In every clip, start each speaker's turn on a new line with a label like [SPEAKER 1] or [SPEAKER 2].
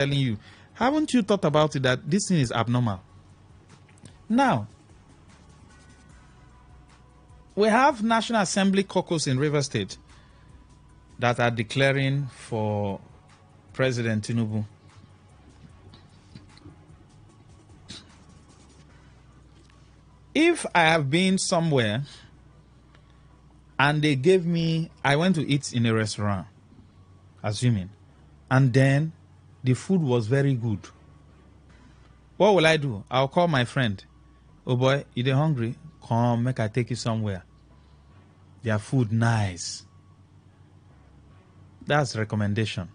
[SPEAKER 1] telling you, haven't you thought about it that this thing is abnormal? Now, we have National Assembly caucus in Rivers State that are declaring for President Tinubu. If I have been somewhere and they gave me, I went to eat in a restaurant, assuming, and then the food was very good, what will I do? I'll call my friend. Oh boy, you dey hungry? Come, make I take you somewhere. Their food nice. That's recommendation.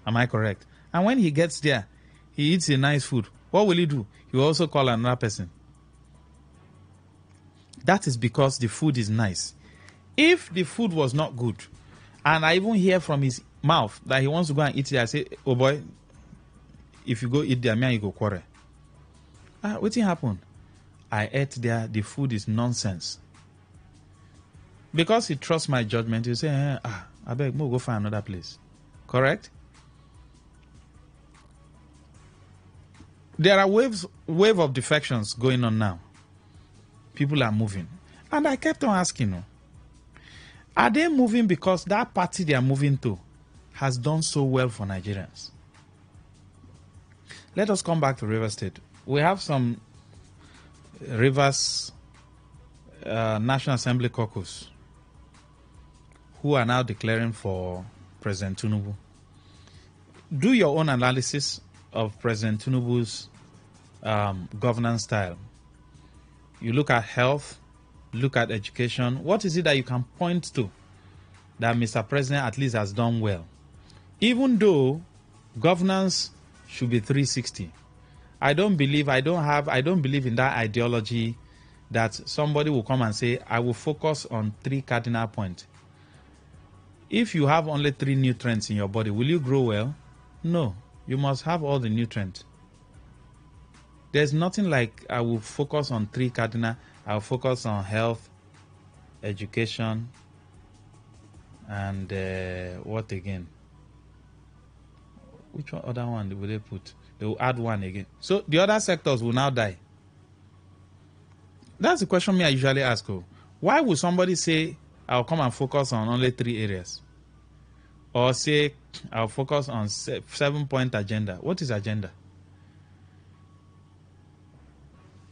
[SPEAKER 1] Am I correct? And when he gets there, he eats a nice food. What will he do? He will also call another person. That is because the food is nice. If the food was not good, and I even hear from his mouth that he wants to go and eat there, I say, oh boy, if you go eat there, me you go quarrel. What happened? I ate there, the food is nonsense. Because he trusts my judgment, he say, I beg, go find another place. Correct? There are wave of defections going on now. People are moving. And I kept on asking, are they moving because that party they are moving to has done so well for Nigerians? Let us come back to Rivers State. We have some Rivers National Assembly caucus who are now declaring for President Tinubu. Do your own analysis of President Tinubu's governance style. You look at health, look at education. What is it that you can point to that Mr. President at least has done well? Even though governance should be 360. I don't believe in that ideology that somebody will come and say, I will focus on 3 cardinal points. If you have only 3 nutrients in your body, will you grow well? No. You must have all the nutrients. There's nothing like I will focus on 3 cardinal. I'll focus on health, education, and what again? Which other one will they put? They will add one again. So the other sectors will now die. That's the question I usually ask. Why would somebody say, I'll come and focus on only 3 areas? Or say, I'll focus on 7-point agenda. What is agenda?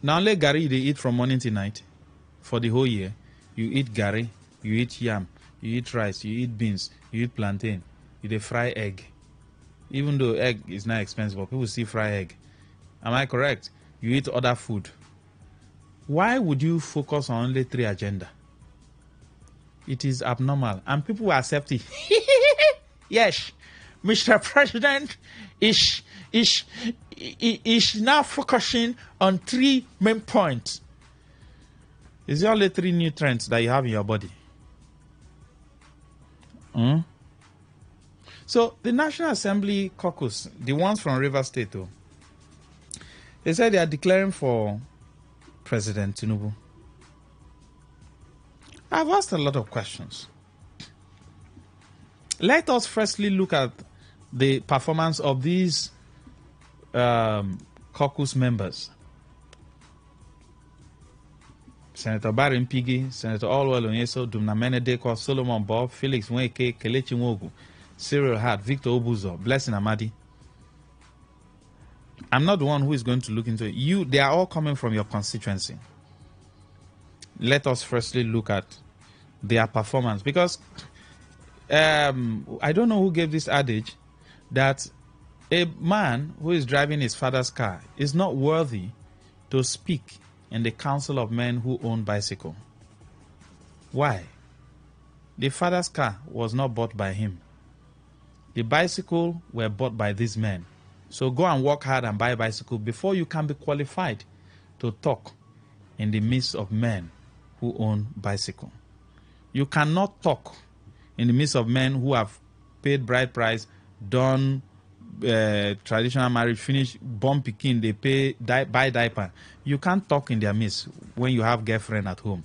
[SPEAKER 1] Now, only gari they eat from morning to night for the whole year. You eat gari, you eat yam, you eat rice, you eat beans, you eat plantain, you dey fry egg. Even though egg is not expensive, but people still fry egg. Am I correct? You eat other food. Why would you focus on only 3 agenda? It is abnormal, and people will accept it. Yes, Mr. President is now focusing on 3 main points. Is there only 3 nutrients that you have in your body? So the National Assembly caucus, the ones from Rivers State, they said they are declaring for President Tinubu. I've asked a lot of questions. Let us firstly look at the performance of these caucus members. Senator Barry Mpigi, Senator Allwell Onyeso, Dumna Menedeko, Solomon Bob, Felix Nweke, Kelechi Nwogu, Cyril Hart, Victor Obuzo, Blessing Amadi. I'm not the one who is going to look into it. They are all coming from your constituency. Let us firstly look at their performance, because I don't know who gave this adage that a man who is driving his father's car is not worthy to speak in the council of men who own bicycle. Why? The father's car was not bought by him. The bicycle were bought by these men. So go and work hard and buy a bicycle before you can be qualified to talk in the midst of men who own bicycle. You cannot talk in the midst of men who have paid bride price, done traditional marriage, finish, born pikin, they buy diaper. You can't talk in their midst when you have girlfriend at home.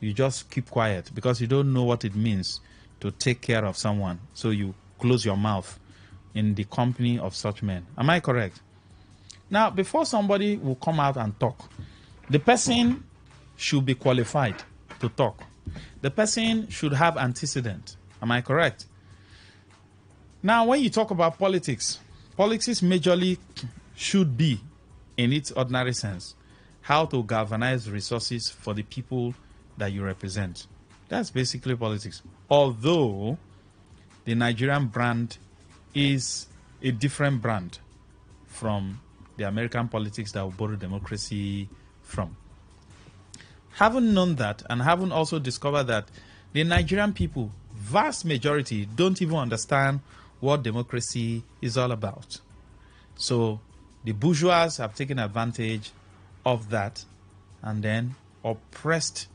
[SPEAKER 1] You just keep quiet because you don't know what it means to take care of someone. So you close your mouth in the company of such men. Am I correct? Now, before somebody will come out and talk, the person should be qualified to talk. The person should have antecedent. Am I correct? Now, when you talk about politics, politics majorly should be, in its ordinary sense, how to galvanize resources for the people that you represent. That's basically politics. Although the Nigerian brand is a different brand from the American politics that we borrow democracy from. Having known that, and having also discovered that the Nigerian people, vast majority, don't even understand what democracy is all about. So the bourgeois have taken advantage of that and then oppressed.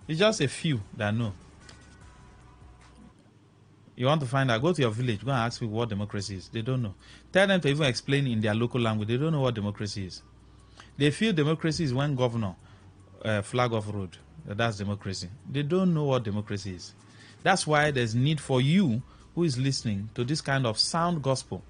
[SPEAKER 1] It's just a few that know. You want to find out, go to your village, go and ask people what democracy is. They don't know. Tell them to even explain in their local language. They don't know what democracy is. They feel democracy is when governor flag off road. That's democracy. They don't know what democracy is. That's why there's need for you who is listening to this kind of sound gospel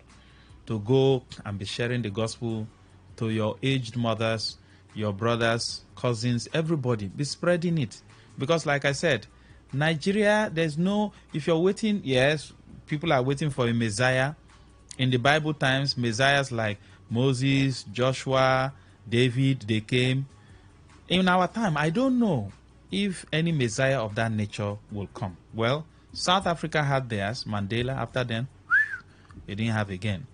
[SPEAKER 1] to go and be sharing the gospel to your aged mothers, your brothers, cousins, everybody. Be spreading it. Because like I said, Nigeria, there's no, if you're waiting, yes, people are waiting for a Messiah. In the Bible times, Messiahs like Moses, Joshua, David, they came. In our time, I don't know if any Messiah of that nature will come. Well, South Africa had theirs, Mandela, after then, they didn't have again.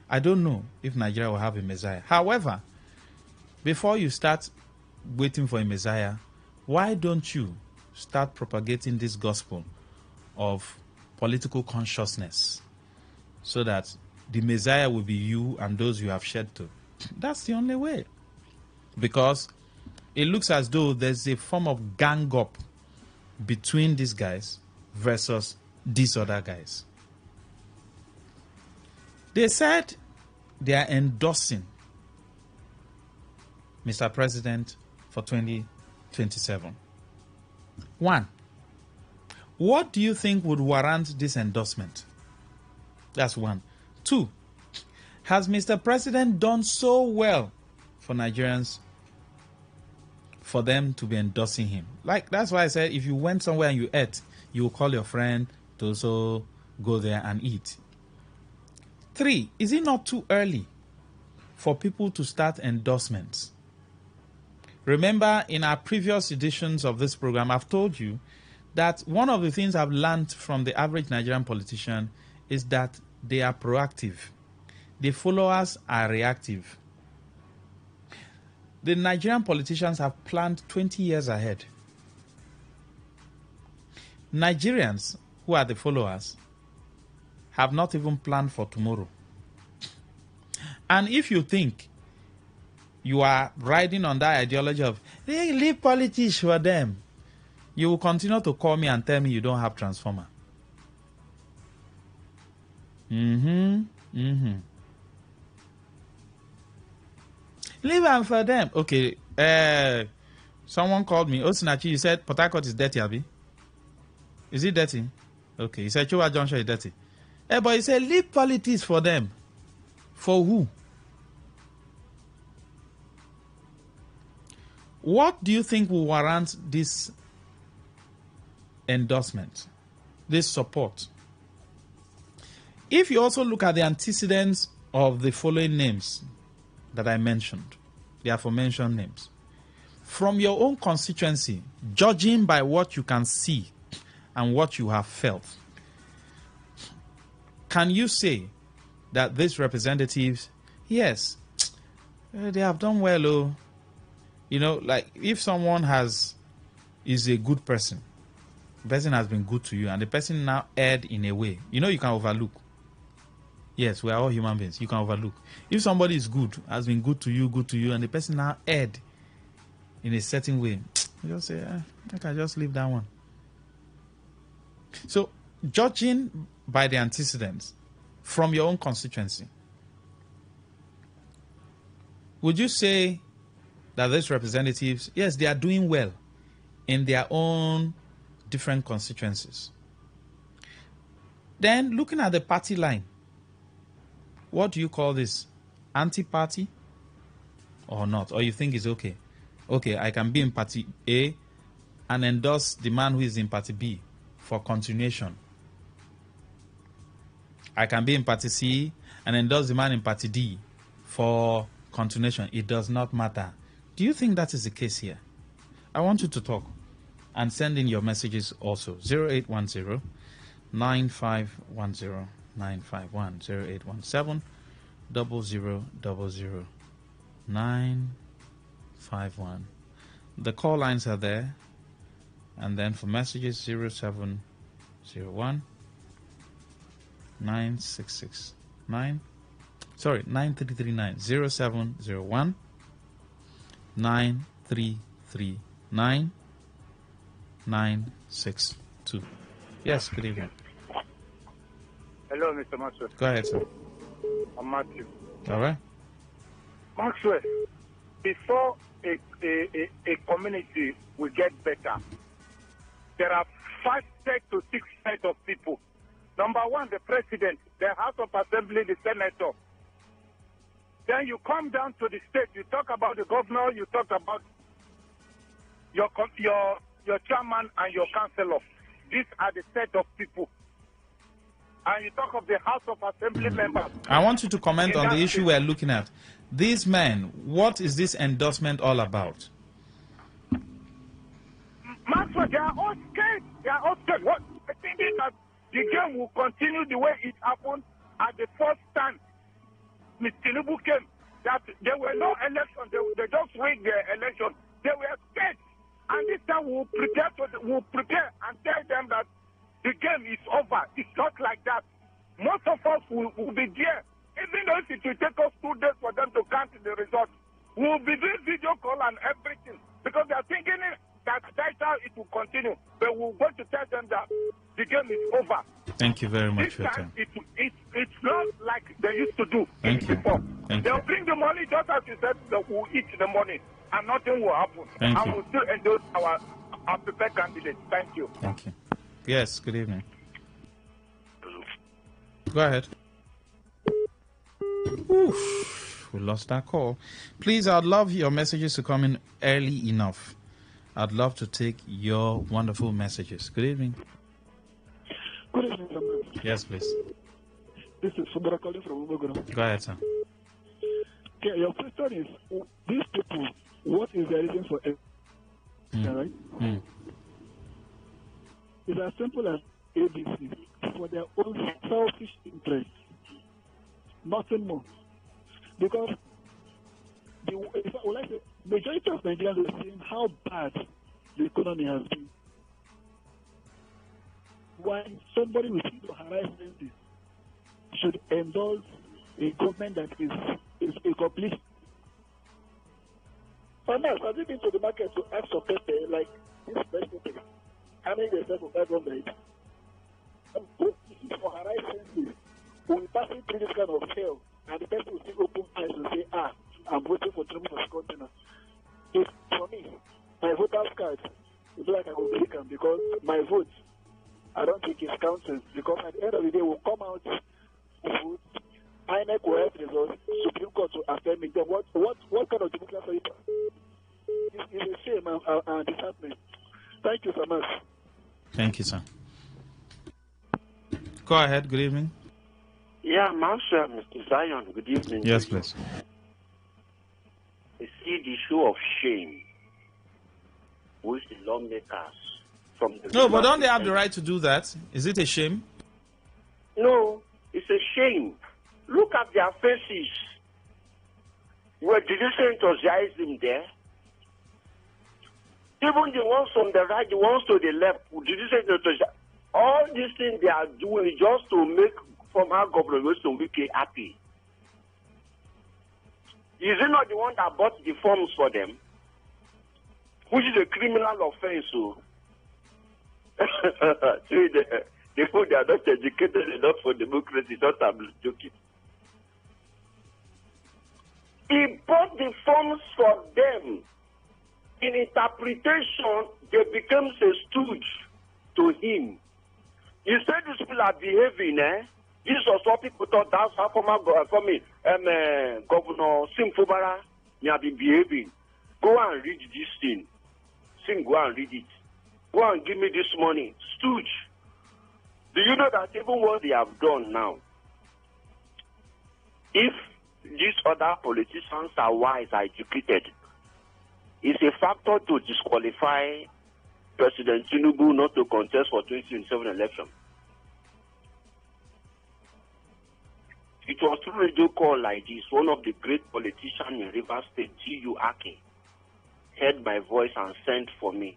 [SPEAKER 1] I don't know if Nigeria will have a Messiah. However, before you start waiting for a Messiah, why don't you start propagating this gospel of political consciousness so that the Messiah will be you and those you have shed to? That's the only way. Because it looks as though there's a form of gang up between these guys versus these other guys. They said they are endorsing Mr. President for 2027. One, what do you think would warrant this endorsement? That's one. Two, has Mr. President done so well for Nigerians for them to be endorsing him? Like, that's why I said if you went somewhere and you ate, you will call your friend to also go there and eat. Three, is it not too early for people to start endorsements? Remember, in our previous editions of this program, I've told you that one of the things I've learned from the average Nigerian politician is that they are proactive. The followers are reactive. The Nigerian politicians have planned 20 years ahead. Nigerians, who are the followers, have not even planned for tomorrow. And if you think you are riding on that ideology of, hey, leave politics for them, you will continue to call me and tell me you don't have transformer. Leave them for them. Okay. Someone called me. Osinachi, you said Port Harcourt is dirty, Abi? Is it dirty? Okay. You said Chowa Junction is dirty. But you said leave politics for them. For who? What do you think will warrant this endorsement, this support? If you also look at the antecedents of the following names that I mentioned, the aforementioned names, from your own constituency, judging by what you can see and what you have felt, can you say that these representatives, yes, they have done well, oh? You know, like if someone is a good person, the person has been good to you, and the person now erred in a way, you know, you can overlook. Yes, we are all human beings. You can overlook. If somebody is good, has been good to you, and the person now erred in a certain way, you just say, I can just leave that one. So, judging by the antecedents from your own constituency, would you say that these representatives, yes, they are doing well in their own different constituencies? Then, looking at the party line, What do you call this? Anti-party or not? Or you think it's okay? Okay, I can be in party A and endorse the man who is in party B for continuation. I can be in party C and endorse the man in party D for continuation. It does not matter. Do you think that is the case here? I want you to talk and send in your messages also. 0810 9510 951 0817 0000 951. The call lines are there. And then for messages 0701 9669 9339 0701 9339 962. Yes, good evening.
[SPEAKER 2] Hello, Mr. Maxwell.
[SPEAKER 1] Go ahead, sir.
[SPEAKER 2] I'm Matthew.
[SPEAKER 1] All right.
[SPEAKER 2] Maxwell, before a community will get better, there are 5 sets to 6 sets of people. Number one, the president, the House of Assembly, the senator. Then you come down to the state. You talk about the governor. You talk about your chairman and your councillor. These are the set of people. And you talk of the House of Assembly members.
[SPEAKER 1] I want you to comment on the issue we're looking at. These men, what is this endorsement all about?
[SPEAKER 2] Maxwell, they are all scared. They are all scared. What? I think that the game will continue the way it happened at the first time Mr. Tinubu came. That there were no elections. They just win the election. They were scared. And this time we'll prepare and tell them that the game is over. It's not like that. Most of us will be there. Even though it will take us 2 days for them to count the results, we'll be doing video call and everything. Because they are thinking that later it will continue. But we're going to tell them that the game is over.
[SPEAKER 1] Thank you very much
[SPEAKER 2] this
[SPEAKER 1] for your
[SPEAKER 2] time.
[SPEAKER 1] time.
[SPEAKER 2] It's not like they used to do before. They'll bring the money just as you said, they will eat the money and nothing will happen.
[SPEAKER 1] Thank you.
[SPEAKER 2] We'll still endorse our prepared candidate. Thank you.
[SPEAKER 1] Thank you. Yes, good evening. Go ahead. Oof, we lost that call. Please, I'd love your messages to come in early enough. I'd love to take your wonderful messages. Good evening.
[SPEAKER 3] Good evening, sir.
[SPEAKER 1] Yes, please.
[SPEAKER 3] This is Sundara calling from Umogoro.
[SPEAKER 1] Go ahead, sir.
[SPEAKER 3] Okay, your question is, these people, what is the reason for it? Right? It's as simple as ABC, for their own selfish interest. Nothing more. Because the majority of Nigerians are seeing how bad the economy has been. Why somebody with harassment should endorse a government that is a complete. Farmers, have you been to the market to ask for pepper like this fresh pepper? How many they sell for 500? For harassment, when passing through this kind of hell, and the person will still open eyes and say, I'm voting for Trump as container. If for me, my voter's card is like I will take them because my vote, I don't think it's counted. Because at the end of the day, we'll come out vote, INEC will have results, Supreme Court will affirm it. Then what kind of democracy are you? It's a shame and disheartening. Thank you so much.
[SPEAKER 1] Thank you, sir. Go ahead. Good evening.
[SPEAKER 4] Yeah, Master, Mr. Zion, good evening.
[SPEAKER 1] Yes, please.
[SPEAKER 4] You see the show of shame with the lawmakers from the...
[SPEAKER 1] No, but don't they have the right to do that? Is it a shame?
[SPEAKER 4] No, it's a shame. Look at their faces. Well, did you see enthusiasm there? Even the ones on the right, the ones to the left, did you see enthusiasm? All these things they are doing is just to make former Governor Wilson Wike happy. Is he not the one that bought the forms for them? Which is a criminal offense, so. See, they are not educated enough for democracy, not I'm joking. He bought the forms for them. In interpretation, they became a stooge to him. You said these people are behaving, This was what people thought that's how Governor Sim Fubara may be behaving. Go and read this thing. Sim, go and read it. Go and give me this money. Stooge. Do you know that even what they have done now, if these other politicians are wise, are educated, it's a factor to disqualify President Tinubu not to contest for 2027 election. It was through a radio call like this, one of the great politicians in Rivers State, G.U. Ake, heard my voice and sent for me.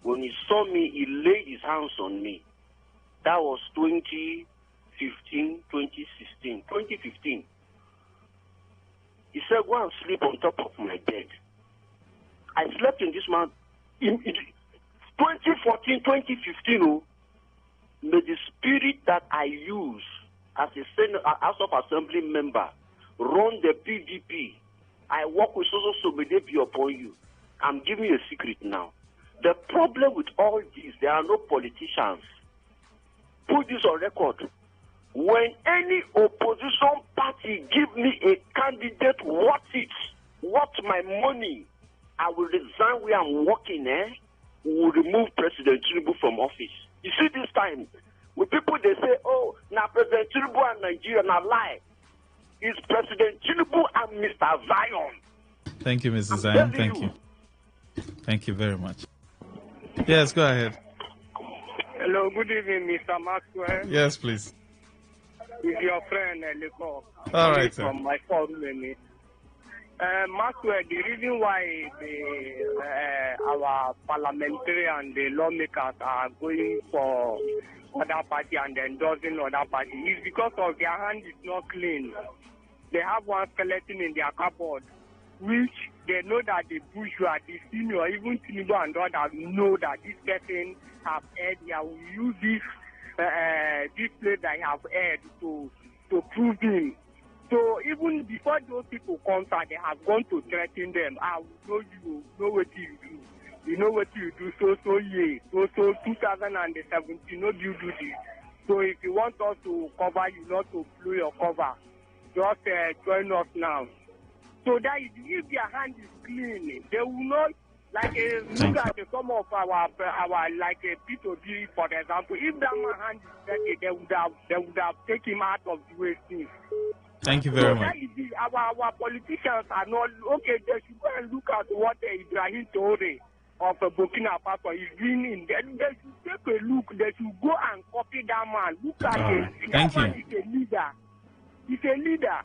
[SPEAKER 4] When he saw me, he laid his hands on me. That was 2015, 2015. He said, go and sleep on top of my bed. I slept in this man in 2014, 2015. Oh, may the spirit that I use as a House of Assembly member run the PDP. I work with so may they be upon you. I'm giving you a secret now. The problem with all this, there are no politicians. Put this on record. When any opposition party give me a candidate worth my money, I will resign where I'm working, we will remove President Tinubu from office. You see this time, with people they say, oh, now President Tinubu and Nigeria, now lie. It's President Tinubu and Mr. Zion.
[SPEAKER 1] Thank you, Mr. Zion. Thank you. Thank you very much. Yes, go ahead.
[SPEAKER 2] Hello, good evening, Mr. Maxwell.
[SPEAKER 1] Yes, please.
[SPEAKER 2] It's your friend, Leko.
[SPEAKER 1] All right, sir.
[SPEAKER 2] From my forum, Maxwell, the reason why our parliamentary and the lawmakers are going for other party and endorsing other party is because of their hand is not clean. They have one skeleton in their cupboard, which they know that the bourgeois, the senior, even Tinubu and others know that this person have aired. They will use this place that have aired to prove him. So even before those people come out, they have gone to threaten them. I will know you know what you do. You know what you do. So 2017, no you do this. So if you want us to cover you, not to blow your cover, just join us now. So that if their hand is clean, they will not look at some of our like a P2B, for example. If that man hand is dirty, they would have taken him out of the way.
[SPEAKER 1] Thank you very much.
[SPEAKER 2] Our politicians are not okay. They should go and look at what Ibrahim Traoré of Burkina Faso is doing in there. They should take a look. They should go and copy that man. Look at him.
[SPEAKER 1] Thank you.
[SPEAKER 2] He's a leader. He's a leader,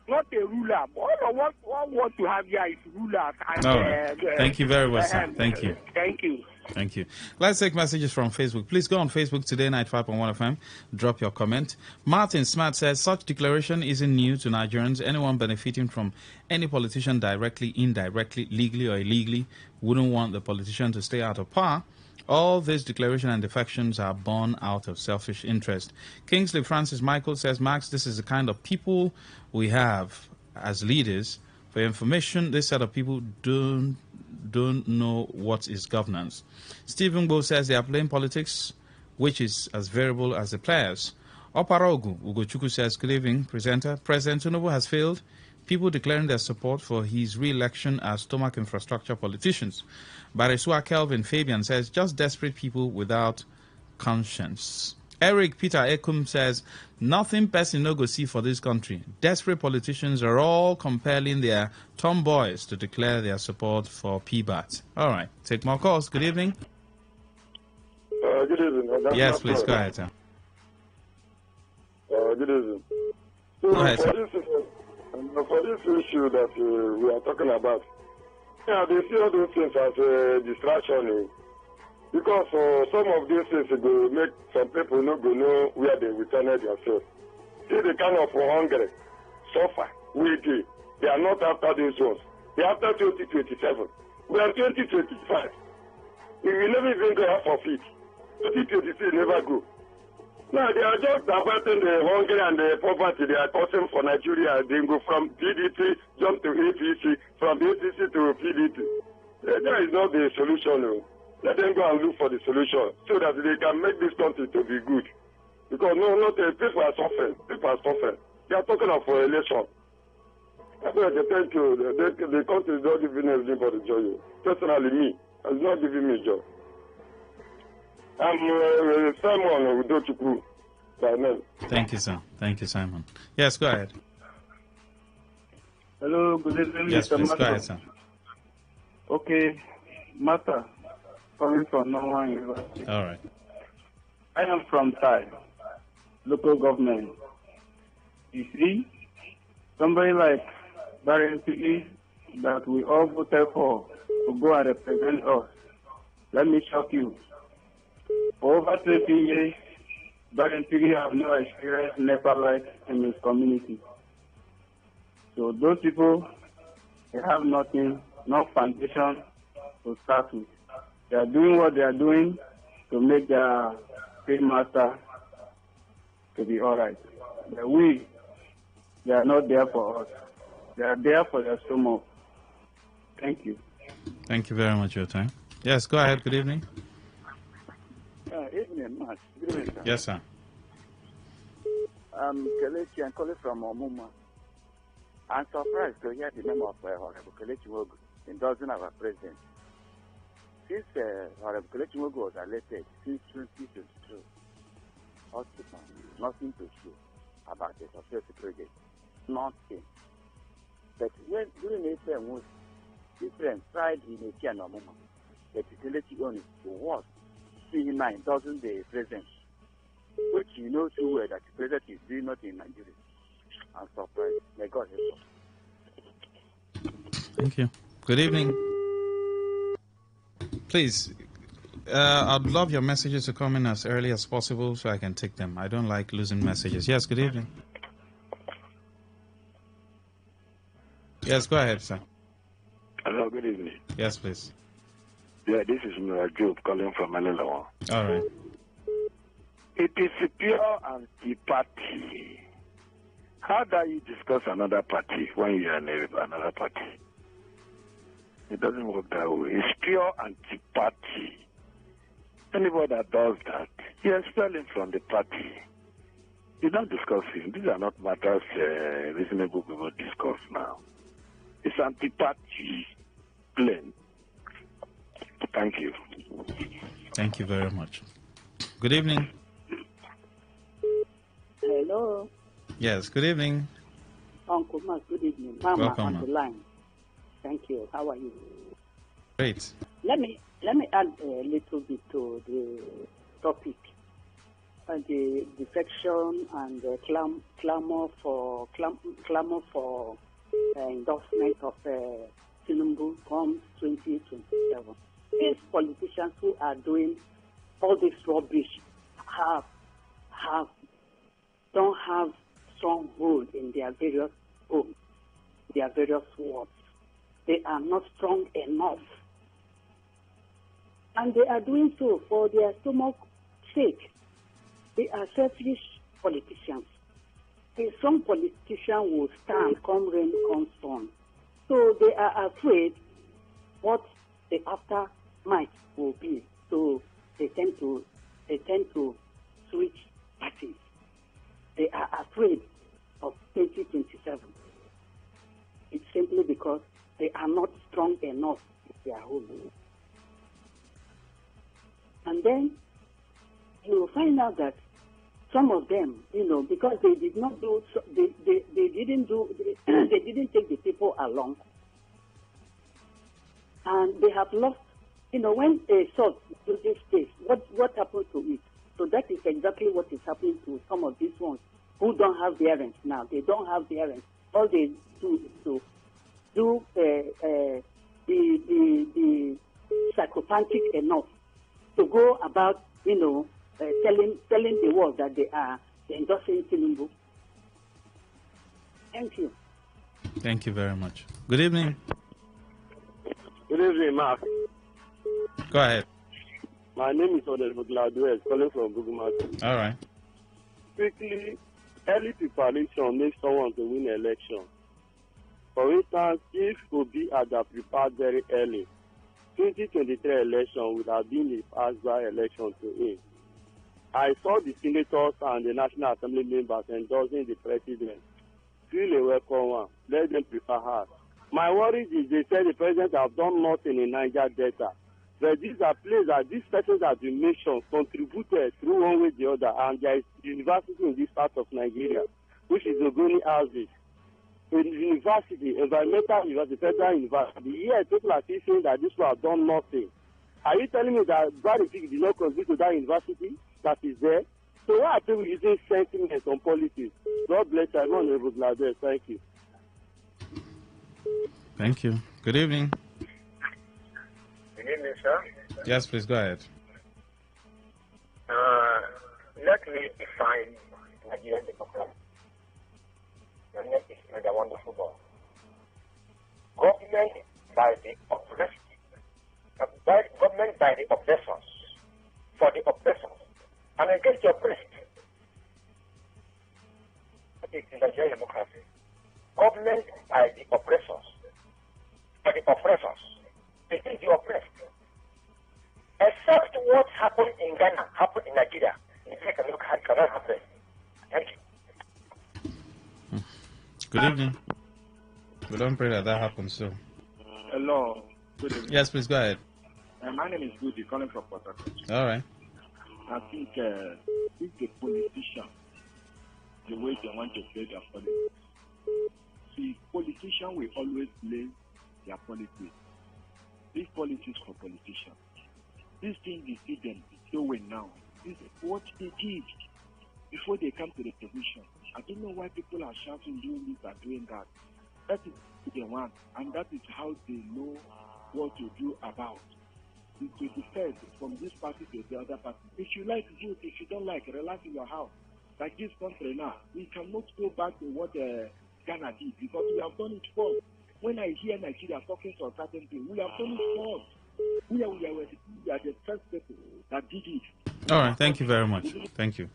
[SPEAKER 2] not a ruler. All want to have here is rulers. And,
[SPEAKER 1] all right. Thank you very much, sir. Thank you.
[SPEAKER 2] Thank you.
[SPEAKER 1] Thank you. Let's take messages from Facebook. Please go on Facebook, Today95.1fm. Drop your comment. Martin Smart says, such declaration isn't new to Nigerians. Anyone benefiting from any politician directly, indirectly, legally or illegally wouldn't want the politician to stay out of power. All this declaration and defections are born out of selfish interest. Kingsley Francis Michael says, Max, this is the kind of people we have as leaders. For information, this set of people don't know what is governance. Stephen Bo says they are playing politics, which is as variable as the players. Oparogu Ugochukwu says, good evening, presenter. President Tinubu has failed. People declaring their support for his re-election as stomach infrastructure politicians. Baresua Kelvin Fabian says, just desperate people without conscience. Eric Peter Ekum says, nothing person no go see for this country. Desperate politicians are all compelling their tomboys to declare their support for PBAT. All right, take more calls. Good evening.
[SPEAKER 5] Good evening.
[SPEAKER 1] Yes, please, go ahead, sir.
[SPEAKER 5] Good evening. So
[SPEAKER 1] go ahead, sir.
[SPEAKER 5] For this issue that we are talking about, they see all those things as a distraction. Because some of these things will make some people not go know where they returned themselves. See the kind of hunger, suffer, waiting. They are not after these ones. They are after 2027. We are 2025. We will never even go half of it. 2026 never go. Now they are just averting the hunger and the poverty they are causing for Nigeria. They go from PDP, jump to APC, from APC to PDP. That is not the solution. Let them go and look for the solution so that they can make this country to be good. Because people are suffering. People are suffering. They are talking of election. That's why they thank you. The country is not giving anybody joy. Personally, me, it's not giving me joy. I'm Simon Udochukwu by name.
[SPEAKER 1] Thank you, sir. Thank you, Simon. Yes, go ahead.
[SPEAKER 6] Hello, good evening,
[SPEAKER 1] Yes,
[SPEAKER 6] Mr.
[SPEAKER 1] please,
[SPEAKER 6] Martha.
[SPEAKER 1] go ahead, sir.
[SPEAKER 6] Okay, Martha, calling from Northern University.
[SPEAKER 1] All right.
[SPEAKER 6] I am from Thai, local government. You see, somebody like Barry MPE that we all voted for to go and represent us. Let me shock you. For over 20 years, Barry MPE have no experience NEPA light in his community. So those people, they have nothing, no foundation to start with. They are doing what they are doing to make their paymaster to be all right. But they are not there for us. They are there for their stomach. Thank you.
[SPEAKER 1] Thank you very much for your time. Yes, go ahead. Good evening.
[SPEAKER 7] Evening, Max. Good evening, sir.
[SPEAKER 1] Yes, sir.
[SPEAKER 7] Kelechi, I'm calling from Omuma. I'm surprised to hear the name of Honorable Kelechi Wogu endorsing our president. Since Honorable Kelechi Wogu was elected since 2022, nothing to show about the success project. Nothing. But when during April was different tried in a and Omuma, but Kelechi only was see him now endorsing the president, which you know too well that the president is doing nothing in Nigeria. I'm surprised. May God help us.
[SPEAKER 1] Thank you. Good evening. Please, I'd love your messages to come in as early as possible so I can take them. I don't like losing messages. Yes, good evening. Yes, go ahead, sir.
[SPEAKER 8] Hello, good evening.
[SPEAKER 1] Yes, please.
[SPEAKER 8] Yeah, this is Job calling from Malalawa.
[SPEAKER 1] All right.
[SPEAKER 8] It is a pure anti-party. How do you discuss another party when you are in another party? It doesn't work that way. It's pure anti-party. Anybody that does that, you expel him from the party. You don't discuss him. These are not matters reasonable people discuss now. It's anti-party plain. Thank you.
[SPEAKER 1] Thank you very much. Good evening.
[SPEAKER 9] Hello.
[SPEAKER 1] Yes, good evening.
[SPEAKER 9] Uncle Mark, good evening. Mama
[SPEAKER 1] Welcome,
[SPEAKER 9] on the line. Thank you. How are you?
[SPEAKER 1] Great.
[SPEAKER 9] Let me add a little bit to the topic. The defection and the clamor for endorsement of Tinubu comes 2027. These politicians who are doing all this rubbish don't have strong hold in their various homes, their various wards. They are not strong enough. And they are doing so for their stomach's sake. They are selfish politicians. A strong politician will stand, come rain, come storm. So they are afraid what the aftermath will be. So they tend to switch parties. They are afraid of 2027. It's simply because they are not strong enough in their home. And then you will find out that some of them, because they did not do, they didn't take the people along, and they have lost. When a salt loses taste, what happened to it? So that is exactly what is happening to some of these ones who don't have parents now. They don't have parents. All they do is to do the psychopathic enough to go about, telling the world that they are endorsing Tinubu. Thank you.
[SPEAKER 1] Thank you very much. Good evening.
[SPEAKER 5] Good evening, Mark.
[SPEAKER 1] Go ahead.
[SPEAKER 5] My name is Honorable Gladwell, calling from Bugumasi.
[SPEAKER 1] All right.
[SPEAKER 5] Quickly, early preparation makes someone to win election. For instance, if Obi had prepared very early, 2023 election would have been a pass-by election to him.
[SPEAKER 10] I saw the senators and the National Assembly members endorsing the president. Feel a welcome one. Let them prefer her. My worry is they say the president have done nothing in Niger Delta. But these are places that these persons have been mentioned contributed through one way or the other, and there is university in this part of Nigeria, which is Ogoni Houses. University, environmental university, federal university. Here, people are still saying that these people have done nothing. Are you telling me that Brady did not contribute to that university that is there? So why are people using sentiments on politics? God bless everyone in Bangladesh. Thank you.
[SPEAKER 1] Thank you. Good evening.
[SPEAKER 11] Good evening, sir.
[SPEAKER 1] Yes, please go ahead.
[SPEAKER 11] Let me define Nigerian democracy. And let me explain the wonderful law. Government by the oppressed, government by the oppressors, for the oppressors, and against the oppressed. That is Nigerian democracy. Government by the oppressors, for the oppressors, against the oppressed. Except what happened in Ghana, happened in Nigeria. You take a look at it cannot happen. Thank you.
[SPEAKER 1] Good evening. We don't pray that happens, so.
[SPEAKER 12] Hello. Good evening.
[SPEAKER 1] Yes, please go ahead.
[SPEAKER 12] My name is Goody, calling from Port Harcourt.
[SPEAKER 1] All right.
[SPEAKER 12] I think if the politician, the way they want to play their politics, see, politicians will always play their politics. This politics for politicians. This thing you see them doing now, this is what they did before they come to the position. I don't know why people are shouting, doing this and doing that. That is the one, and that is how they know what to do about. To defend from this party to the other party. If you like, do. If you don't like, relax in your house. Like this country now, we cannot go back to what Ghana did because we have done it first. When I hear Nigeria talking to a certain thing, we have done it first. We are the first people that did it.
[SPEAKER 1] All right, thank you very much. Thank you.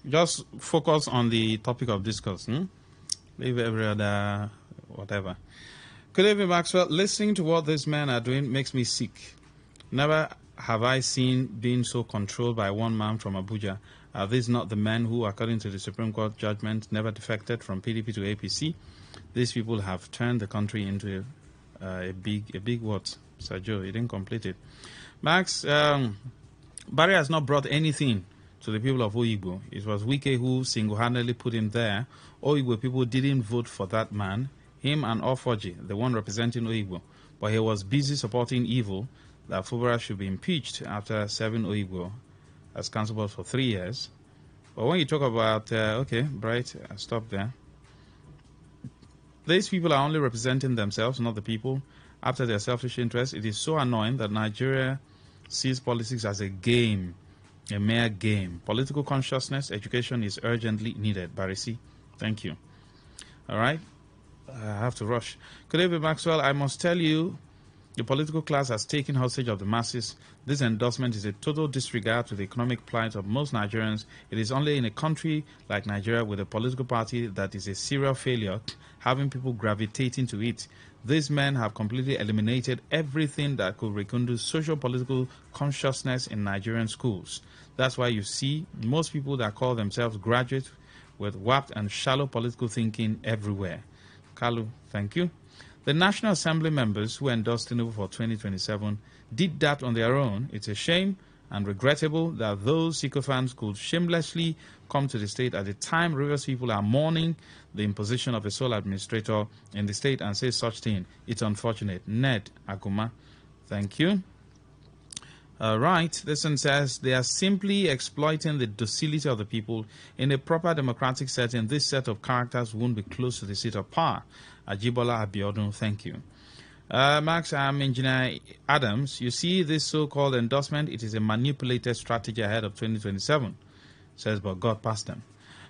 [SPEAKER 1] Just focus on the topic of discourse. Leave every other whatever. Good evening, Maxwell. Listening to what these men are doing makes me sick. Never have I seen being so controlled by one man from Abuja. Are these not the men who, according to the Supreme Court judgment, never defected from PDP to APC? These people have turned the country into a big what? Sir Joe, you didn't complete it. Max, Barry has not brought anything to the people of Oyigbo. It was Wike who single-handedly put him there. Oyigbo people didn't vote for that man, him and Ofoji, the one representing Oyigbo. But he was busy supporting evil that Fubara should be impeached after serving Oyigbo as councilor for 3 years. But when you talk about, okay, Bright, stop there. These people are only representing themselves, not the people, after their selfish interests. It is so annoying that Nigeria sees politics as a game, a mere game. Political consciousness, education is urgently needed. Barisi, thank you. All right, I have to rush. Good evening, Maxwell. I must tell you, the political class has taken hostage of the masses. This endorsement is a total disregard to the economic plight of most Nigerians. It is only in a country like Nigeria with a political party that is a serial failure, having people gravitating to it. These men have completely eliminated everything that could rekindle social-political consciousness in Nigerian schools. That's why you see most people that call themselves graduates with warped and shallow political thinking everywhere. Kalu, thank you. The National Assembly members who endorsed Tinubu for 2027 did that on their own. It's a shame and regrettable that those sycophants could shamelessly come to the state at the time Rivers people are mourning the imposition of a sole administrator in the state and say such thing. It's unfortunate. Ned Aguma, thank you. Right, this one says they are simply exploiting the docility of the people. In a proper democratic setting, this set of characters won't be close to the seat of power. Ajibola Abiodun, thank you. Max, I'm Engineer Adams. You see this so-called endorsement, it is a manipulated strategy ahead of 2027, says, but God passed them.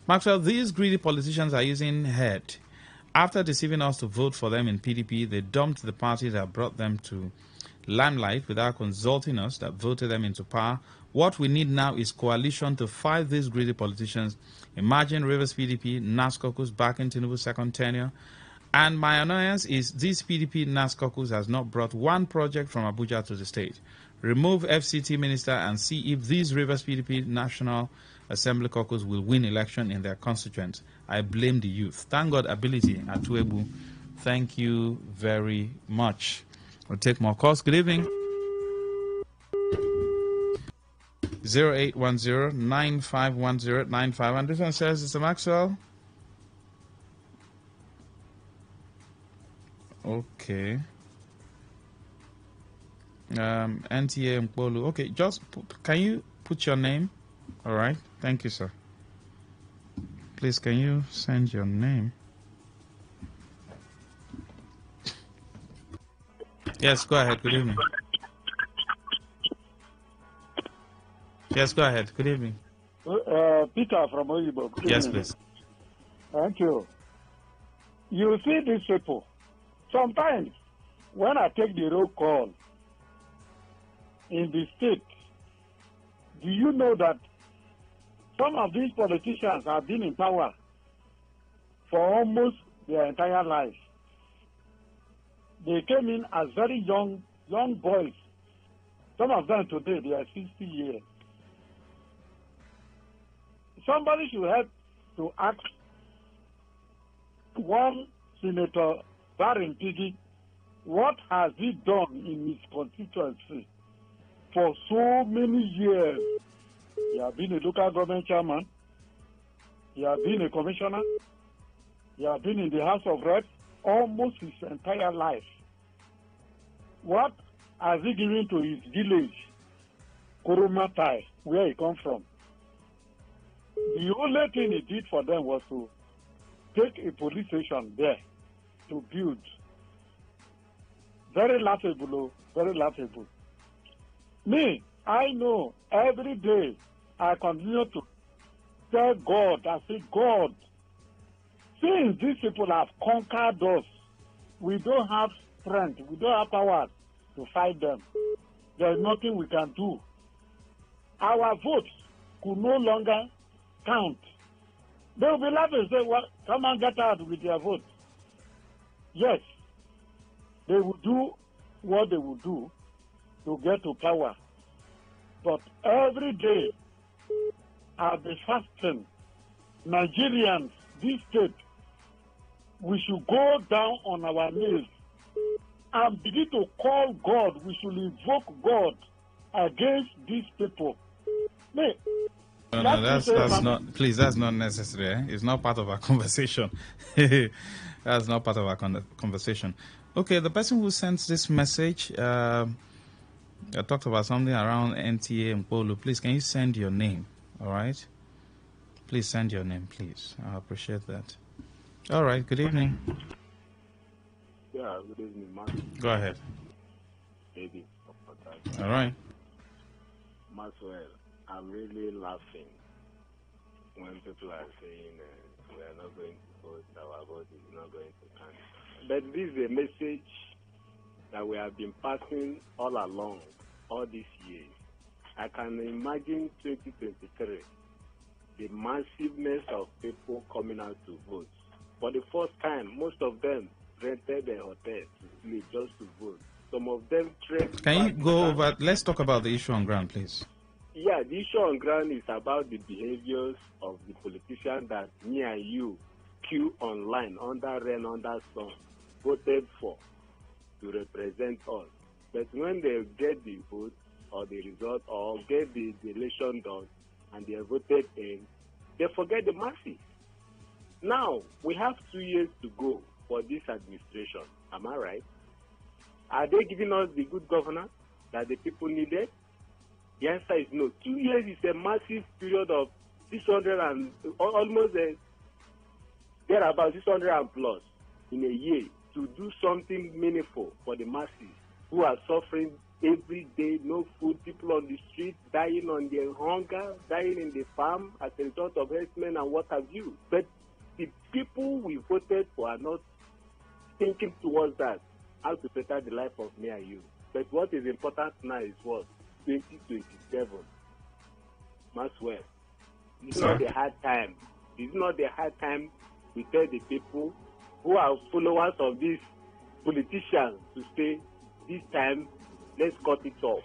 [SPEAKER 1] Maxwell, these greedy politicians are using head. After deceiving us to vote for them in PDP, they dumped the party that brought them to limelight without consulting us that voted them into power. What we need now is coalition to fight these greedy politicians. Imagine Rivers PDP, NAS caucus back in Tinubu's second tenure. And my annoyance is this PDP NAS caucus has not brought one project from Abuja to the state. Remove FCT minister and see if these Rivers PDP national Assembly caucus will win election in their constituents. I blame the youth. Thank God, ability at Tuebu. Thank you very much. We'll take more calls. Good evening. 0810-9510-95. And this one says, Mr. Maxwell. Okay. NTA Mpolu. Okay, just can you put your name? All right. Thank you, sir. Please, can you send your name? Yes, go ahead. Good evening. Yes, go ahead. Good evening.
[SPEAKER 13] Peter from Oyibo.
[SPEAKER 1] Yes, please.
[SPEAKER 13] Thank you. You see these people. Sometimes, when I take the roll call in the state, do you know that some of these politicians have been in power for almost their entire life? They came in as very young boys. Some of them today, they are 60 years. Somebody should have to ask one Senator Barron Piggy, what has he done in his constituency for so many years? He has been a local government chairman. He has been a commissioner. He has been in the House of Reps almost his entire life. What has he given to his village, Kurumatai, where he comes from? The only thing he did for them was to take a police station there to build. Very laughable, very laughable. Me, I know every day I continue to tell God, I say, God, since these people have conquered us, we don't have strength, we don't have power to fight them. There's nothing we can do. Our votes could no longer count. They will be laughing and say, well, come and get out with your vote. Yes, they will do what they will do to get to power. But every day, I'll be fasting. Nigerians, this state, we should go down on our knees and begin to call God. We should invoke God against these people.
[SPEAKER 1] No, that's not. Please, that's not necessary. Eh? It's not part of our conversation. That's not part of our conversation. Okay, the person who sends this message, I talked about something around NTA and Polo. Please, can you send your name? All right. Please send your name, please. I appreciate that. All right. Good evening.
[SPEAKER 14] Yeah. Good evening, Mark.
[SPEAKER 1] Go ahead.
[SPEAKER 14] Baby.
[SPEAKER 1] All right.
[SPEAKER 14] Maxwell, I'm really laughing when people are saying we are not going to vote, our vote is not going to count. But this is a message that we have been passing all along, all these years. I can imagine 2023, the massiveness of people coming out to vote. For the first time, most of them rented a hotel to sleep just to vote. Some of them trekked.
[SPEAKER 1] Can you go over? Let's talk about the issue on ground, please.
[SPEAKER 14] Yeah, the issue on ground is about the behaviors of the politicians that me and you queue online under rain, under sun, voted for to represent us. But when they get the vote or the result or get the election done and they are voted in, they forget the masses. Now, we have 2 years to go for this administration. Am I right? Are they giving us the good governance that the people needed? The answer is no. 2 years is a massive period of 600 and almost there are about 600 and plus in a year to do something meaningful for the masses who are suffering every day, no food, people on the street dying on their hunger, dying in the farm as a result of herdsmen and what have you. But the people we voted for are not thinking towards that, how to better the life of me and you. But what is important now is what? 2027. Maxwell. It's not the hard time. It's not the hard time to tell the people who are followers of these politicians to say, this time, let's cut it off.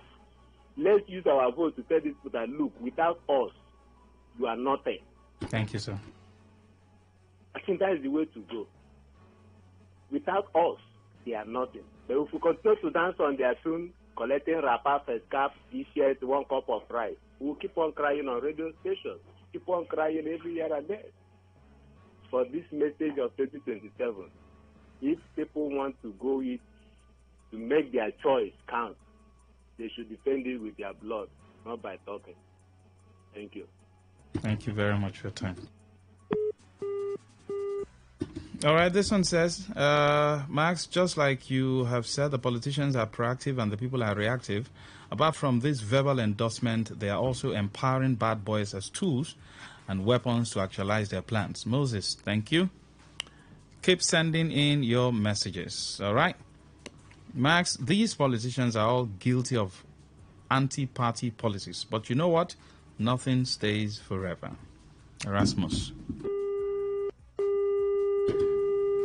[SPEAKER 14] Let's use our vote to tell these people that, look, without us, you are nothing.
[SPEAKER 1] Thank you, sir.
[SPEAKER 14] I think that is the way to go. Without us, they are nothing. But if we continue to dance on their tune, collecting wrapper, first cap, t-shirt, 1 cup of rice, we'll keep on crying on radio stations, keep on crying every year and there. For this message of 2027, if people want to go it, to make their choice count, they should defend it with their blood, not by talking. Thank you.
[SPEAKER 1] Thank you very much for your time. All right, this one says, Max, just like you have said, the politicians are proactive and the people are reactive. Apart from this verbal endorsement, they are also empowering bad boys as tools and weapons to actualize their plans. Moses, thank you. Keep sending in your messages. All right. Max, these politicians are all guilty of anti-party policies. But you know what? Nothing stays forever. Erasmus.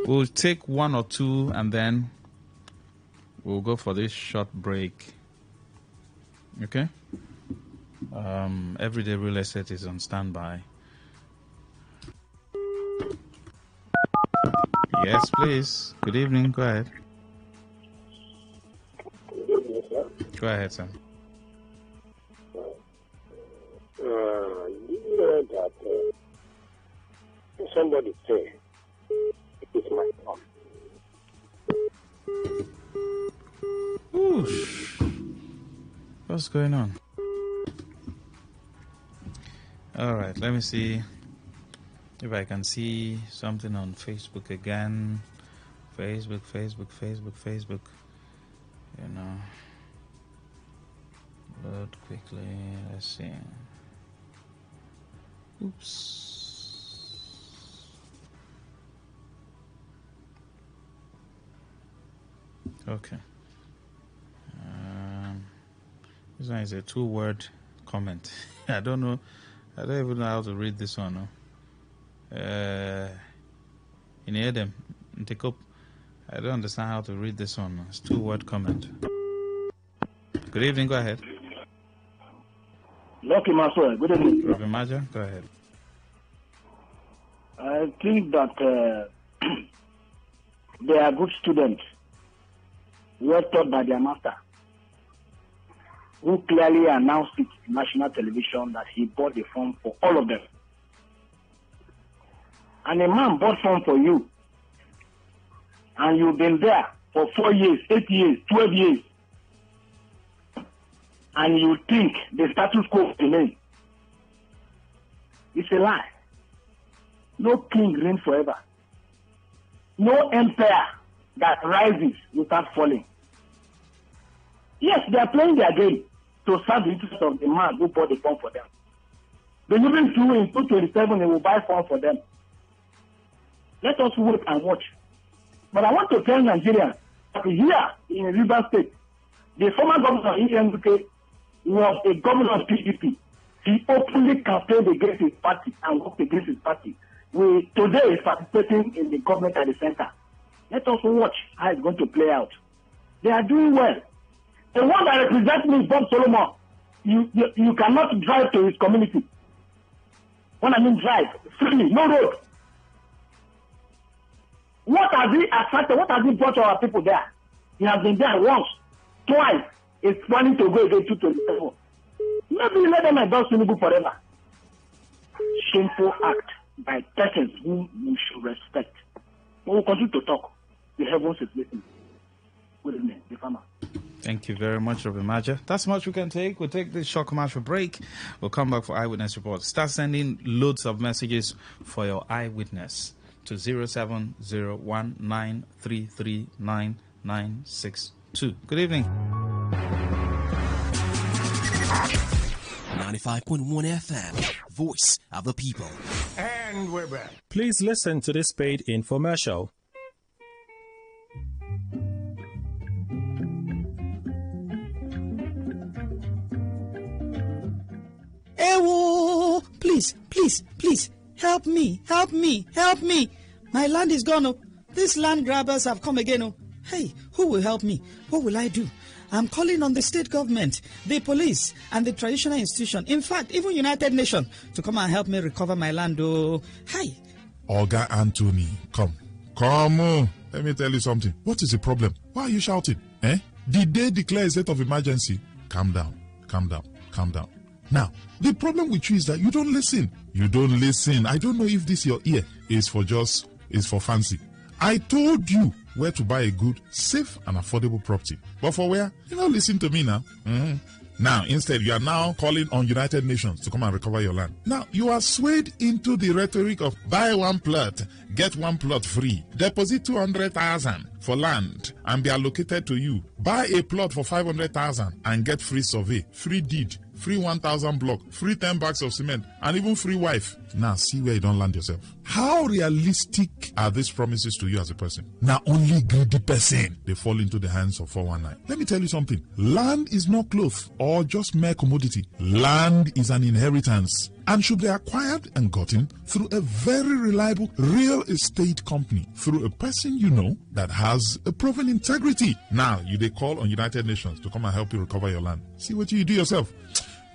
[SPEAKER 1] We'll take one or two and then we'll go for this short break. Okay? Everyday Real Estate is on standby. Yes, please. Good evening. Go ahead. Go ahead, sir.
[SPEAKER 11] You know that somebody say, it is my fault.
[SPEAKER 1] Oosh. What's going on? All right, let me see if I can see something on Facebook again. Facebook. You know. Load quickly. Let's see. Oops. Okay. This one is a 2-word comment. I don't know. I don't even know how to read this one. No? In Adam, take up. I don't understand how to read this one. It's 2-word comment. Good evening. Go ahead.
[SPEAKER 13] Lucky Maswell, good evening.
[SPEAKER 1] Robin Maja, go ahead.
[SPEAKER 13] I think that they are good students, well taught by their master, who clearly announced it in national television that he bought the phone for all of them. And a man bought phone for you, and you've been there for 4 years, 8 years, 12 years, and you think the status quo remains. It's a lie. No king reigns forever. No empire that rises without falling. Yes, they are playing their game to serve the interest of the man who bought the phone for them. Believing too in 2027 he will buy phone for them. Let us wait and watch. But I want to tell Nigerians that here in Rivers State, the former governor of ENUK was a governor of PDP. He openly campaigned against his party and worked against his party. Today is participating in the government at the center. Let us watch how it's going to play out. They are doing well. The one that represents me is Bob Solomon. You cannot drive to his community. When I mean drive, freely, no road. What has he attracted? What has he brought to our people there? He has been there once, twice. He's planning to go again 227. Maybe let them endorse Tinubu forever. Shameful act by persons whom we should respect. But we'll continue to talk. The heavens is listening. Good evening, the farmer.
[SPEAKER 1] Thank you very much, Robin Maja. That's much we can take. We'll take this short commercial break. We'll come back for Eyewitness Report. Start sending loads of messages for your eyewitness to 0701933996. Good evening.
[SPEAKER 15] 95.1 FM, Voice of the People.
[SPEAKER 16] And we're back.
[SPEAKER 17] Please listen to this paid infomercial.
[SPEAKER 18] Ewo! Please, help me. My land is gone. These land grabbers have come again. Hey, who will help me? What will I do? I'm calling on the state government, the police, and the traditional institution. In fact, even United Nations to come and help me recover my land. Oh, hi.
[SPEAKER 19] Olga Anthony, come. Let me tell you something. What is the problem? Why are you shouting? Did they declare a state of emergency? Calm down. Now, the problem with you is that you don't listen. I don't know if this your ear is for fancy. I told you where to buy a good, safe, and affordable property. But for where? You don't listen to me now. Now, instead, you are now calling on United Nations to come and recover your land. Now, you are swayed into the rhetoric of buy one plot, get one plot free. Deposit 200,000 for land and be allocated to you. Buy a plot for 500,000 and get free survey, free deed, free 1,000 block, free 10 bags of cement, and even free wife. Now, see where you don't land yourself. How realistic are these promises to you as a person? Now, only greedy person, they fall into the hands of 419. Let me tell you something. Land is not cloth or just mere commodity. Land is an inheritance and should be acquired and gotten through a very reliable real estate company, through a person you know that has a proven integrity. Now, they call on United Nations to come and help you recover your land. See what you do yourself.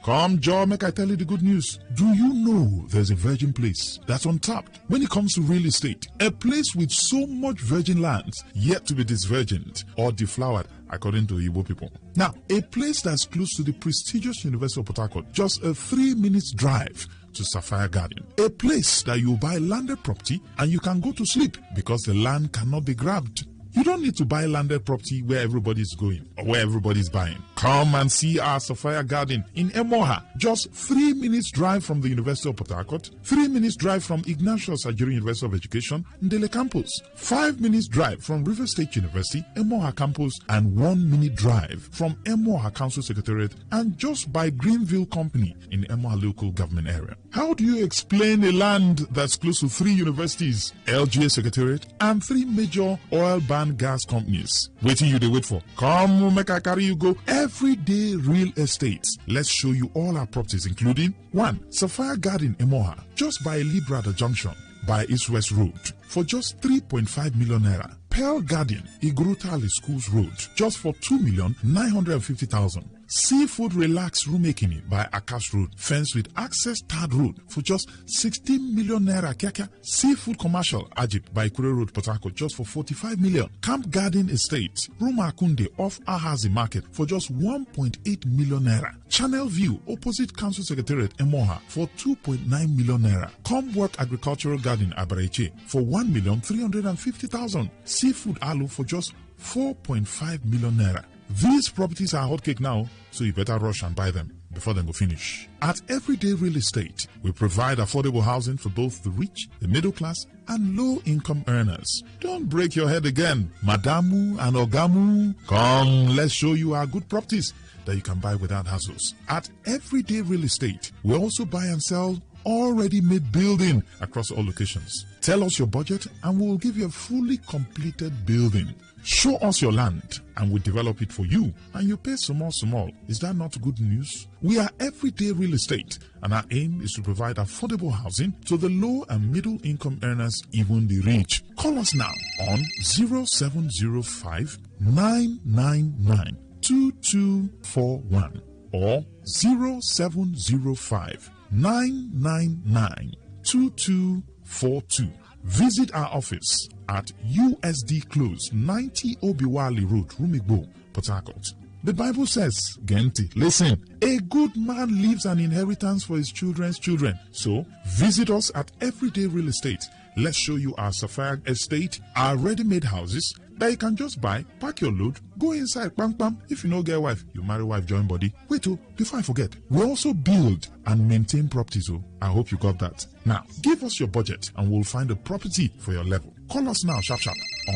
[SPEAKER 19] Come, Joe, make I tell you the good news. Do you know there's a virgin place that's untapped when it comes to real estate? A place with so much virgin lands yet to be disvirgined or deflowered, according to Igbo people. Now, a place that's close to the prestigious University of Port Harcourt, just a 3-minute drive to Sapphire Garden. A place that you buy landed property and you can go to sleep because the land cannot be grabbed. You don't need to buy landed property where everybody's going or where everybody's buying. Come and see our Sapphire Garden in Emoha. Just 3 minutes drive from the University of Port Harcourt, 3 minutes drive from Ignatius Ajuri University of Education, Ndele Campus, 5 minutes drive from River State University, Emoha Campus, and 1 minute drive from Emoha Council Secretariat and just by Greenville Company in Emoha local government area. How do you explain a land that's close to 3 universities, LGA Secretariat, and 3 major oil gas companies? Waiting you they wait for. Come, make I carry you go. Everyday real estate. Let's show you all our properties, including 1. Sapphire Garden Emoha, just by Librada Junction, by East West Road, for just 3.5 million naira. Pearl Garden, Igrutali Schools Road, just for 2,950,000. Seafood Relax Roommaking by Akash Road, fenced with access third road for just 16 million naira. Kaka. Seafood Commercial Ajip by Kure Road, Port Harcourt, just for 45 million. Camp Garden Estate, Rumakunde off Ahazi Market for just 1.8 million naira. Channel View opposite Council Secretariat Emoha for 2.9 million naira. Comwork Agricultural Garden Abareche for 1,350,000. Seafood Alu for just 4.5 million naira. These properties are hotcake now, so you better rush and buy them before they go finish. At Everyday Real Estate, we provide affordable housing for both the rich, the middle class, and low-income earners. Don't break your head again, Madamu and Ogamu. Come, let's show you our good properties that you can buy without hassles. At Everyday Real Estate, we also buy and sell already made building across all locations. Tell us your budget and we'll give you a fully completed building. Show us your land and we'll develop it for you, and you pay small. Is that not good news? We are Everyday Real Estate, and our aim is to provide affordable housing to the low and middle income earners, even the rich. Call us now on 0705 999 2241 or 0705 999 2242. Visit our office at USD Close, 90 Obiwali Road, Rumigbo, Port Harcourt. The Bible says, Genti, listen, a good man leaves an inheritance for his children's children. So, visit us at Everyday Real Estate. Let's show you our Sapphire Estate, our ready-made houses that you can just buy, pack your load, go inside, bam bam. If you no get wife, you marry wife, join body. Wait, before I forget, we also build and maintain properties. I hope you got that. Now, give us your budget and we'll find a property for your level. Call us now, sharp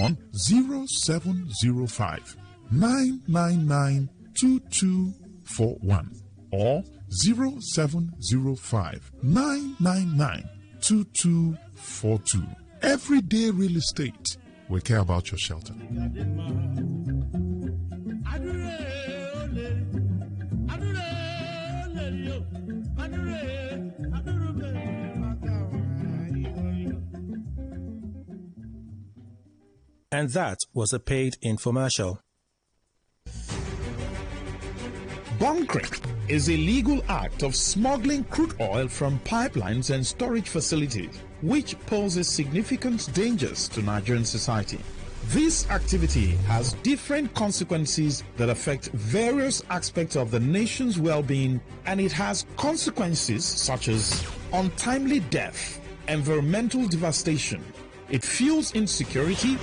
[SPEAKER 19] on 0705 999 2241 or 0705 999 2242. Everyday Real Estate. We care about your shelter.
[SPEAKER 17] And that was a paid infomercial.
[SPEAKER 1] Bunkering is a legal act of smuggling crude oil from pipelines and storage facilities, which poses significant dangers to Nigerian society. This activity has different consequences that affect various aspects of the nation's well-being, and it has consequences such as untimely death, environmental devastation. It fuels insecurity.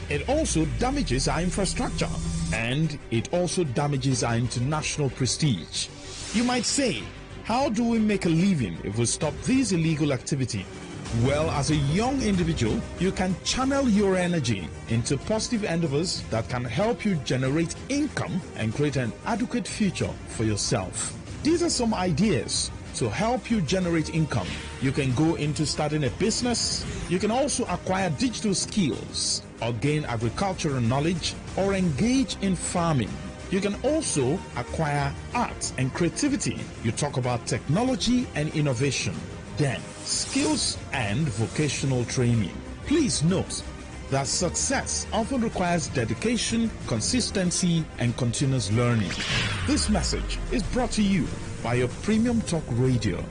[SPEAKER 1] It also damages our infrastructure, and it also damages our international prestige. You might say, how do we make a living if we stop this illegal activity? Well, as a young individual, you can channel your energy into positive endeavors that can help you generate income and create an adequate future for yourself. These are some ideas to help you generate income. You can go into starting a business. You can also acquire digital skills or gain agricultural knowledge or engage in farming. You can also acquire art and creativity. You talk about technology and innovation. Then, skills and vocational training. Please note that success often requires dedication, consistency, and continuous learning. This message is brought to you by your premium talk radio,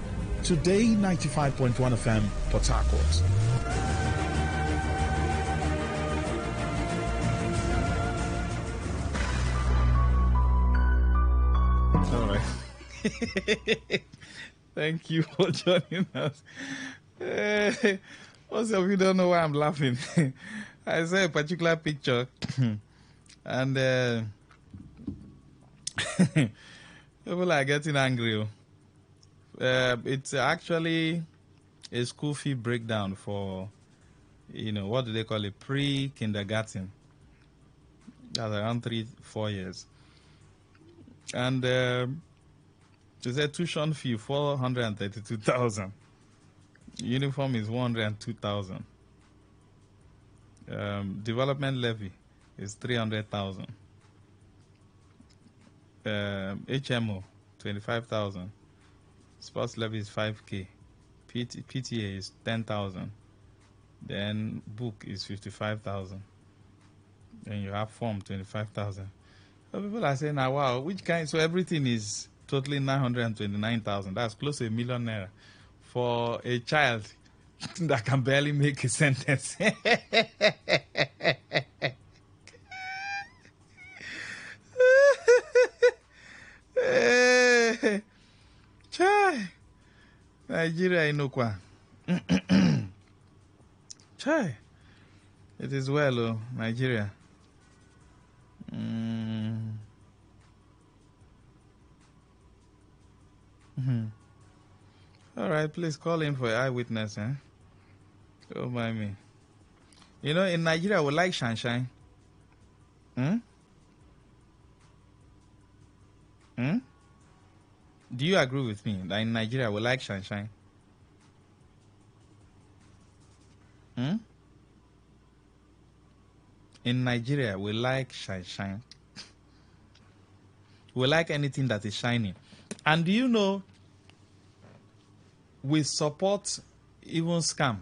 [SPEAKER 1] Today 95.1 FM, Port Harcourt. All right. Thank you for joining us. Most of you don't know why I'm laughing. I saw a particular picture, and people are getting angry. It's actually a school fee breakdown for, what do they call it? Pre-kindergarten. That's around 3-4 years. And they said tuition fee 432,000. Uniform is 102,000. Development levy is 300,000. HMO 25,000. Sports levy is 5K. PTA is 10,000. Then book is 55,000. Then you have form 25,000. So people are saying, now, wow, which kind? So everything is totally 929,000. That's close to $1 million naira for a child that can barely make a sentence. Chai, Nigeria inokwa. Chai, it is well, oh, Nigeria. All right, please call in for eyewitness, eh? Don't mind me. In Nigeria, we like shine. Do you agree with me that in Nigeria, we like shine? In Nigeria, we like shine. We like anything that is shining. And do you know, we support even scam.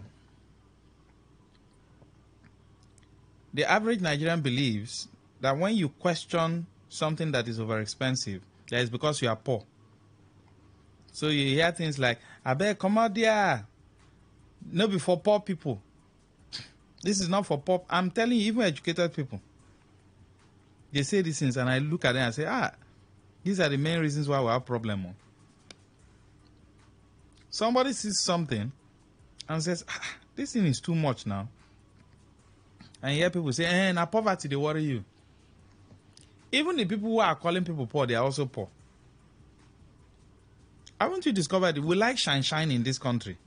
[SPEAKER 1] The average Nigerian believes that when you question something that is over expensive, that is because you are poor. So you hear things like, I beg, come out there. No, be for poor people. This is not for poor. I'm telling you, even educated people, they say these things, and I look at them and say, these are the main reasons why we have a problem. Somebody sees something and says, this thing is too much now. And you hear people say, now poverty, they worry you. Even the people who are calling people poor, they are also poor. Haven't you discovered we like shine in this country?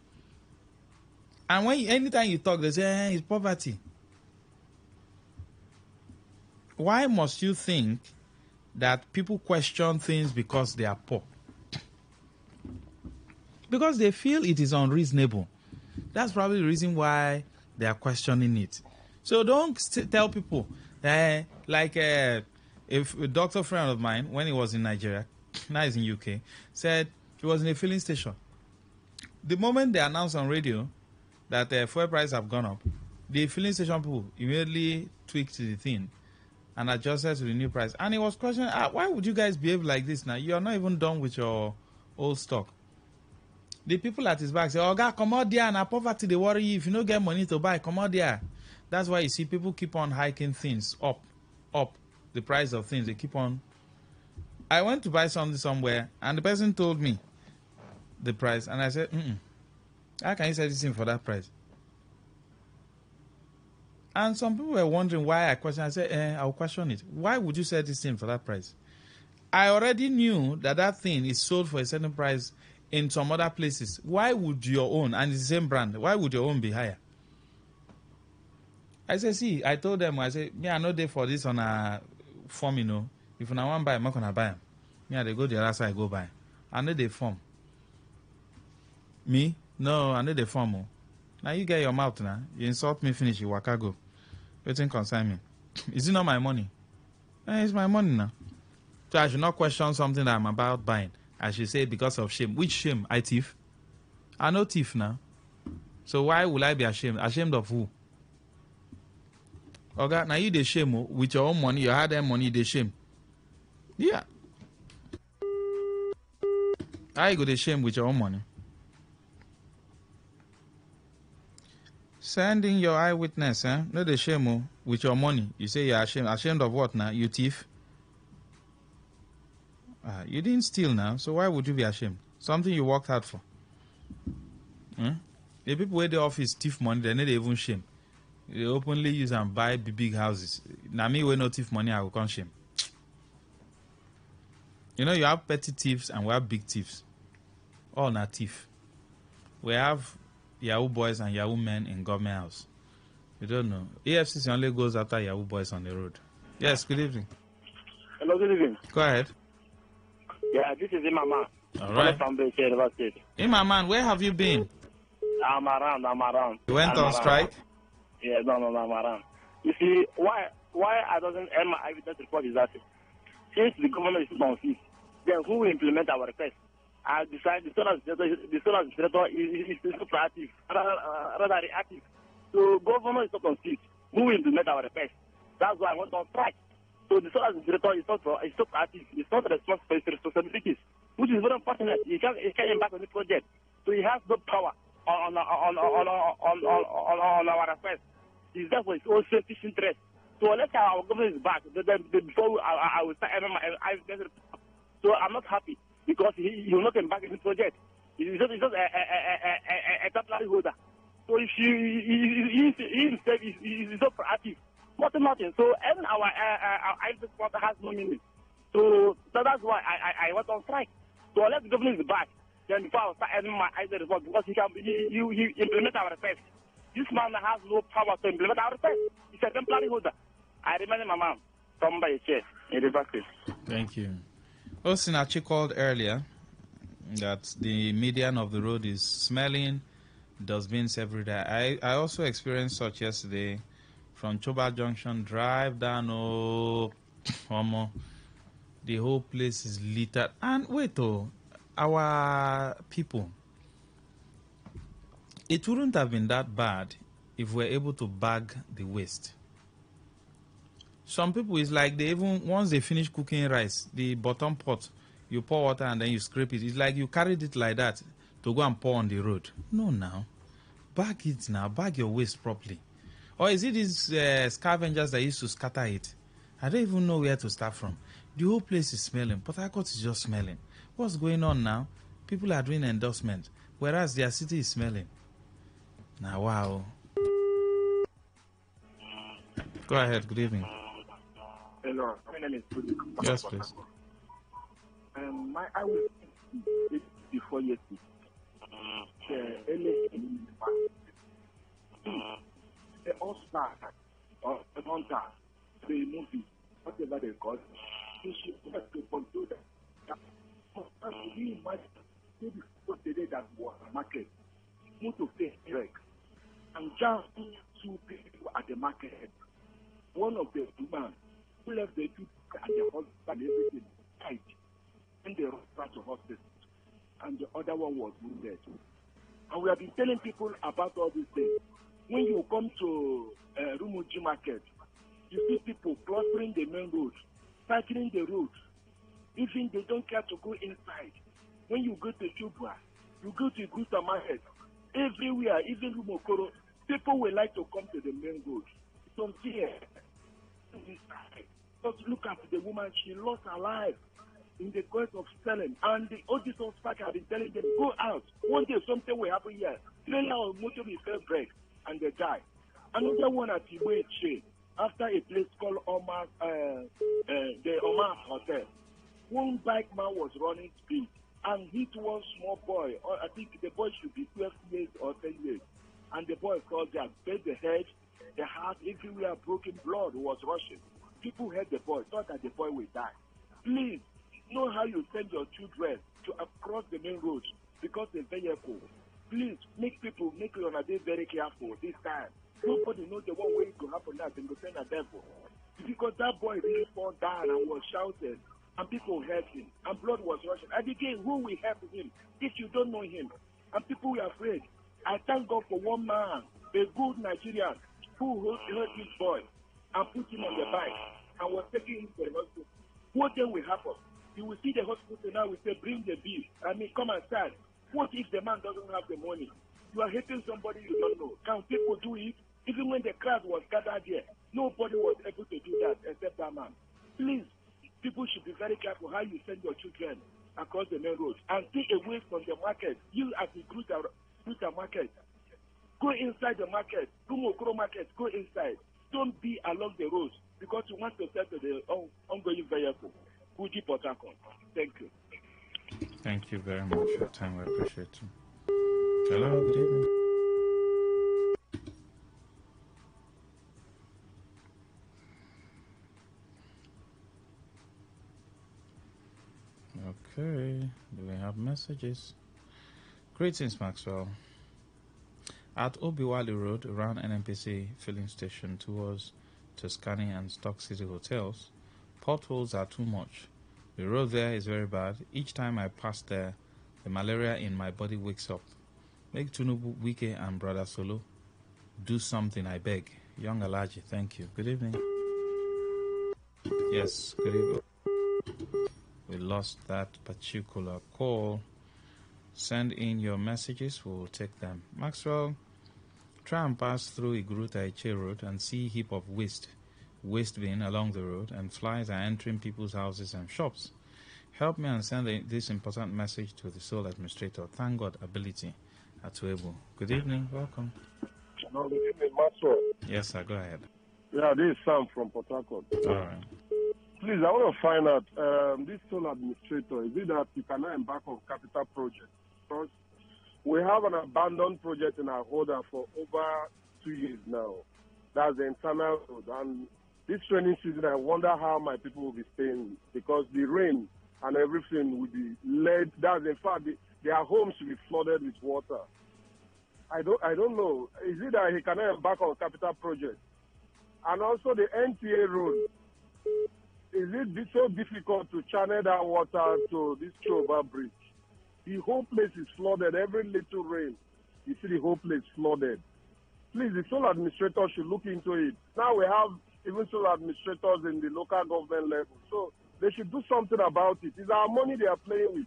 [SPEAKER 1] And anytime you talk, they say, it's poverty. Why must you think that people question things because they are poor? Because they feel it is unreasonable. That's probably the reason why they are questioning it. So don't tell people, if a doctor friend of mine, when he was in Nigeria, now he's in UK, said he was in a filling station. The moment they announced on radio that fuel prices have gone up, The filling station people immediately tweaked the thing and adjusted to the new price. And he was questioning, why would you guys behave like this now? You're not even done with your old stock. The people at his back say, oh, God, come out there, and poverty, they worry you. If you don't get money to buy, come out there. That's why you see people keep on hiking things up. The price of things, they keep on. I went to buy something somewhere, and the person told me the price, and I said, how can you sell this thing for that price? And some people were wondering why I questioned. I said, I'll question it. Why would you sell this thing for that price? I already knew that thing is sold for a certain price in some other places. Why would your own, and it's the same brand, why would your own be higher? I said, see, I told them, I said, I know they for this on a form, If I want to buy, I'm not going to buy them. They go the other side, go buy. I know they form. Me? No, I know they form. Now you get your mouth now. You insult me, finish, you waka go. Waiting concern me. Is it not my money? It's my money now. So I should not question something that I'm about buying. I should say because of shame. Which shame? I thief? I no thief now. So why will I be ashamed? Ashamed of who? Okay, now you the shame with your own money. You had that money, the shame. Yeah. How you go the shame with your own money? Send in your eyewitness, no the shame with your money. You say you're ashamed. Ashamed of what now? You thief? You didn't steal now, so why would you be ashamed? Something you worked hard for. The people where the office thief money, they need even shame. They openly use and buy big houses. Now me, when no thief money, I will come shame. You have petty thieves and we have big thieves. All not thief. We have Yahoo boys and Yahoo men in government house. You don't know. EFCC only goes after Yahoo boys on the road. Yes, good evening.
[SPEAKER 10] Hello, good evening.
[SPEAKER 1] Go ahead.
[SPEAKER 10] Yeah, this is Imama.
[SPEAKER 1] All right.
[SPEAKER 10] From the River State.
[SPEAKER 1] Imama, where have you been?
[SPEAKER 10] I'm around.
[SPEAKER 1] You went on strike?
[SPEAKER 10] Yeah, no, I'm around. You see, why I doesn't end my evidence report is that since the government is on cease, then who will implement our request? I decide the solar administrator is so proactive, rather reactive. So government is not on cease. Who will implement our request? That's why I went on strike. So the solar administrator is so proactive. It's not responsible for his responsibilities, which is very unfortunate. He can't embark on the project. So he has no power on our request. He's there for his own selfish interest. So let's say our government is back. Then before I will start so I'm not happy because he will not embark in the project. He's just a temporary holder. So if he himself is so proactive, nothing. So even our spot has no meaning. So that's why I went on strike. So let the government is back. Then before I start ending my either report because he implement our request. This man has no power to implement our request. He's a temporary holder. I remember my mom from by a chair in the back.
[SPEAKER 1] Thank you. Osinachi called earlier that the median of the road is smelling dustbins every day. I also experienced such yesterday from Choba Junction. Drive down, the whole place is littered. And wait, our people, it wouldn't have been that bad if we're able to bag the waste. Some people, it's like they even, once they finish cooking rice, the bottom pot, you pour water and then you scrape it. It's like you carried it like that to go and pour on the road. No, now. Bag it now. Bag your waste properly. Or is it these scavengers that used to scatter it? I don't even know where to start from. The whole place is smelling. Port Harcourt is just smelling. What's going on now? People are doing endorsement, whereas their city is smelling. Now, wow. Go ahead. Good evening.
[SPEAKER 12] Hello, my name is Rudy.
[SPEAKER 1] Yes, please.
[SPEAKER 12] I was before yesterday. The Oscar or the Monta, the movie, whatever they call it, you should have to control that. We might maybe put the day that was a market, move to face direct, and just 2 people at the market. One of the women who left the two and the husband everything died in the hospital, and the other one was wounded. And we have been telling people about all these things. when you come to Rumuji Market, you see people clustering the main road, cycling the road. Even they don't care to go inside. When you go to Chubwa, you go to Guta Market, everywhere, even Rumokoro, people will like to come to the main road. Don't fear. Just look at the woman, she lost her life in the course of selling. And the auditor spark have been telling them, go out. One day something will happen here. Trailer or motor will fail break and they die. Another one at Iwe Che, after a place called the Omar Hotel. One bike man was running speed and hit one small boy. Or I think the boy should be 12 years or 10 years. And the boy called that, bent the head, the heart, everywhere, broken blood was rushing. People heard the boy, thought that the boy will die. Please, know how you send your children to across the main road because the vehicle. Please, make your day very careful this time. Nobody knows the one way to happen that they go send a devil. Because that boy really fell down and was shouting, and people heard him, and blood was rushing. And again, who will help him if you don't know him? And people were afraid. I thank God for one man, a good Nigerian, who heard this boy and put him on the bike and was taking him to the hospital. What then will happen? You will see the hospital now, we say, bring the bill. Come and start. What if the man doesn't have the money? You are hitting somebody you don't know. Can people do it? Even when the crowd was gathered here, nobody was able to do that except that man. Please, people should be very careful how you send your children across the main road and stay away from the market. You as a Gruta market, go inside the market. Rumokoro market, go inside. Don't be along the roads because you want to sell to the ongoing vehicle. Fuji Port Harcourt. Thank you.
[SPEAKER 1] Thank you very much for your time. We appreciate you. Hello, good evening. Okay, do we have messages? Greetings, Maxwell. At Obiwali Road, around NNPC filling station towards Tuscany and Stock City hotels, potholes are too much. The road there is very bad. Each time I pass there, the malaria in my body wakes up. Make Tunubu, Wike, and Brother Solo do something, I beg. Young Alaji, thank you. Good evening. Yes, good evening. We lost that particular call. Send in your messages, we'll take them. Maxwell, try and pass through Igruta Eche Road and see a heap of waste bin along the road, and flies are entering people's houses and shops. Help me and send this important message to the sole administrator. Thank God, ability at Tuebu. Good evening, welcome.
[SPEAKER 20] Good evening, Maxwell.
[SPEAKER 1] Yes, sir, go ahead.
[SPEAKER 20] Yeah, this is Sam from Port Harcourt.
[SPEAKER 1] All right.
[SPEAKER 20] Please, I want to find out, this sole administrator, is it that you cannot embark on capital projects? Because we have an abandoned project in our order for over 2 years now. That's the internal road. And this training season, I wonder how my people will be staying because the rain and everything will be led. That's in fact, their homes will be flooded with water. I don't know. Is it that he cannot embark on capital projects? And also the NTA road. Is it so difficult to channel that water to this Choba bridge? The whole place is flooded. Every little rain, you see the whole place flooded. Please, the sole administrator should look into it. Now we have even sole administrators in the local government level. So they should do something about it. It's our money they are playing with.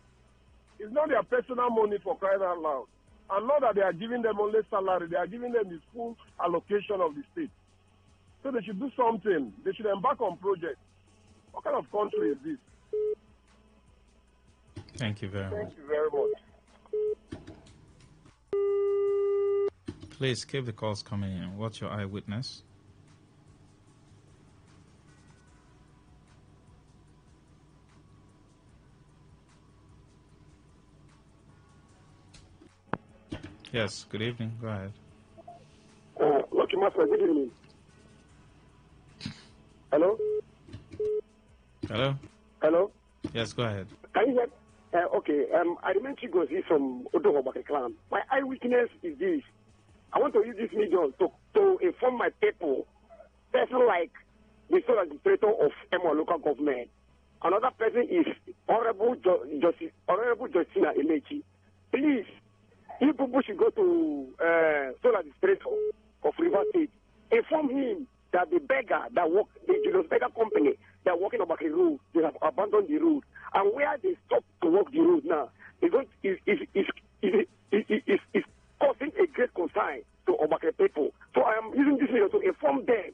[SPEAKER 20] It's not their personal money, for crying out loud. And not that they are giving them only salary. They are giving them the full allocation of the state. So they should do something. They should embark on projects. What kind of country is this?
[SPEAKER 1] Thank you very much.
[SPEAKER 20] Thank you very much.
[SPEAKER 1] Please keep the calls coming in. What's your eyewitness? Yes, good evening. Go ahead.
[SPEAKER 21] Lucky Master, good evening. Hello?
[SPEAKER 1] Hello?
[SPEAKER 21] Hello?
[SPEAKER 1] Yes, go ahead.
[SPEAKER 21] Can you hear? Okay, I remain Chigozi from Odohobake clan. My eyewitness is this. I want to use this medium to inform my people, person like the sole administrator of Emo local government. Another person is Honorable Justina Elechi. Please, you people should go to sole administrator of River State, inform him that the beggar that work, the Julius Beggar Company that work in Obake Road, they have abandoned the road. And where they stop to work the road now, is causing a great concern to Obake people. So I am using this video to inform them,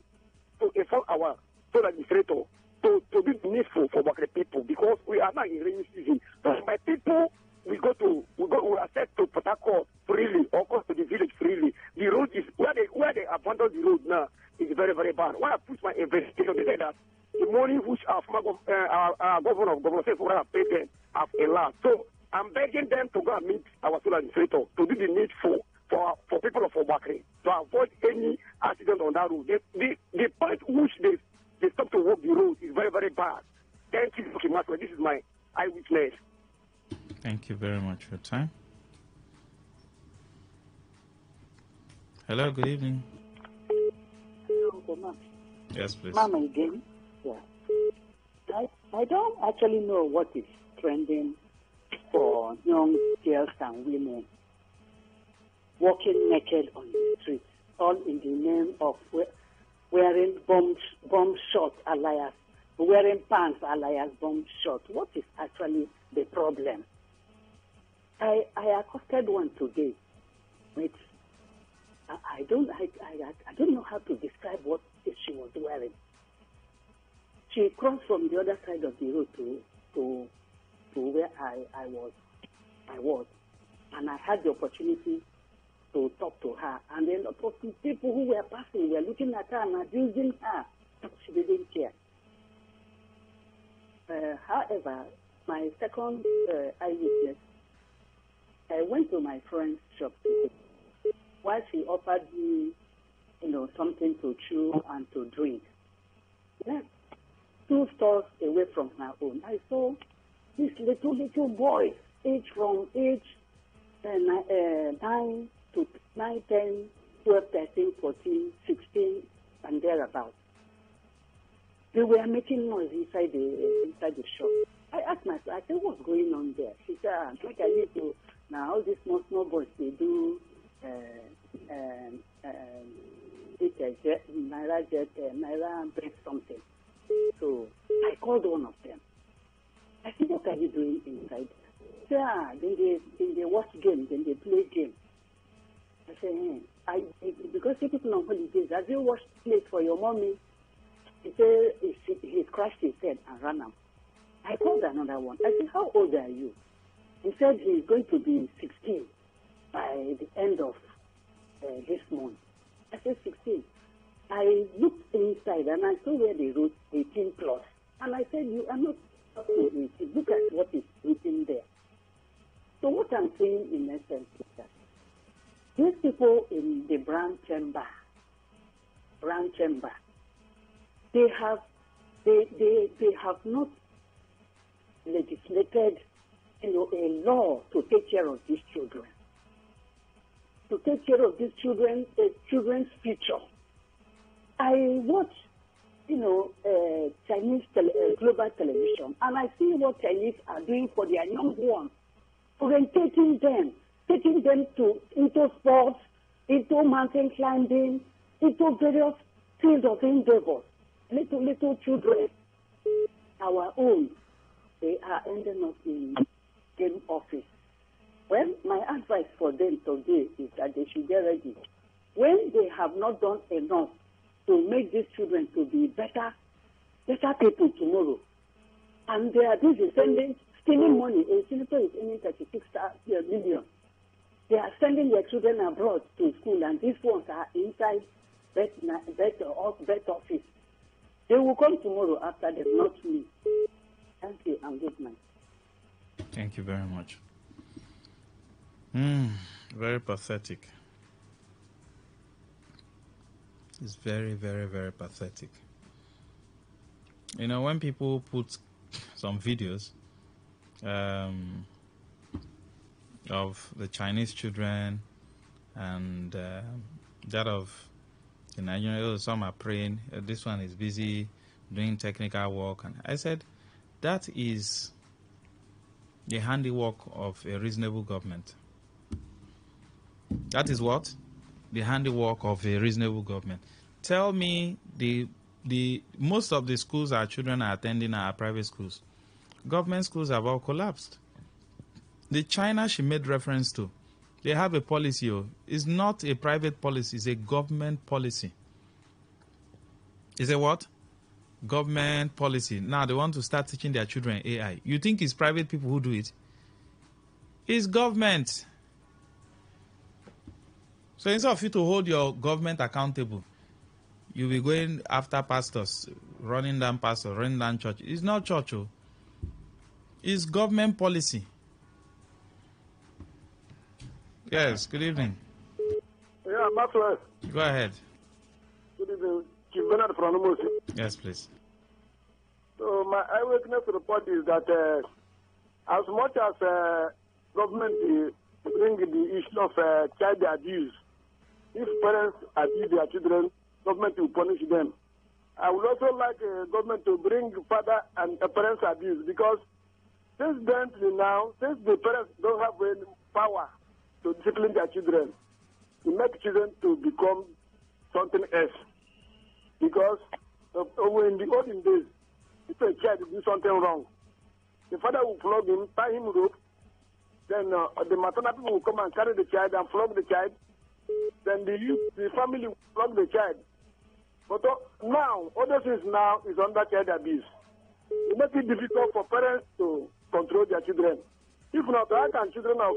[SPEAKER 21] to inform our sole administrator, to do the needful for Obake people, because we are now in rainy season. So my people, we are set to Port Harcourt freely, or go to the village freely. The road is where they abandon the road now is very, very bad. When I put my investigation, they said that the money which our governor of Governor Sephora have paid them have elapsed. So I'm begging them to go and meet our sole administrator to do the needful for people of Obake to avoid any accident on that road. The point which they stop to walk the road is very, very bad. Thank you, Lucky Maxwell. This is my eyewitness.
[SPEAKER 1] Thank you very much for your time. Hello, good evening. Yes, please.
[SPEAKER 9] Mama again. Yeah. I don't actually know what is trending for young girls and women walking naked on the streets, all in the name of wearing bomb shorts alias, wearing pants alias bomb shorts. What is actually the problem? I accosted one today with I don't know how to describe what she was wearing. She crossed from the other side of the road to where I was, and I had the opportunity to talk to her. And then a lot of people who were passing were looking at her and abusing her. She didn't care. However, my second eyewitness, I went to my friend's shop today. While she offered me, something to chew and to drink. Yes, 2 stores away from her own, I saw these little boys, from age 9 to 9, 10, 12, 13, 14, 16, and thereabouts. They were making noise inside the shop. I asked myself, I said, what's going on there? She said, I think I need to, now all these small boys, they do Naira break something. So I called one of them. I said, what are you doing inside? He said, then they watch games, then they play games. I said, because people on holidays, have you watched plays for your mommy? He said, he scratched his head and ran out. I called another one. I said, how old are you? He said he's going to be 16 by the end of this month. I said 16. I looked inside and I saw where they wrote 18 plus. And I said, you are not up to 18. Look at what is written there. So what I'm saying in essence is that these people in the Brown Chamber, they have not legislated a law to take care of these children. To take care of these children, the children's future. I watch, Chinese global television, and I see what Chinese are doing for their young ones, orientating them, taking them into sports, into mountain climbing, into various fields of endeavor. Little children, our own, they are ending up in game office. Well, my advice for them today is that they should get ready. When they have not done enough to make these children to be better people tomorrow, and they are busy stealing money. A senator is earning 36 million. They are sending their children abroad to school, and these ones are inside bet office. They will come tomorrow after them, not me. Thank you, and good night.
[SPEAKER 1] Thank you very much. Very pathetic. It's very, very, very pathetic. When people put some videos of the Chinese children and that of the Nigerian, some are praying, this one is busy doing technical work. And I said, that is the handiwork of a reasonable government. That is what? the handiwork of a reasonable government. Tell me, the most of the schools our children are attending are private schools. Government schools have all collapsed. The China she made reference to, they have a policy. It's not a private policy, it's a government policy. It's a what? Government policy. Now they want to start teaching their children AI. You think it's private people who do it? It's government. So instead of you to hold your government accountable, you'll be going after pastors, running down pastors, running down church. It's not church. It's government policy. Yes, good evening.
[SPEAKER 20] Yeah, Maxwell.
[SPEAKER 1] Go ahead.
[SPEAKER 20] Good evening. Chief Bernard from Numosi.
[SPEAKER 1] Yes, please.
[SPEAKER 20] So my eyewitness report is that as much as government bring the issue of child abuse, if parents abuse their children, government will punish them. I would also like government to bring father and parents abuse, because since then till now, since the parents don't have any power to discipline their children, to make children to become something else. Because in the olden days, if a child do something wrong, the father will flog him, tie him rope, then the maternal people will come and carry the child and flog the child, then the family will flog the child. But now, all those things now is under child abuse. It makes it difficult for parents to control their children. If not, how can children of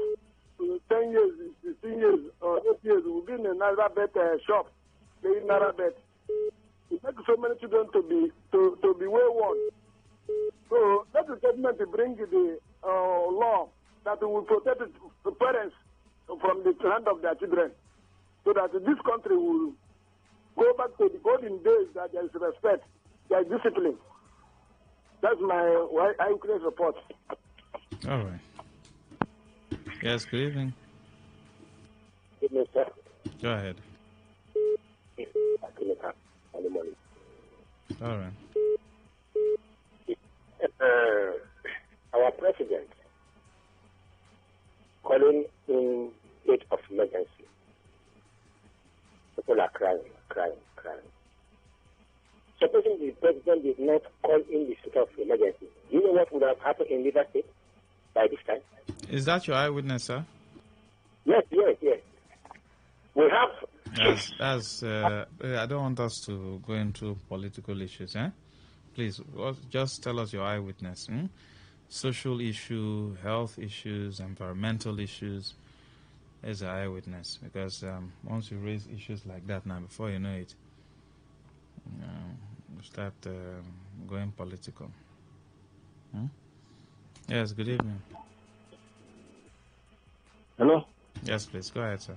[SPEAKER 20] 10 years, 16 years, or 8 years will be in a Naira bet shop, playing Naira bet? It makes so many children to be wayward. So let the government bring the law that will protect the parents from the hand of their children, so that this country will go back to the golden days, that there is respect, there is discipline. That's my eyewitness report.
[SPEAKER 1] All right. Yes, good evening.
[SPEAKER 11] Good evening, sir.
[SPEAKER 1] Go ahead. All right.
[SPEAKER 11] Our president calling in state of emergency. People are crying. Supposing the president did not call in the state of emergency, do you know what would have happened in River State by this time?
[SPEAKER 1] Is that your eyewitness, sir?
[SPEAKER 11] Yes. We have.
[SPEAKER 1] I don't want us to go into political issues, eh? Please, just tell us your eyewitness. Social issue, health issues, environmental issues. As an eyewitness, because once you raise issues like that now, before you know it, you start going political. Yes, good evening.
[SPEAKER 3] Hello?
[SPEAKER 1] Yes, please, go ahead, sir.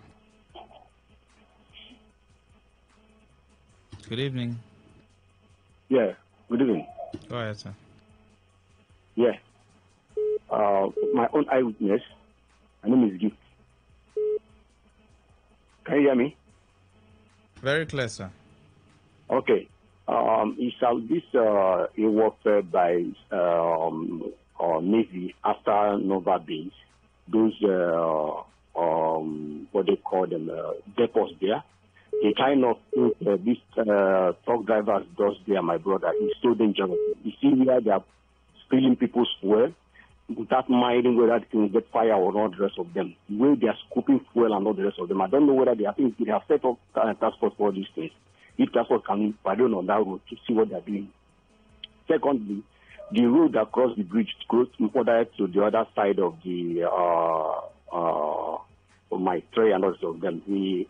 [SPEAKER 1] Good evening.
[SPEAKER 3] Yeah, good evening.
[SPEAKER 1] Go ahead, sir.
[SPEAKER 3] Yeah. My own eyewitness, my name is Gift. Can you hear me?
[SPEAKER 1] Very clear, sir.
[SPEAKER 3] Okay. This a warfare by Navy after Nova base. Those what they call them depots there. They kind of think this truck drivers does there, my brother. It's so dangerous. You see where they are stealing people's fuel without minding whether they can get fire or not, the rest of them. The way they are scooping fuel and all the rest of them. I don't know whether they have set up task force for these things. If task force can pardon on that road to see what they are doing. Secondly, the road across the bridge goes further to the other side of the my tray and all the rest of them. We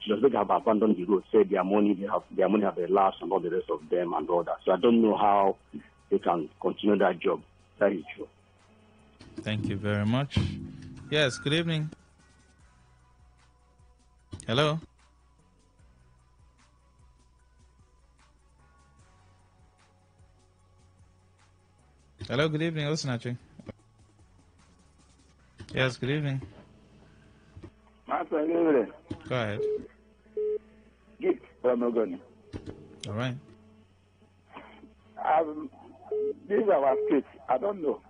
[SPEAKER 3] just have abandoned the road, said their money have elapsed and all the rest of them and all that. So I don't know how they can continue that job. That is true.
[SPEAKER 1] Thank you very much. Yes, good evening. Hello. Hello, good evening. Osinachi. Yes, good evening.
[SPEAKER 6] Master, good evening.
[SPEAKER 1] Go ahead.
[SPEAKER 6] Gift from Ogoni.
[SPEAKER 1] All right.
[SPEAKER 6] This is our state. I don't know.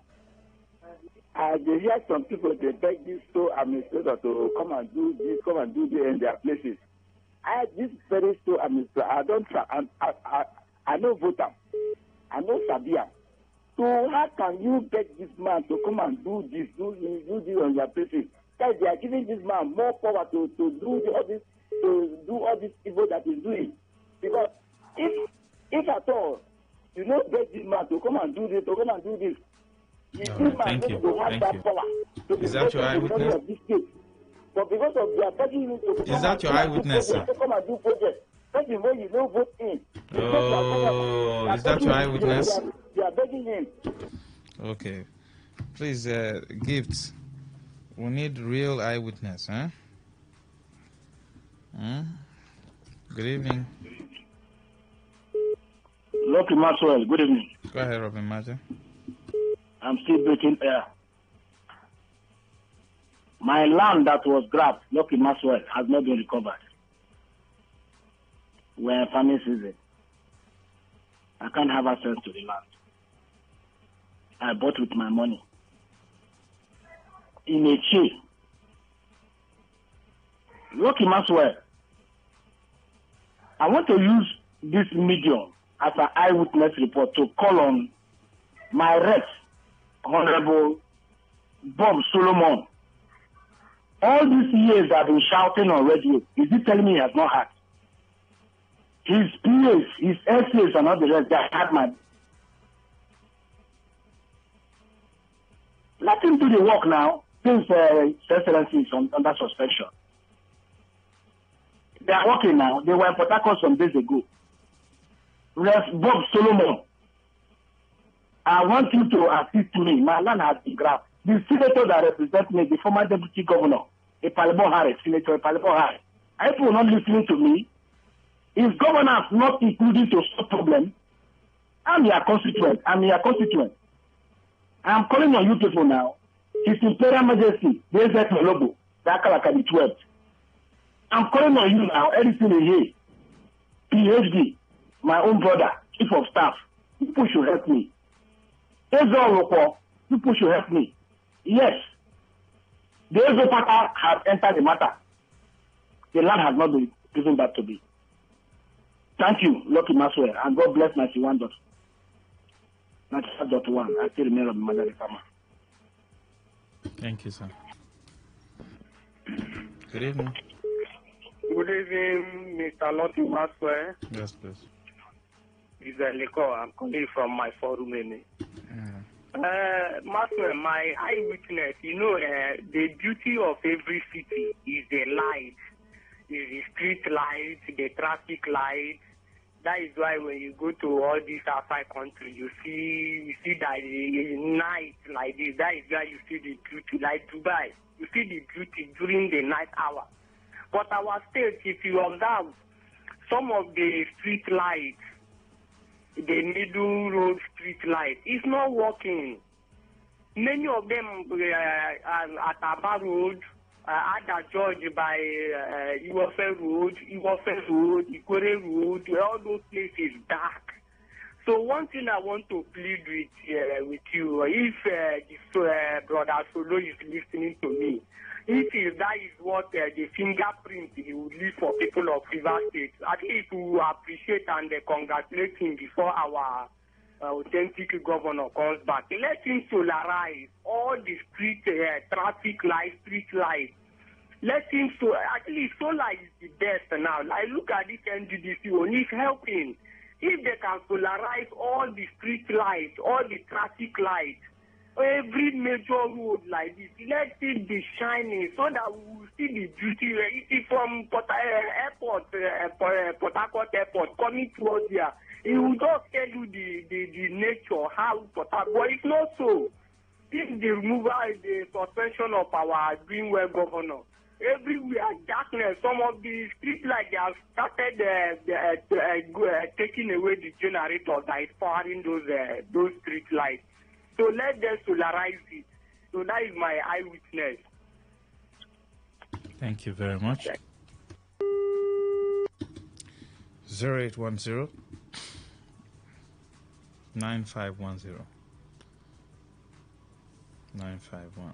[SPEAKER 6] They hear some people, they beg this store administrator to come and do this, in their places. This very store administrator, I know vote am. I know Sabia. So how can you beg this man to come and do this on your places? Guys, they are giving this man more power to do all this evil that he's doing. Because if at all you know beg this man to come and do this,
[SPEAKER 1] Thank you. Is that your eyewitness?
[SPEAKER 6] But because of their begging you to
[SPEAKER 1] is that your eyewitness, sir?
[SPEAKER 6] Come and do project. That's the way you don't vote in.
[SPEAKER 1] Oh, is that your eyewitness?
[SPEAKER 6] They are begging him.
[SPEAKER 1] Okay. Please, gifts. We need real eyewitness, huh? Good evening.
[SPEAKER 4] Lucky Maxwell, good evening.
[SPEAKER 1] Go ahead, Robin Maja.
[SPEAKER 4] I'm still breathing air. My land that was grabbed, Lucky Maxwell, has not been recovered. We're in farming season. I can't have access to the land. I bought with my money. In a chain. Lucky Maxwell, I want to use this medium as an eyewitness report to call on my rep, Honorable Bob Solomon. All these years I've been shouting on radio. Is he telling me he has not heard? His PAs, his essays and all the rest, they had my... Let him do the work now, since Excellency is under suspension. They are working now. They were in Port Harcourt some days ago. Ref Bob Solomon, I want you to assist me. My land has been grabbed. The senator that represents me, the former deputy governor, Epalebo Harris, Senator Epalebo Harris, are people not listening to me? Is governance not including to solve problem? I'm your constituent. I'm calling on you people now. His Imperial Majesty, the Ezek Molobo, the Akalaka the 12th. I'm calling on you now, everything in here. PhD, my own brother, chief of staff. People should help me. People should help me. Yes. The Ezopata has entered the matter. The land has not been given back to me. Thank you, Lucky Maxwell, and God bless 91.1. I still remain on the mother farmer.
[SPEAKER 1] Thank you, sir. Good evening.
[SPEAKER 22] Good evening, Mr. Lucky Maxwell.
[SPEAKER 1] Yes, please.
[SPEAKER 22] It's Liko. I'm calling from my forum. Maxwell, my eyewitness, the beauty of every city is the light, is the street light, the traffic light. That is why when you go to all these outside countries, you see that night like this. That is why you see the beauty, like Dubai. You see the beauty during the night hour. But our state, if you observe, some of the street lights, the middle road street light, is not working. Many of them at Aba Road, Ada George by Iwofe Road, Ikore Road, all those places dark. So one thing I want to plead with you, if Brother Solo is listening to me, if that is what the fingerprint he would leave for people of River State, at least we will appreciate and congratulate him before our authentic governor comes back. Let him solarize all the street traffic lights, street lights. Let him at least solar is the best now. Like look at this NDDC, only helping. If they can solarize all the street lights, all the traffic lights, every major road like this, let it be shining so that we will see the beauty. You see from Port Harcourt Airport coming towards here, it will just tell you the nature, how Port Harcourt. But it's not so. If the removal, the suspension of our Greenwell governor, everywhere darkness. Some of the street lights they have started taking away the generator that is powering those street lights. So let them solarize it. So that is my eyewitness.
[SPEAKER 1] Thank you very much. 0810 9510. 951.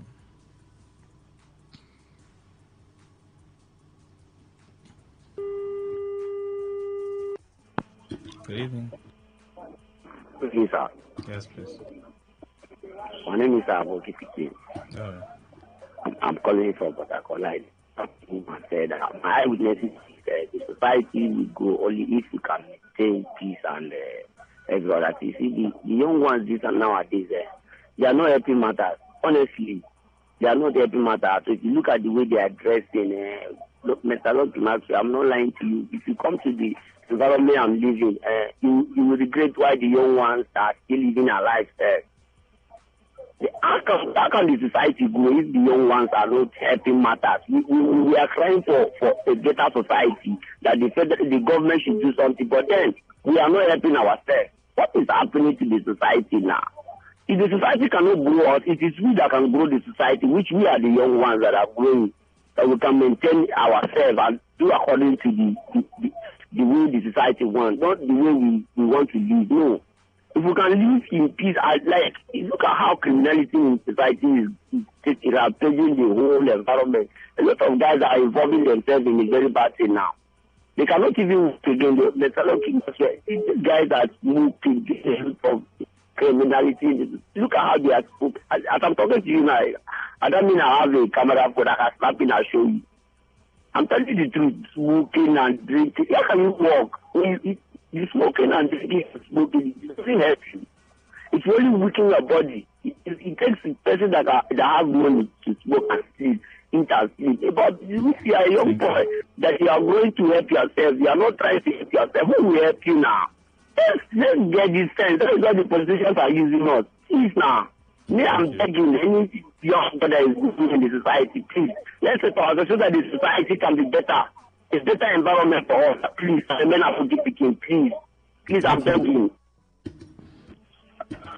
[SPEAKER 1] Good evening.
[SPEAKER 3] Good evening, sir.
[SPEAKER 1] Yes, please.
[SPEAKER 3] My name is Aboki Pikin.
[SPEAKER 1] All right.
[SPEAKER 3] I'm calling from Port Harcourt. I said my eyewitness is the society will go only if we can maintain peace and every other thing. See, the young ones this and nowadays, they are not helping matters. Honestly, they are not helping matters. So if you look at the way they are dressed in, Mr. Lord, I'm not lying to you. If you come to the environment I'm living, you will regret why the young ones are still living a life there. How can the society go if the young ones are not helping matters? We are crying for a better society, that the government should do something, but then we are not helping ourselves. What is happening to the society now? If the society cannot grow us, it is we that can grow the society, which we are the young ones that are growing, that we can maintain ourselves and do according to the way the society wants, not the way we want to live. No. If we can live in peace, look at how criminality in society is rampaging the whole environment. A lot of guys are involving themselves in a very bad thing now. They cannot even work again. These guys are moving the help of criminality. Look at how they are spoken. As I'm talking to you now, I don't mean I have a camera for that I can snap in and show you. I'm telling you the truth. Smoking and drinking. How can you walk? You smoking and drinking and smoking, it doesn't help you. It's only weakening your body. It takes a person that have money to smoke and sleep, eat and sleep. But if you are a young boy that you are going to help yourself, you are not trying to help yourself, who will help you now? Let's get this sense. That is what the politicians are using us. Please now. Me, I'm begging any young boy that is good in the society, please. Let's say for us so that the society can be better. A better environment for us. Please, men are speaking, please. Please, I'm begging.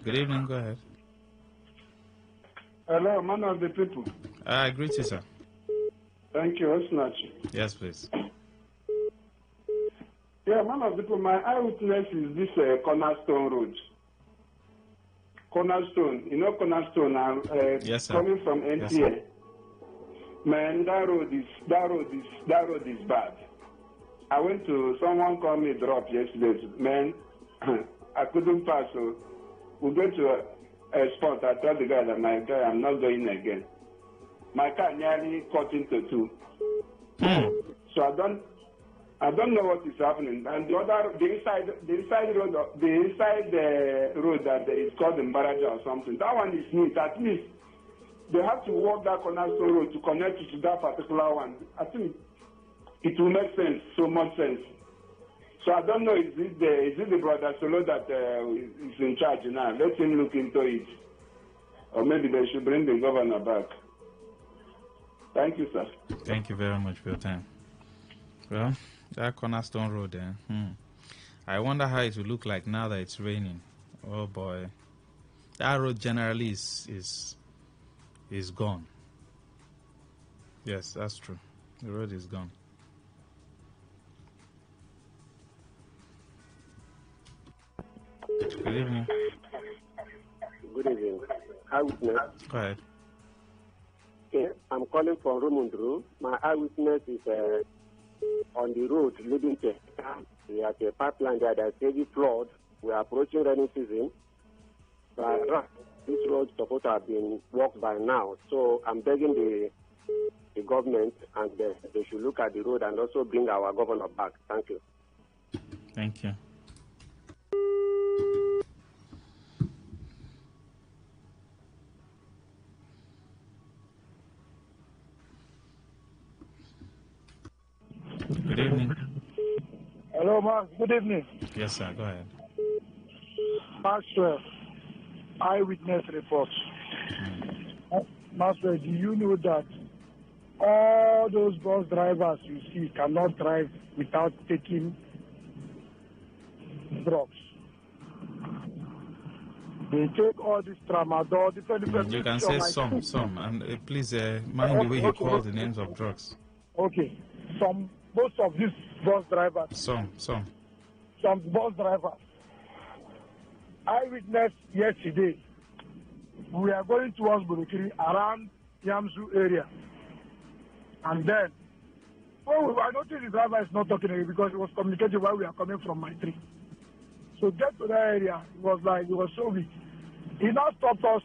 [SPEAKER 1] Good evening, go ahead.
[SPEAKER 2] Hello, man of the people.
[SPEAKER 1] I greet you, sir.
[SPEAKER 2] Thank you, Osnach.
[SPEAKER 1] Yes, please.
[SPEAKER 2] Yeah, man of the people, my eyewitness is this Cornerstone Road. Cornerstone, you know Cornerstone,
[SPEAKER 1] yes, sir.
[SPEAKER 2] Coming from NTA.
[SPEAKER 1] Yes, sir.
[SPEAKER 2] Man, that road is bad. I went to, someone called me drop yesterday. Man, I couldn't pass. So we go to a spot. I told the guy that my guy, I'm not going again. My car nearly cut into two. So I don't know what is happening. And the inside road that is called the Mbaraja or something. That one is neat. At least they have to walk that Cornerstone Road to connect it to that particular one. I think it will make sense, so much sense. So I don't know, is it the brother Solo that is in charge now? Let him look into it. Or maybe they should bring the governor back. Thank you, sir.
[SPEAKER 1] Thank you very much for your time. Well, that Cornerstone Road there. I wonder how it will look like now that it's raining. Oh boy. That road generally is gone. Yes, that's true. The road is gone. Good evening.
[SPEAKER 21] Good evening. Eyewitness.
[SPEAKER 1] Go ahead.
[SPEAKER 21] Okay, I'm calling from Rumundru. My eyewitness is on the road leading to we have a pipeline there that's heavy flood. We are approaching rainy season. But this road is supposed to have been walked by now. So I'm begging the government and they should look at the road and also bring our governor back. Thank you.
[SPEAKER 1] Thank you. Good evening.
[SPEAKER 13] Hello, Mark. Good evening.
[SPEAKER 1] Yes, sir. Go ahead.
[SPEAKER 13] Maxwell, eyewitness report. Maxwell, do you know that all those bus drivers you see cannot drive without taking drugs? They take all this tramadol, different.
[SPEAKER 1] You can say some, and please mind the way you call the names of drugs.
[SPEAKER 13] Okay, most of these bus drivers.
[SPEAKER 1] Some
[SPEAKER 13] bus drivers. Eyewitness yesterday. We are going towards Burukiri around Yamsu area. And then, I noticed the driver is not talking again because he was communicating while we are coming from my tree. So get to that area, it was so weak. He now stopped us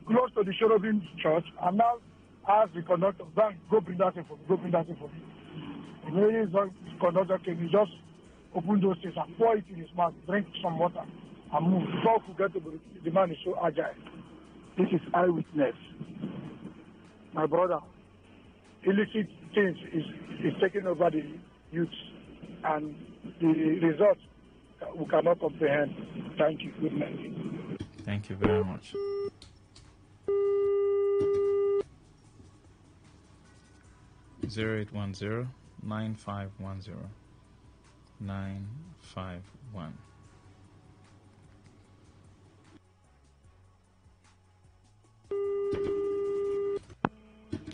[SPEAKER 13] close to the Cherubim Church and now asked the conductor, go bring that in for me. Immediately the conductor came, he just opened those things and pour it in his mouth, drink some water and move. Before we get to the man is so agile. This is eyewitness. My brother, illicit things is taking over the youths and the results we cannot comprehend. Thank you. Good night.
[SPEAKER 1] Thank you very much. (0810-9510-951).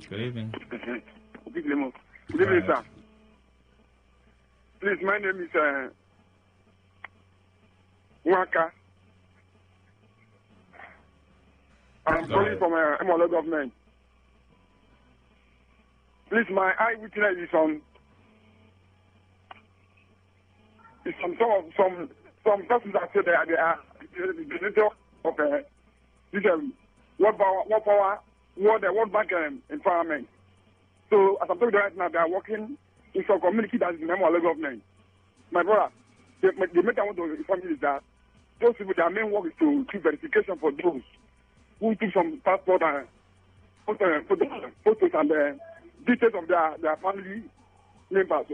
[SPEAKER 1] Good evening.
[SPEAKER 5] Good evening, sir. Please, my name is Waka. I'm calling from Emola government. Please, my eyewitness is on. Is some persons that say they are the director of this World Bank environment. So as I'm talking right now, they are working in some community that is in Emola government. My brother, the main I want to inform you is that those people, their main work is to keep verification for those who took some passport and photos and details of their family members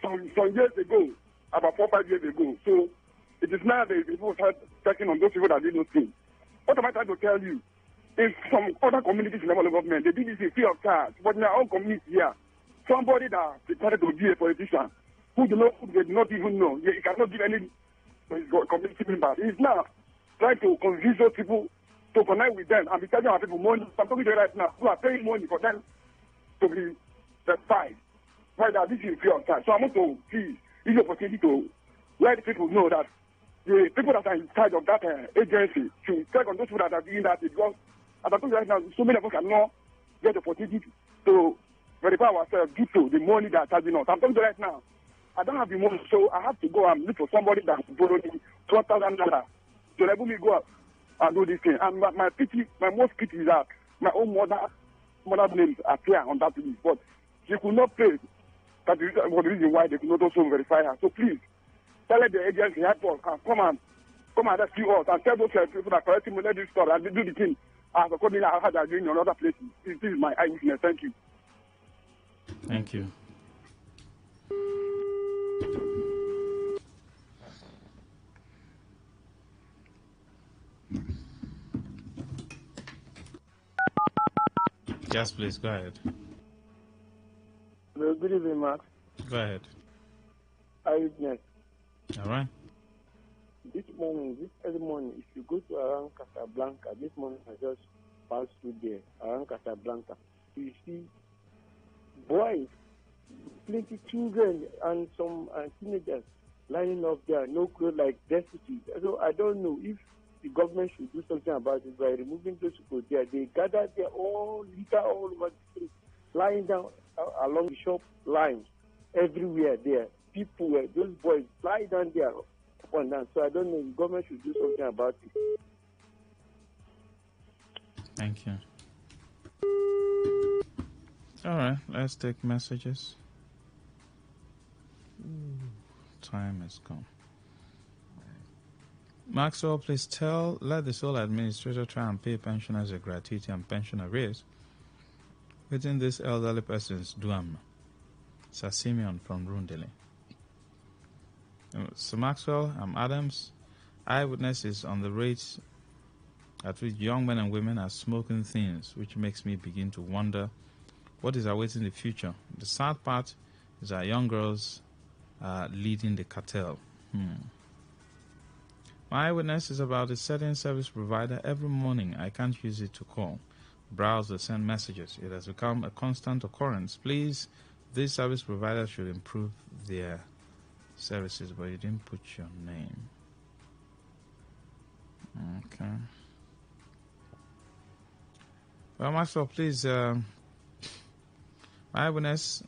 [SPEAKER 5] some years ago, about 4 or 5 years ago. So it is now the people start checking on those people that did those things. What am I trying to tell you? In some other communities in the government, they did this in free of charge. But in our own community here, somebody that decided to be a politician who they do not even know, he cannot give any community member. He's now trying to convince those people to connect with them and be charging our people money. I'm talking to you right now, who are paying money for them to be certified. Why that this is free of charge. So I want to please use the opportunity to let people know that the people that are in charge of that agency should check on those people that are doing that, because as I told you right now, so many of us cannot get the opportunity to verify ourselves due to the money they are charging us. I'm telling you right now, I don't have the money, so I have to go and look for somebody that will borrow me $12,000 to let me go out and do this thing. And my most pity is that my own mother's name appear on that list, but she could not pay. That is the reason why they could not also verify her. So please, tell the agency help us and come and rescue us and tell those people that correctly let this stop and do the thing as accordingly how they are doing in other places. This is my eyewitness. Thank you.
[SPEAKER 1] Thank you. Yes, please, go ahead.
[SPEAKER 6] Well, good evening, Max.
[SPEAKER 1] Go ahead.
[SPEAKER 6] Eyewitness.
[SPEAKER 1] All right.
[SPEAKER 6] This early morning, if you go to around Casablanca, this morning I just passed through there, around Casablanca, you see boys, plenty children and some teenagers lining up there, no clothes, like destitute. So I don't know if the government should do something about it by removing those people there. They gather there all over the street, lying down along the shop lines, everywhere there. People, those boys, lie down there up and down. So I don't know if the government should do something about it.
[SPEAKER 1] Thank you. All right, let's take messages. Time has come. Maxwell, please let the sole administrator try and pay pensioners a gratuity and pension arrears within these elderly persons do. Sir Simeon from Rundele. So Maxwell, I'm Adams. Eyewitnesses on the rates at which young men and women are smoking things, which makes me begin to wonder what is awaiting the future. The sad part is our young girls are leading the cartel. My eyewitness is about a certain service provider. Every morning I can't use it to call, browse, or send messages. It has become a constant occurrence. Please, this service provider should improve their services, but you didn't put your name. Okay. Well, Maxwell, please. My witness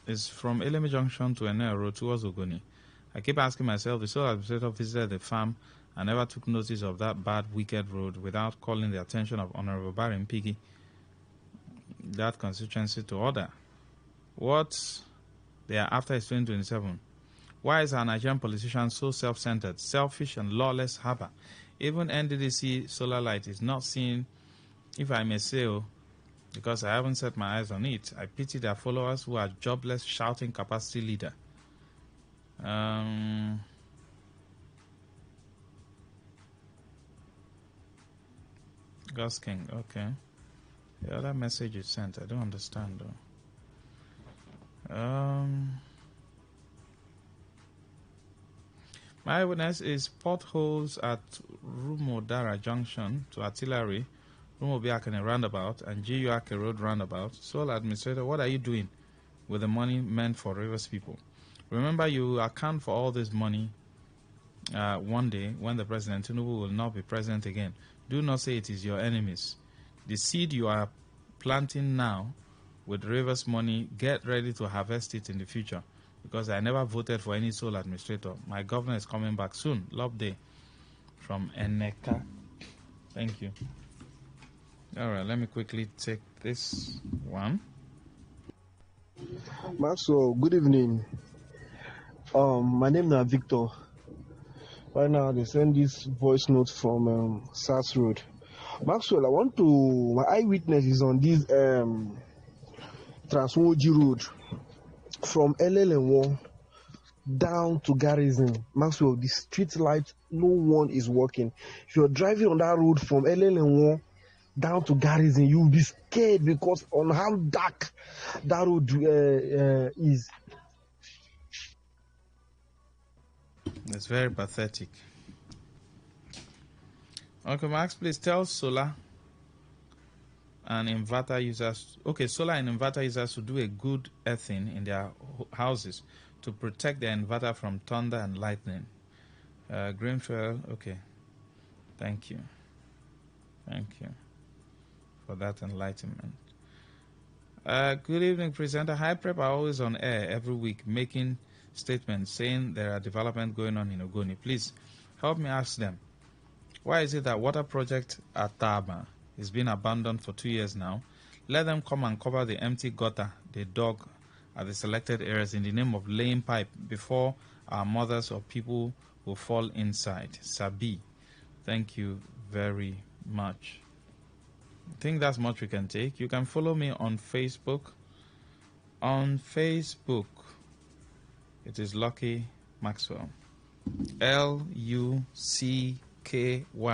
[SPEAKER 1] is from Elemi Junction to Enea Road towards Ogoni. I keep asking myself, the sole administrator visited the farm and never took notice of that bad, wicked road without calling the attention of Honorable Baron Piggy, that constituency, to order. What they are after is 2027. Why is our Nigerian politician so self-centered, selfish, and lawless harbor? Even NDDC solar light is not seen, if I may say, because I haven't set my eyes on it. I pity their followers who are jobless, shouting capacity leader. God's King, okay. The other message you sent, I don't understand though. My witness is potholes at Rumodara Junction to Artillery, Rumobiakane roundabout, and Guyuake Road roundabout. Sole administrator, what are you doing with the money meant for Rivers people? Remember, you account for all this money one day when the President Tinubu will not be president again. Do not say it is your enemies. The seed you are planting now with Rivers money, get ready to harvest it in the future, because I never voted for any sole administrator. My governor is coming back soon. Love day from Eneka. Thank you. All right, let me quickly take this one.
[SPEAKER 7] Maxwell, good evening. My name is Victor. Right now, they send this voice note from SAS Road. Maxwell, my eyewitness is on this Transwoji Road from LLN1 down to Garrison. Maxwell, the street light, no one is working. If you're driving on that road from LLN1 down to Garrison, you'll be scared because on how dark that road is.
[SPEAKER 1] It's very pathetic. Okay, Max, please tell solar and inverter users. Okay, solar and inverter users to do a good earthing in their houses to protect their inverter from thunder and lightning. Green fuel. Okay. Thank you. Thank you for that enlightenment. Good evening, presenter. High Prep are always on air every week making statements saying there are developments going on in Ogoni. Please help me ask them, why is it that water project at Taba is being abandoned for 2 years now? Let them come and cover the empty gutter they dug at the selected areas in the name of laying pipe before our mothers or people will fall inside. Sabi, thank you very much. I think that's much we can take. You can follow me on Facebook. On Facebook, it is Lucky Maxwell. Lucky Maxwell.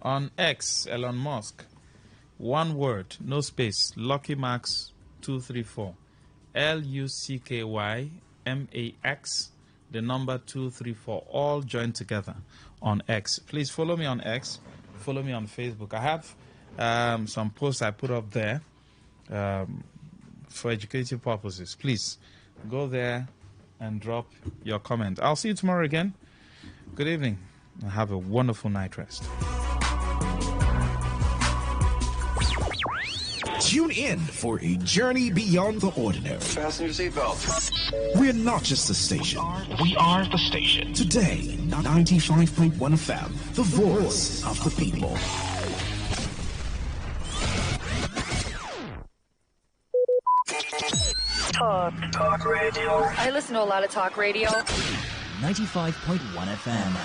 [SPEAKER 1] On X, Elon Musk. One word, no space. Lucky Max 234. LuckyMax, the number 234. All joined together on X. Please follow me on X. Follow me on Facebook. I have some posts I put up there for educative purposes. Please go there and drop your comment. I'll see you tomorrow again. Good evening and have a wonderful night rest.
[SPEAKER 15] Tune in for a journey beyond the ordinary.
[SPEAKER 8] Fasten your seatbelts.
[SPEAKER 15] We're not just a station.
[SPEAKER 8] We are the station.
[SPEAKER 15] Today, 95.1 FM, the voice of the people.
[SPEAKER 23] Talk radio. I listen to a lot of talk radio.
[SPEAKER 15] 95.1 FM.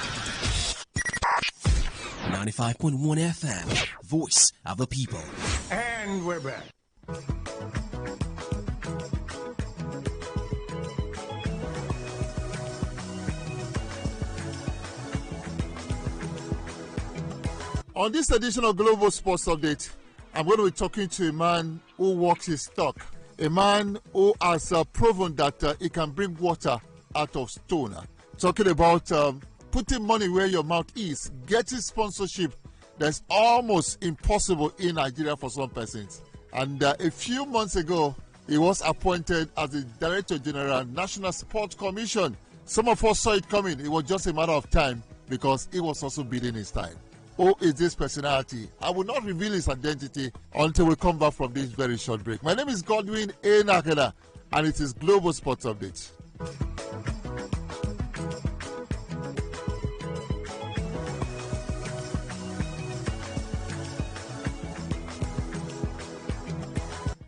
[SPEAKER 15] 95.1 FM, voice of the people.
[SPEAKER 16] And we're back.
[SPEAKER 24] On this edition of Global Sports Update, I'm going to be talking to a man who walks his talk. A man who has proven that he can bring water out of stone. Talking about putting money where your mouth is, getting sponsorship that's almost impossible in Nigeria for some persons. And a few months ago, he was appointed as the Director General, National Sports Commission. Some of us saw it coming. It was just a matter of time because he was also bidding his time. Who is this personality? I will not reveal his identity until we come back from this very short break. My name is Godwin A. Nakeda, and it is Global Sports Update.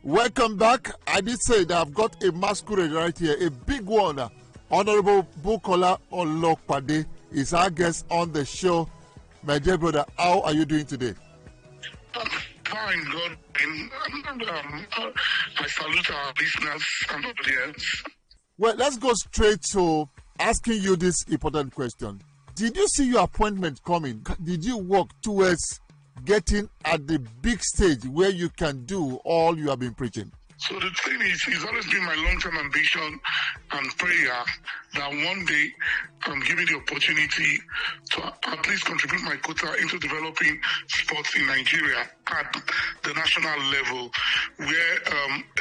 [SPEAKER 24] Welcome back. I did say that I've got a masquerade right here, a big one. Honorable Bukola Olokpade is our guest on the show. My dear brother, how are you doing today?
[SPEAKER 14] Fine, God. I salute our listeners and audience.
[SPEAKER 24] Well, let's go straight to asking you this important question. Did you see your appointment coming? Did you work towards getting at the big stage where you can do all you have been preaching?
[SPEAKER 14] So the thing is, it's always been my long-term ambition and prayer that one day I'm given the opportunity to at least contribute my quota into developing sports in Nigeria at the national level, where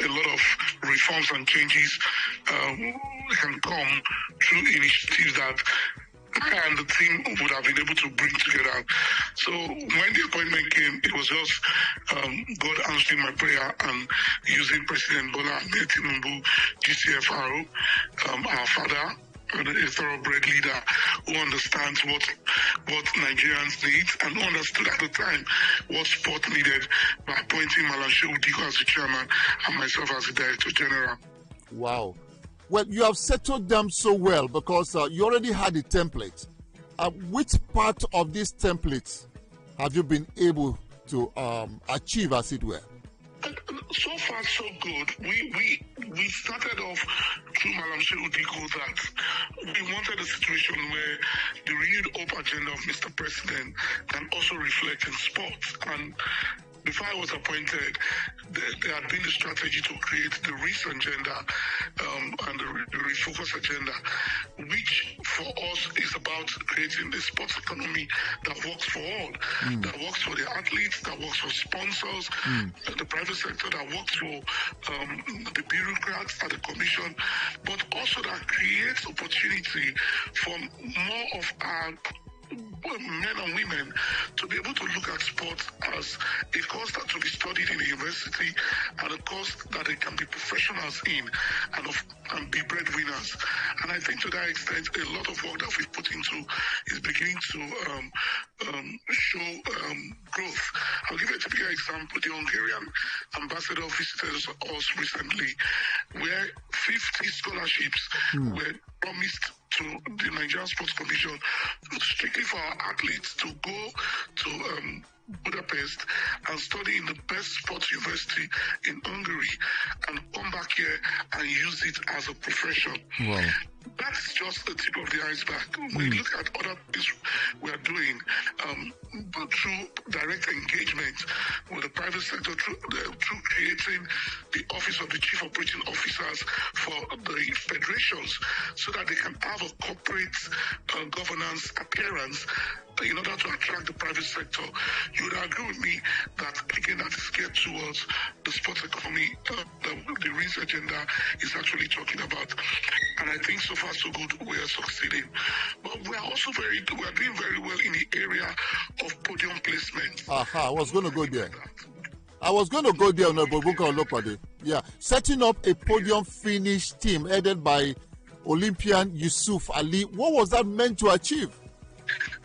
[SPEAKER 14] a lot of reforms and changes can come through initiatives that I and the team would have been able to bring together. So when the appointment came, it was just God answering my prayer and using President Bola Ahmed Tinubu, GCFRO, our father, and a thoroughbred leader who understands what Nigerians need and who understood at the time what sport needed by appointing Malam Shehu Diko as the chairman and myself as the director general.
[SPEAKER 24] Wow. Well, you have settled them so well because you already had a template. Which part of this template have you been able to achieve, as it were?
[SPEAKER 14] So far, so good. We started off through Malam Shehu Diko that we wanted a situation where the renewed hope agenda of Mr. President can also reflect in sports. And before I was appointed, there had been a strategy to create the REACE agenda and the refocus agenda, which for us is about creating a sports economy that works for all, that works for the athletes, that works for sponsors, the private sector, that works for the bureaucrats at the commission, but also that creates opportunity for more of our men and women to be able to look at sports as a course that to be studied in the university and a course that they can be professionals in and be breadwinners. And I think to that extent, a lot of work that we've put into is beginning to show growth. I'll give you a typical example. The Hungarian ambassador visited us recently, where 50 scholarships were promised to the Nigerian Sports Commission strictly for our athletes to go to Budapest and study in the best sports university in Hungary and come back here and use it as a profession.
[SPEAKER 24] Wow.
[SPEAKER 14] That's just the tip of the iceberg. We look at other things we are doing through direct engagement with the private sector, through creating the Office of the Chief Operating Officers for the federations so that they can have a corporate governance appearance in order to attract the private sector. You would agree with me that, again, that is geared towards the sports economy the REACE agenda is actually talking about. And I think so far so good, we are succeeding. But we are also doing very well in the area of podium placement.
[SPEAKER 24] I was going to go there. Honorable Bukola Olokpade. Yeah, setting up a podium finish team headed by Olympian Yusuf Ali. What was that meant to achieve?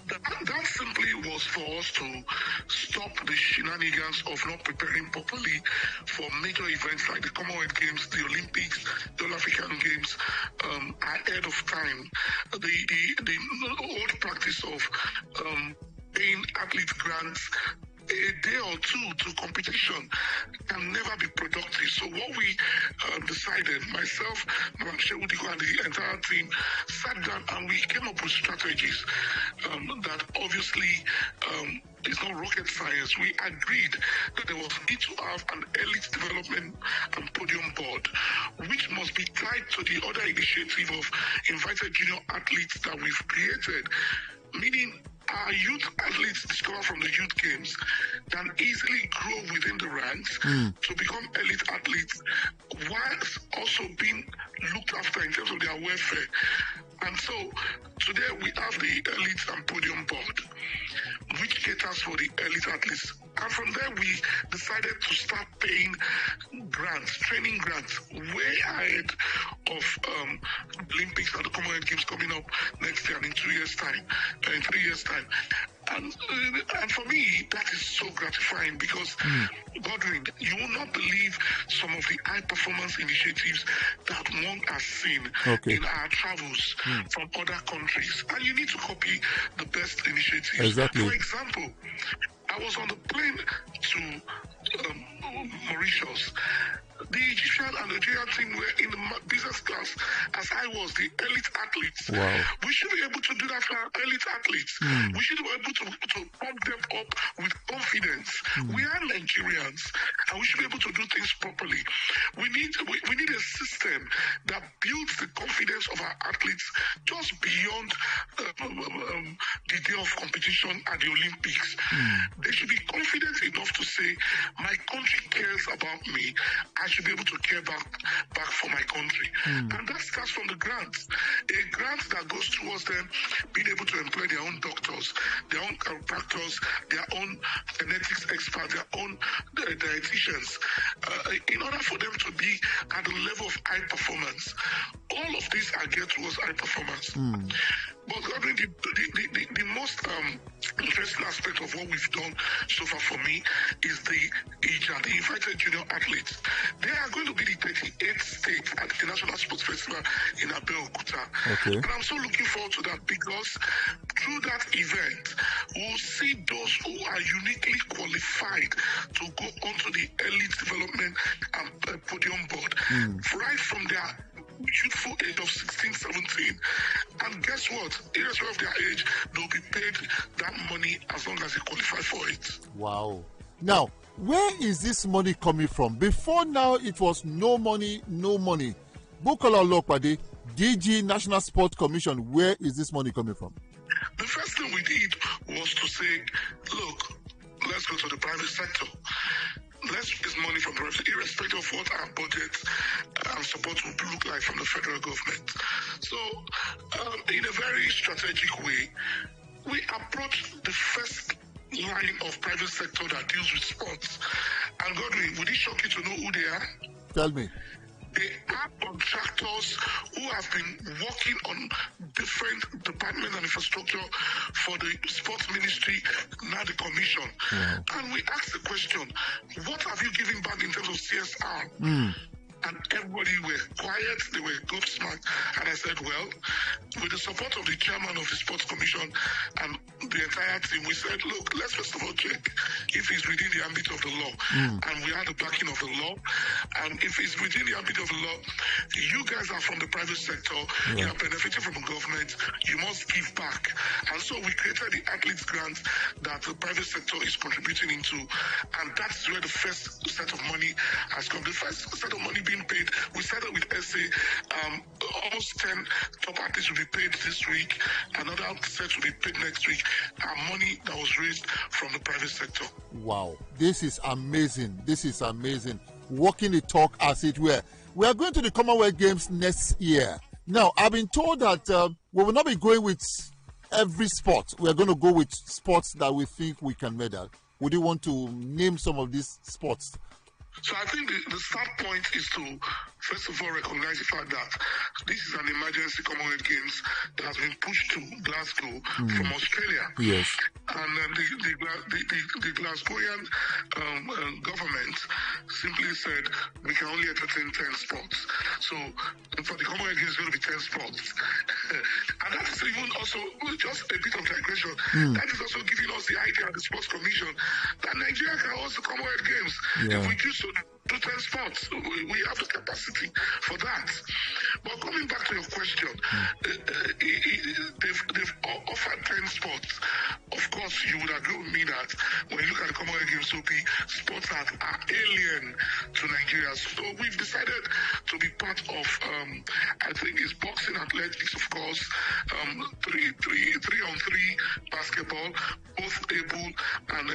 [SPEAKER 14] That simply was for us to stop the shenanigans of not preparing properly for major events like the Commonwealth Games, the Olympics, the All African Games ahead of time. The old practice of paying athlete grants a day or two to competition can never be productive. So what we decided, myself, Malam Shehu Diko, and the entire team sat down and we came up with strategies that obviously is not rocket science. We agreed that there was need to have an elite development and podium board, which must be tied to the other initiative of invited junior athletes that we've created, meaning our youth athletes discovered from the youth games can easily grow within the ranks to become elite athletes, whilst also being looked after in terms of their welfare. And so today we have the Elite and Podium Board, which caters for the elite athletes. And from there, we decided to start paying grants, training grants, way ahead of Olympics and the Commonwealth Games coming up next year and in 2 years' time, in 3 years' time. And for me, that is so gratifying because, Godwin, you will not believe some of the high-performance initiatives that one has seen in our travels from other countries. And you need to copy the best initiatives.
[SPEAKER 24] Exactly.
[SPEAKER 14] For example, I was on the plane to Mauritius. The Egyptian and Nigerian team were in the business class as I was, the elite athletes.
[SPEAKER 24] Wow.
[SPEAKER 14] We should be able to do that for our elite athletes. We should be able to pump them up with confidence. We are Nigerians and we should be able to do things properly. We need a system that builds the confidence of our athletes just beyond the day of competition at the Olympics. They should be confident enough to say, my country cares about me. I should be able to care back for my country. And that starts from the grants. A grant that goes towards them being able to employ their own doctors, their own chiropractors, their own genetics experts, their own dietitians, in order for them to be at the level of high performance. All of these are geared towards high performance. But Godwin, the most interesting aspect of what we've done so far for me is the IJA, the Invited Junior Athletes. They are going to be the 38th state at the National Sports Festival in Abeokuta.
[SPEAKER 24] Okay.
[SPEAKER 14] And I'm so looking forward to that because through that event, we'll see those who are uniquely qualified to go onto the elite development and podium board right from their youthful age of 16, 17. And guess what? Irrespective of their age, they'll be paid that money as long as they qualify for it.
[SPEAKER 24] Wow. Now, where is this money coming from? Before now, it was no money, no money. Bukola Olopade, DG National Sports Commission, where is this money coming from?
[SPEAKER 14] The first thing we did was to say, look, let's go to the private sector. Let's raise money from the private, irrespective of what our budget and support would look like from the federal government. So, in a very strategic way, we approached the first line of private sector that deals with sports. And Godwin, would it shock you to know who they are?
[SPEAKER 24] Tell me.
[SPEAKER 14] They are contractors who have been working on different departments and infrastructure for the sports ministry, now the commission. And we asked the question, what have you given back in terms of CSR? And everybody were quiet, they were gobsmacked. And I said, well, with the support of the chairman of the Sports Commission and the entire team, we said, look, let's first of all check if it's within the ambit of the law. And we had the backing of the law. And if it's within the ambit of the law, you guys are from the private sector, you are benefiting from the government, you must give back. And so we created the athletes grant that the private sector is contributing into. And that's where the first set of money has come. The first set of money being paid, we started with SA, almost 10 top athletes will be paid this week, another set will be paid next week, money that was raised from the private sector.
[SPEAKER 24] Wow, this is amazing. This is amazing. Walking the talk as it were. We are going to the Commonwealth Games next year. Now, I've been told that we will not be going with every sport. We are going to go with sports that we think we can medal. Would you want to name some of these sports?
[SPEAKER 14] So I think the start point is to, first of all, recognize the fact that this is an emergency Commonwealth Games that has been pushed to Glasgow from Australia.
[SPEAKER 24] Yes.
[SPEAKER 14] And the Glasgowian government simply said we can only entertain 10 sports. So for the Commonwealth Games, it's going to be 10 sports. And that is even also just a bit of digression. That is also giving us the idea of the Sports Commission that Nigeria can host the Commonwealth Games. If we do so, to 10 sports. We have the capacity for that. But coming back to your question, they've offered 10 sports. Of course, you would agree with me that when you look at the Commonwealth Games, will be sports that are alien to Nigeria. So we've decided to be part of, I think it's boxing, athletics, of course, 3-on-3 basketball, both able and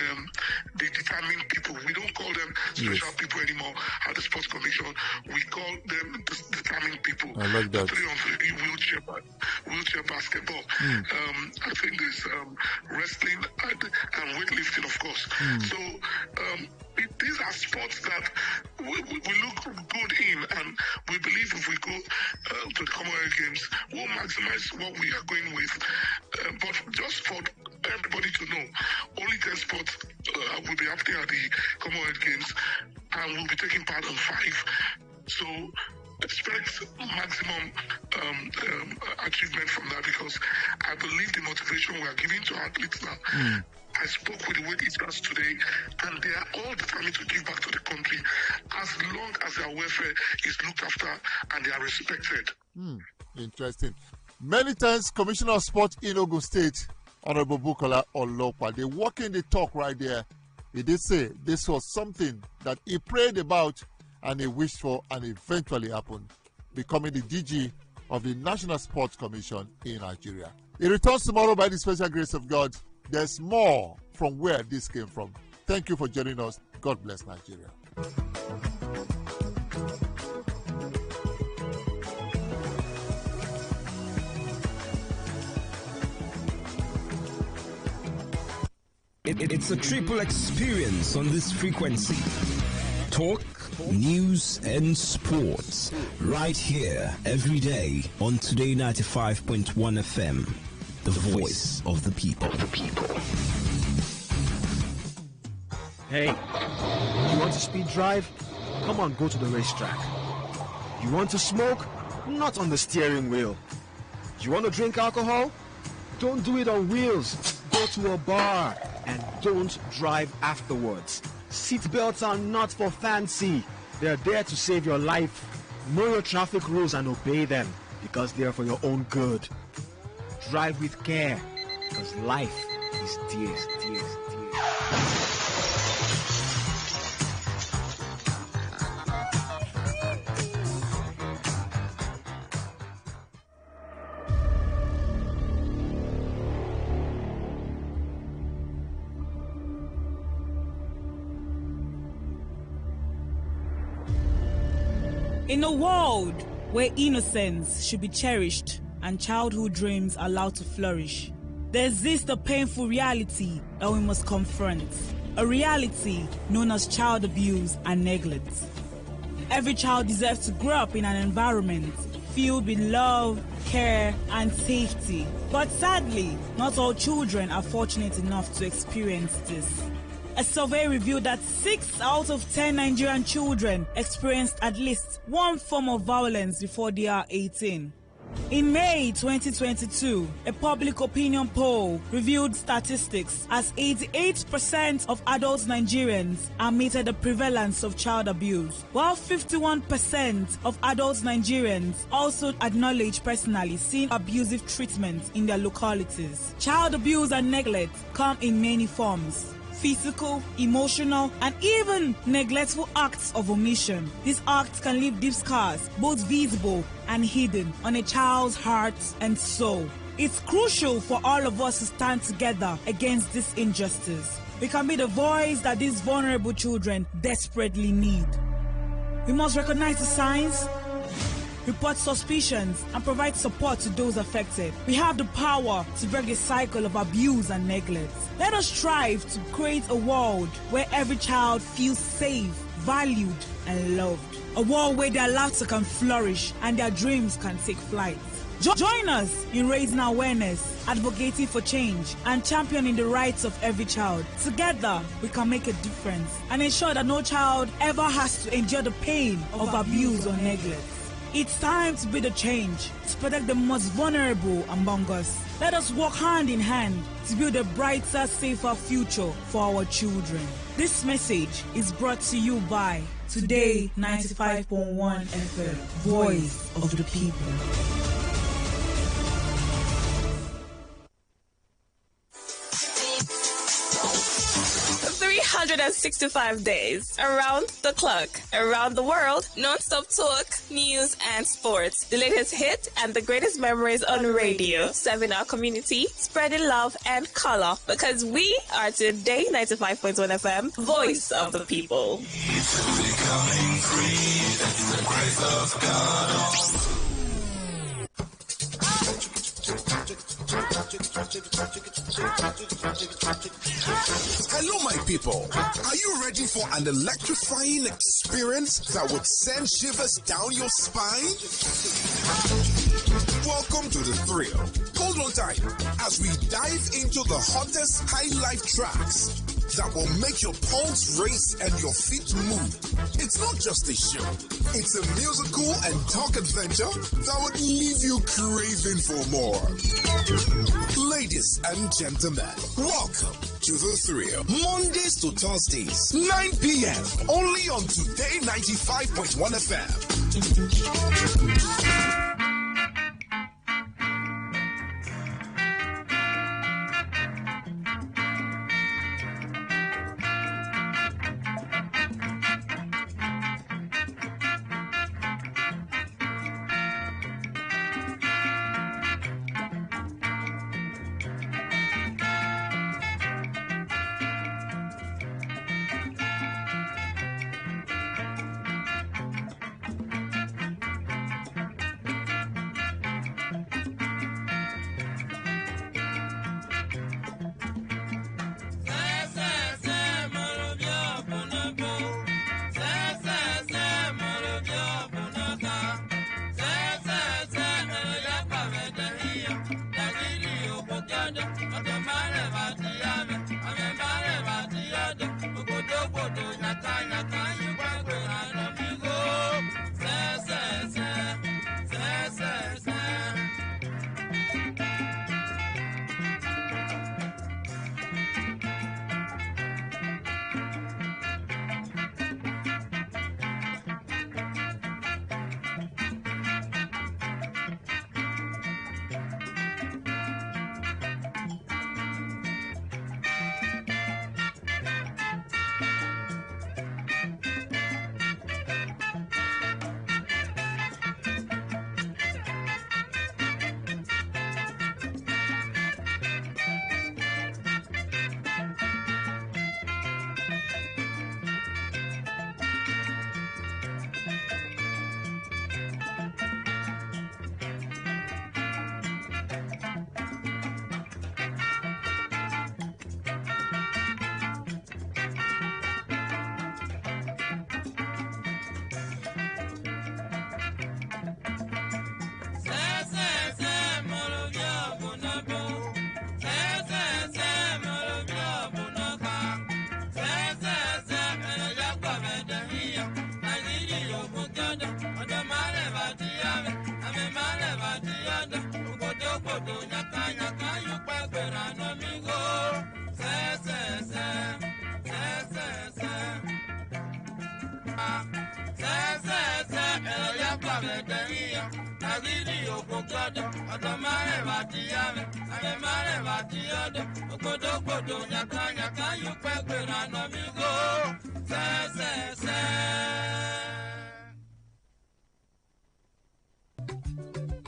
[SPEAKER 14] the determined people. We don't call them special people anymore. or at the Sports Commission, we call them determined people.
[SPEAKER 24] I like that.
[SPEAKER 14] 3-on-3 wheelchair basketball. I think there's wrestling and weightlifting, of course. So these are sports that we look good in, and we believe if we go to the Commonwealth Games, we'll maximize what we are going with. But just for everybody to know, only 10 sports will be happening at the Commonwealth Games, and we'll be taking part in 5. So expect maximum achievement from that, because I believe the motivation we are giving to athletes now. I spoke with the weightlifters today, and they are all determined to give back to the country as long as their welfare is looked after and they are respected.
[SPEAKER 24] Interesting. Many times, Commissioner of Sport in Ogun State, Honorable Bukola Olopa, they walk in the talk right there. He did say this was something that he prayed about and he wished for, and eventually happened, becoming the DG of the National Sports Commission in Nigeria. He returns tomorrow by the special grace of God. There's more from where this came from. Thank you for joining us. God bless Nigeria.
[SPEAKER 15] It's a triple experience on this frequency. Talk, news, and sports. Right here, every day on Today95.1 FM. The voice of the people.
[SPEAKER 10] Hey, you want to speed drive? Come on, go to the racetrack. You want to smoke? Not on the steering wheel. You want to drink alcohol? Don't do it on wheels. Go to a bar and don't drive afterwards. Seatbelts are not for fancy. They're there to save your life. Know your traffic rules and obey them, because they're for your own good. Drive with care, because life is dear.
[SPEAKER 17] In a world where innocence should be cherished and childhood dreams allowed to flourish, there exists a painful reality that we must confront. A reality known as child abuse and neglect. Every child deserves to grow up in an environment filled with love, care, and safety. But sadly, not all children are fortunate enough to experience this. A survey revealed that 6 out of 10 Nigerian children experienced at least one form of violence before they are 18. In May 2022, a public opinion poll revealed statistics as 88% of adult Nigerians admitted the prevalence of child abuse, while 51% of adult Nigerians also acknowledge personally seeing abusive treatment in their localities. Child abuse and neglect come in many forms: physical, emotional, and even neglectful acts of omission. These acts can leave deep scars, both visible and hidden, on a child's heart and soul. It's crucial for all of us to stand together against this injustice. We can be the voice that these vulnerable children desperately need. We must recognize the signs, report suspicions, and provide support to those affected. We have the power to break the cycle of abuse and neglect. Let us strive to create a world where every child feels safe, valued, and loved. A world where their laughter can flourish and their dreams can take flight. Join us in raising awareness, advocating for change, and championing the rights of every child. Together, we can make a difference and ensure that no child ever has to endure the pain of abuse or neglect. It's time to be the change, to protect the most vulnerable among us. Let us work hand in hand to build a brighter, safer future for our children. This message is brought to you by Today95.1 FM, Voice of the People.
[SPEAKER 9] 365 days, around the clock, around the world, non-stop talk, news, and sports. The latest hit and the greatest memories on radio. Serving our community, spreading love and color. Because we are Today 95.1 FM, voice of the people.
[SPEAKER 12] Becoming free, it's the grace of God.
[SPEAKER 18] Hello, my people. Are you ready for an electrifying experience that would send shivers down your spine? Welcome to the thrill. Hold on tight as we dive into the hottest high life tracks that will make your pulse race and your feet move. It's not just a show. It's a musical and talk adventure that would leave you craving for more. Ladies and gentlemen, welcome to the thrill. Mondays to Thursdays, 9 p.m. only on Today 95.1 FM.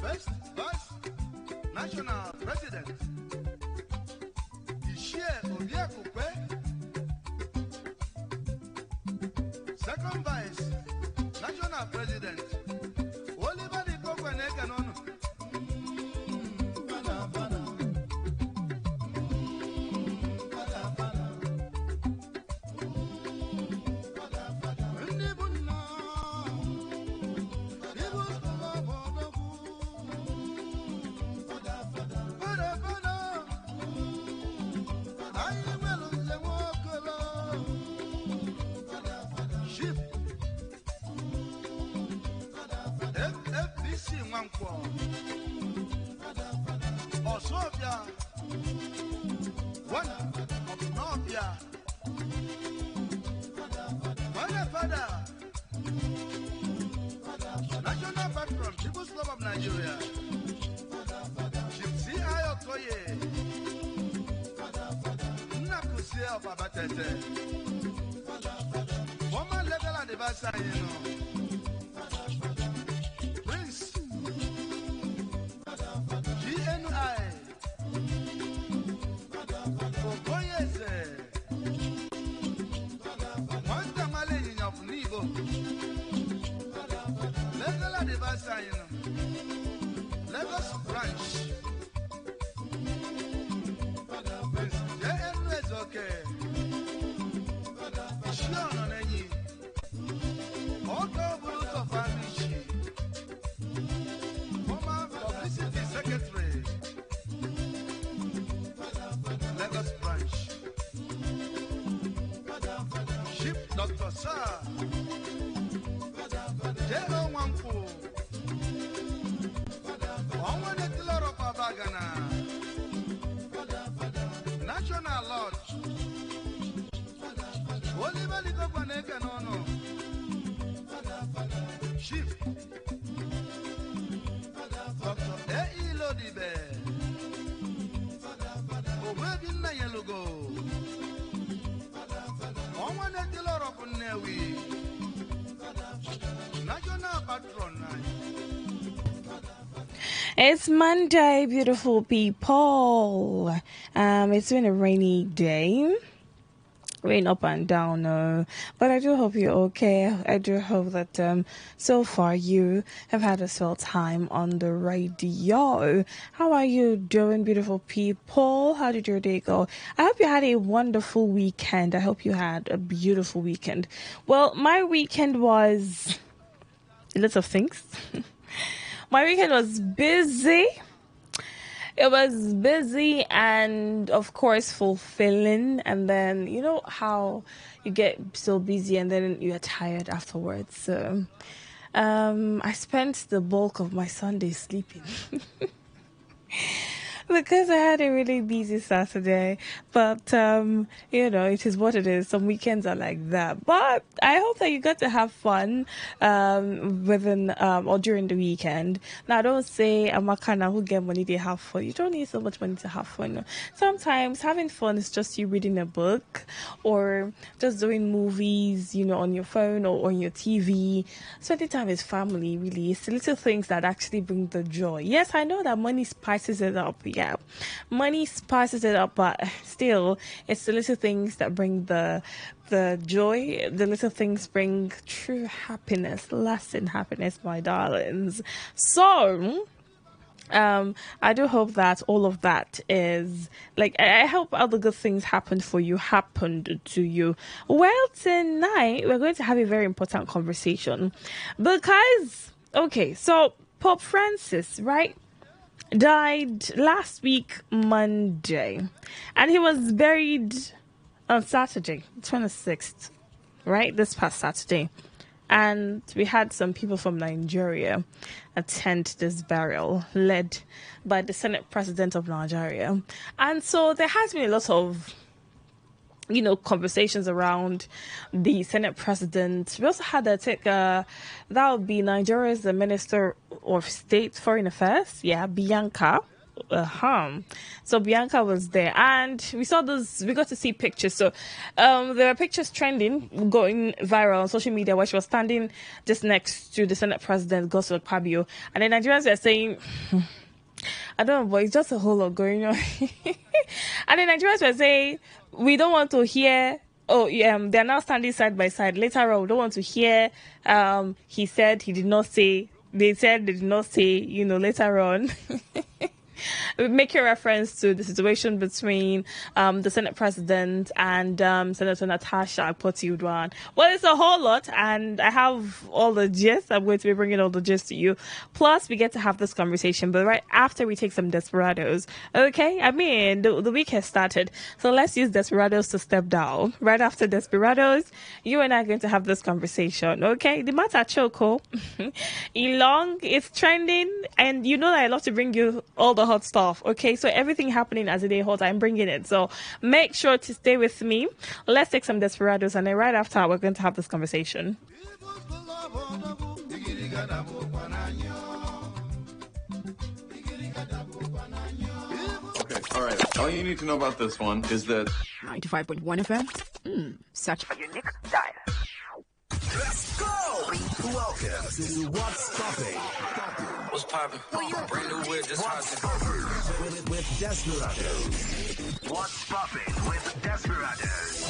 [SPEAKER 19] First Vice National President, Ishie Obiakupe. Second Vice National President, Oliver Dikokwenekanono. Osofia, one of Novia, one father, National Patron, People's Club of Nigeria, Chipsi Ayokoye, Nakusia of Abatete. Prince GNI Okoyese Wanta Malay of Nibo Legal advisor, Lagos branch. JN is okay. Sure on any. Auto Bruce of Amishi. Former publicity secretary. Lagos branch. Chief Dr. Sir. J.O. Wampo. Onwane Tiloro Pabagana. National Lodge. Oliver Ligogwaneke Nono. Chief. Dr. A.E. Lodibe. Obedina Yelugo. Onwane Tiloro Punewi. National Patron.
[SPEAKER 9] It's Monday, beautiful people. It's been a rainy day. Rain up and down, but I do hope you're okay. I do hope that so far you have had a swell time on the radio. How are you doing, beautiful people? How did your day go? I hope you had a wonderful weekend. I hope you had a beautiful weekend. Well, my weekend was lots of things. My weekend was busy. It was busy and, of course, fulfilling. And then, you know how you get so busy and then you're tired afterwards. So I spent the bulk of my Sunday sleeping. Because I had a really busy Saturday, but you know, it is what it is. Some weekends are like that, but I hope that you got to have fun within or during the weekend. Now, don't say I'm a kind of who get money they have fun. You don't need so much money to have fun. Sometimes having fun is just you reading a book or just doing movies, you know, on your phone or on your TV. Spending time with family, really, it's the little things that actually bring the joy. Yes, I know that money spices it up. Yeah, money spices it up, but still, it's the little things that bring the joy. The little things bring true happiness, lasting happiness, my darlings. So, I do hope that all of that is like, I hope all the good things happened to you. Well, tonight we're going to have a very important conversation because, okay, so Pope Francis, right, died last week Monday, and he was buried on Saturday 26th, right, this past Saturday. And we had some people from Nigeria attend this burial led by the Senate President of Nigeria. And so there has been a lot of, you know, conversations around the Senate President. We also had that would be Nigeria's the Minister of State Foreign Affairs. Yeah, Bianca. So Bianca was there, and we got to see pictures. So there were pictures trending, going viral on social media, where she was standing just next to the Senate President, Godswill Akpabio, and the Nigerians were saying, I don't know, but it's just a whole lot going on. And the Nigerians were saying, we don't want to hear, they're now standing side by side. Later on, we don't want to hear, he said, he did not say, they said, they did not say, you know, later on. Making reference to the situation between the Senate President and Senator Natasha Akpoti-Uduaghan. Well, it's a whole lot, and I have all the gist. I'm going to be bringing all the gist to you. Plus, we get to have this conversation, but right after we take some Desperados. Okay? I mean, the week has started, so let's use Desperados to step down. Right after Desperados, you and I are going to have this conversation. Okay? The matter choco. Elong is trending, and you know that I love to bring you all the hot stuff. Okay, so everything happening as a day hot, I'm bringing it. So make sure to stay with me. Let's take some Desperados, and then right after, we're going to have this conversation.
[SPEAKER 4] Okay, all right. All you need to know about this one is that
[SPEAKER 11] 95.1 FM. Such a unique style.
[SPEAKER 12] Let's go! Welcome to What's Popping.
[SPEAKER 3] What's popping? Brand new whip, just
[SPEAKER 12] What's with Desperados. What's Popping with Desperados.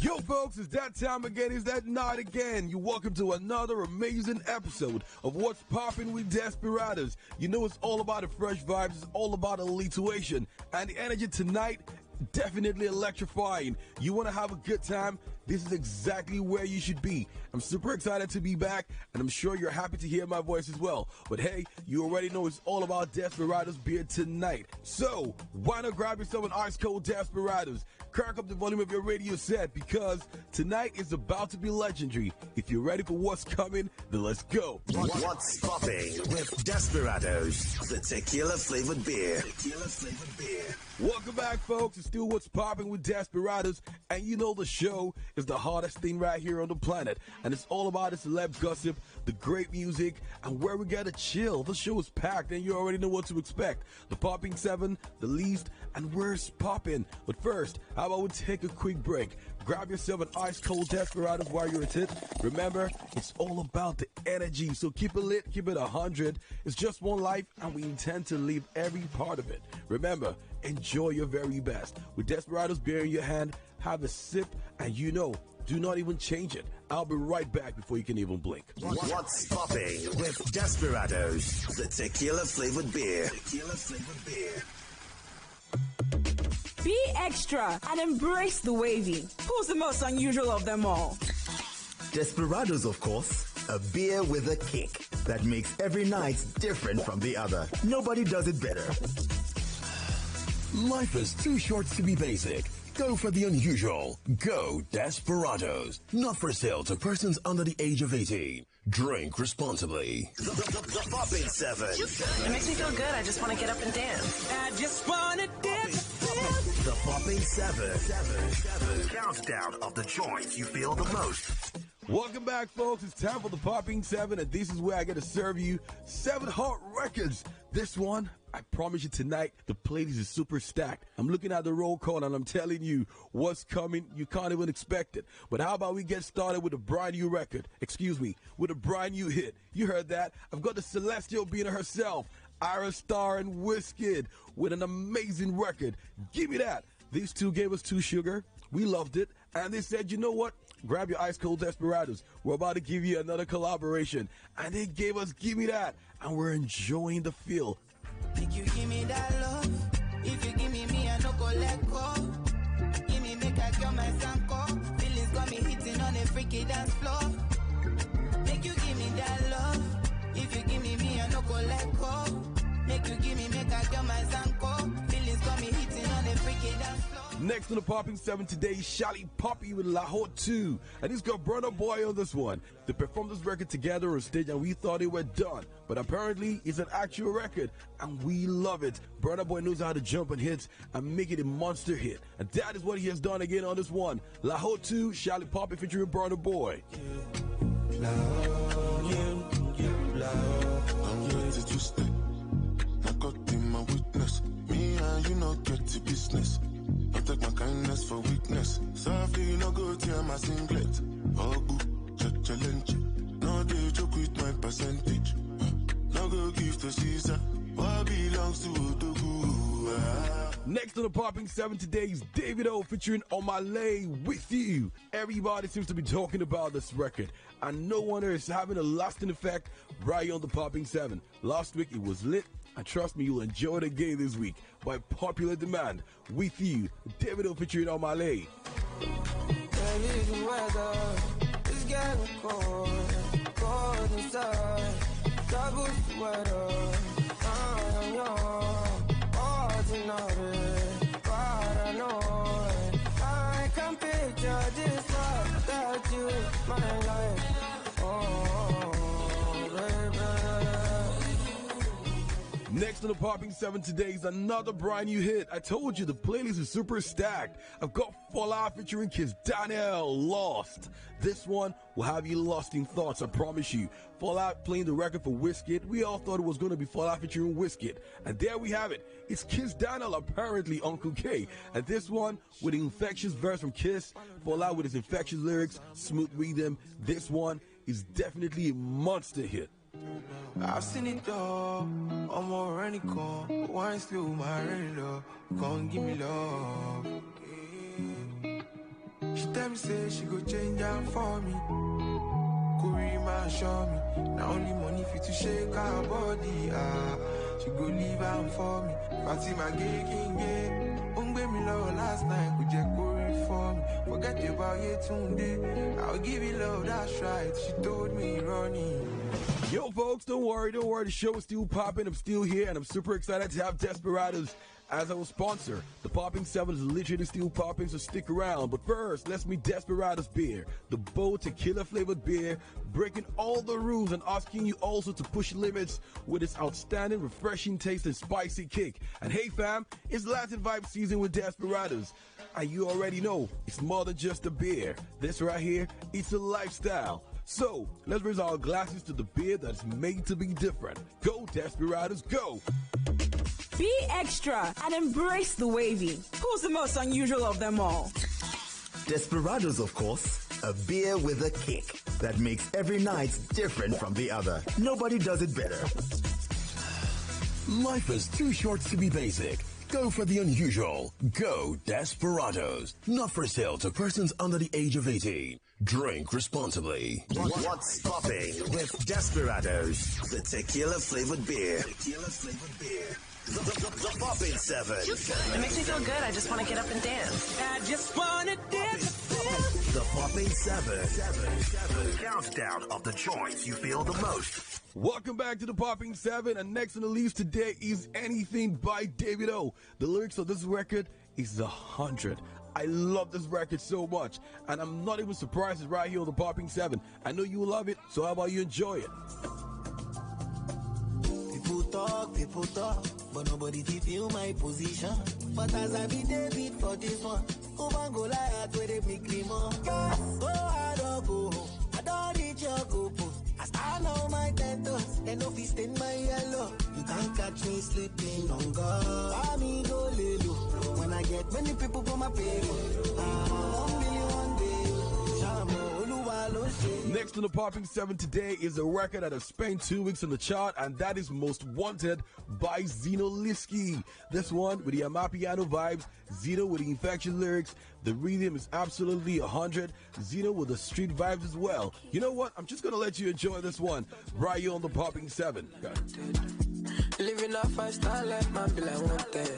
[SPEAKER 11] Yo, folks, it's that time again. It's that night again. You're welcome to another amazing episode of What's Poppin' with Desperados. You know it's all about the fresh vibes. It's all about alliteration. And the energy tonight, definitely electrifying. You want to have a good time? This is exactly where you should be. I'm super excited to be back, and I'm sure you're happy to hear my voice as well. But hey, you already know it's all about Desperados beer tonight. So, why not grab yourself an ice cold Desperados? Crank up the volume of your radio set, because tonight is about to be legendary. If you're ready for what's coming, then let's go.
[SPEAKER 12] What's Popping with Desperados, the tequila-flavored beer.
[SPEAKER 11] Welcome back, folks. It's still What's Popping with Desperados, and you know the show is the hardest thing right here on the planet, and it's all about the celeb gossip, the great music, and where we gotta chill. The show is packed, and you already know what to expect. The Popping 7, the least, and where's poppin'? But first, how about we take a quick break? Grab yourself an ice cold Desperados while you're at it. Remember, it's all about the energy, so keep it lit, keep it 100. It's just one life, and we intend to live every part of it. Remember, enjoy your very best. With Desperados beer in your hand, have a sip, and you know, do not even change it. I'll be right back before you can even blink.
[SPEAKER 12] What's Popping with Desperados, the tequila-flavored beer.
[SPEAKER 17] Be extra and embrace the wavy. Who's the most unusual of them all?
[SPEAKER 20] Desperados, of course. A beer with a kick that makes every night different from the other. Nobody does it better.
[SPEAKER 22] Life is too short to be basic. Go for the unusual. Go Desperados. Not for sale to persons under the age of 18. Drink responsibly.
[SPEAKER 12] The Popping 7.
[SPEAKER 25] It makes me feel good. I just want to get up and dance. I just want to dance.
[SPEAKER 12] The Popping 7. Countdown of the joints you feel the most.
[SPEAKER 11] Welcome back, folks. It's time for the Popping 7, and this is where I get to serve you 7 hot records. This one, I promise you tonight, the playlist is super stacked. I'm looking at the roll call, and I'm telling you what's coming. You can't even expect it. But how about we get started with a brand new record? Excuse me, with a brand new hit. You heard that. I've got the celestial being herself, Ira Star and Wizkid, with an amazing record. Give me that. These two gave us 2 Sugar. We loved it. And they said, you know what? Grab your ice cold Desperados. We're about to give you another collaboration. And they gave us Give Me That. And we're enjoying the feel.
[SPEAKER 26] Make you give me that love. If you give me, I no go let go. Give me, make I cure my sanko. Feelings got me hitting on a freaky dance floor. Make you give me that love. If you give me, I no go let go. Make you give me, make I cure my sanko. Feelings got me hitting on a freaky dance floor.
[SPEAKER 11] Next on the Popping 7 today, Shali Poppy with Lahore 2. And he's got Burna Boy on this one. They performed this record together on stage and we thought they were done. But apparently it's an actual record and we love it. Burna Boy knows how to jump on hits and make it a monster hit. And that is what he has done again on this one. Lahore 2, Shali Poppy featuring Burna Boy.
[SPEAKER 27] I'm ready to stay. I got in my witness. Me and you not get to business. I take my kindness for weakness. Softly, no go tear my singlet. Oh, good, challenge. No, they joke with my percentage. No go give to Caesar. What belongs to Otogu?
[SPEAKER 11] Next on the Popping 7 today is David O featuring On My Lay With You. Everybody seems to be talking about this record, and no wonder it's having a lasting effect right here on the Popping 7. Last week it was lit, and trust me, you'll enjoy it again this week by popular demand. With You, David O featuring On My Lay.
[SPEAKER 26] It's getting cold, cold inside. Double sweater, I'm young, ordinary, paranoid. I can picture this life that you, my life. Oh, baby.
[SPEAKER 11] Next on the Popping 7 today is another brand new hit. I told you the playlist is super stacked. I've got Fallout featuring Kiss Daniel, Lost. This one will have you lost in thoughts, I promise you. Fallout playing the record for Wizkid. We all thought it was going to be Fallout featuring Wizkid. And there we have it. It's Kiss Daniel, apparently Uncle K. And this one with an infectious verse from Kiss. Fallout with his infectious lyrics, smooth rhythm. This one is definitely a monster hit.
[SPEAKER 1] I've seen it all, I'm already gone. Wine still my radar, come give me love. She tell me say she go change out for me. Kuri man show me, now only money fit to shake her body. She go leave out for me. Fatima gay king gay, ungbe me love last night. Could you Kuri for me? Forget about you today. I'll give you love, that's right. She told me running.
[SPEAKER 11] Yo, folks, don't worry. The show is still popping. I'm still here, and I'm super excited to have Desperados as our sponsor. The Popping 7 is literally still popping, so stick around. But first, let's meet Desperados Beer, the bold tequila-flavored beer, breaking all the rules and asking you also to push limits with its outstanding, refreshing taste and spicy kick. And hey, fam, it's Latin Vibe season with Desperados. And you already know, it's more than just a beer. This right here, it's a lifestyle. So, let's raise our glasses to the beer that's made to be different. Go, Desperados, go!
[SPEAKER 17] Be extra and embrace the wavy. Who's the most unusual of them all?
[SPEAKER 20] Desperados, of course. A beer with a kick that makes every night different from the other. Nobody does it better.
[SPEAKER 22] Life is too short to be basic. Go for the unusual. Go Desperados. Not for sale to persons under the age of 18. Drink responsibly.
[SPEAKER 20] What's popping with Desperados? The tequila-flavored beer. The Popping 7.
[SPEAKER 25] It makes me feel good. I just want to get up and dance. I just want to dance.
[SPEAKER 20] The Popping 7. Countdown of the joints you feel the most.
[SPEAKER 11] Welcome back to the Popping 7, and next on the list today is Anything by David O. The lyrics of this record is 100. I love this record so much, and I'm not even surprised it's right here on the Popping 7. I know you will love it, so how about you enjoy it?
[SPEAKER 26] People talk, but nobody can feel my position. But as I be David for this one, over go lie where they make me more. Go hard or go home. I don't reach your go post. I stand on my 10 toes, they no feast in my yellow. You can't catch me sleeping on God. I me go lay low. When I get many people for my payroll. 1 million one day.
[SPEAKER 11] Next on the Popping 7 today is a record that has spent 2 weeks on the chart, and that is Most Wanted by Zeno Liski. This one with the Amapiano vibes, Zeno with the infectious lyrics, the rhythm is absolutely 100, Zeno with the street vibes as well. You know what? I'm just going to let you enjoy this one right here on the Popping 7.
[SPEAKER 1] Living a 5-star life, man, be like one thing.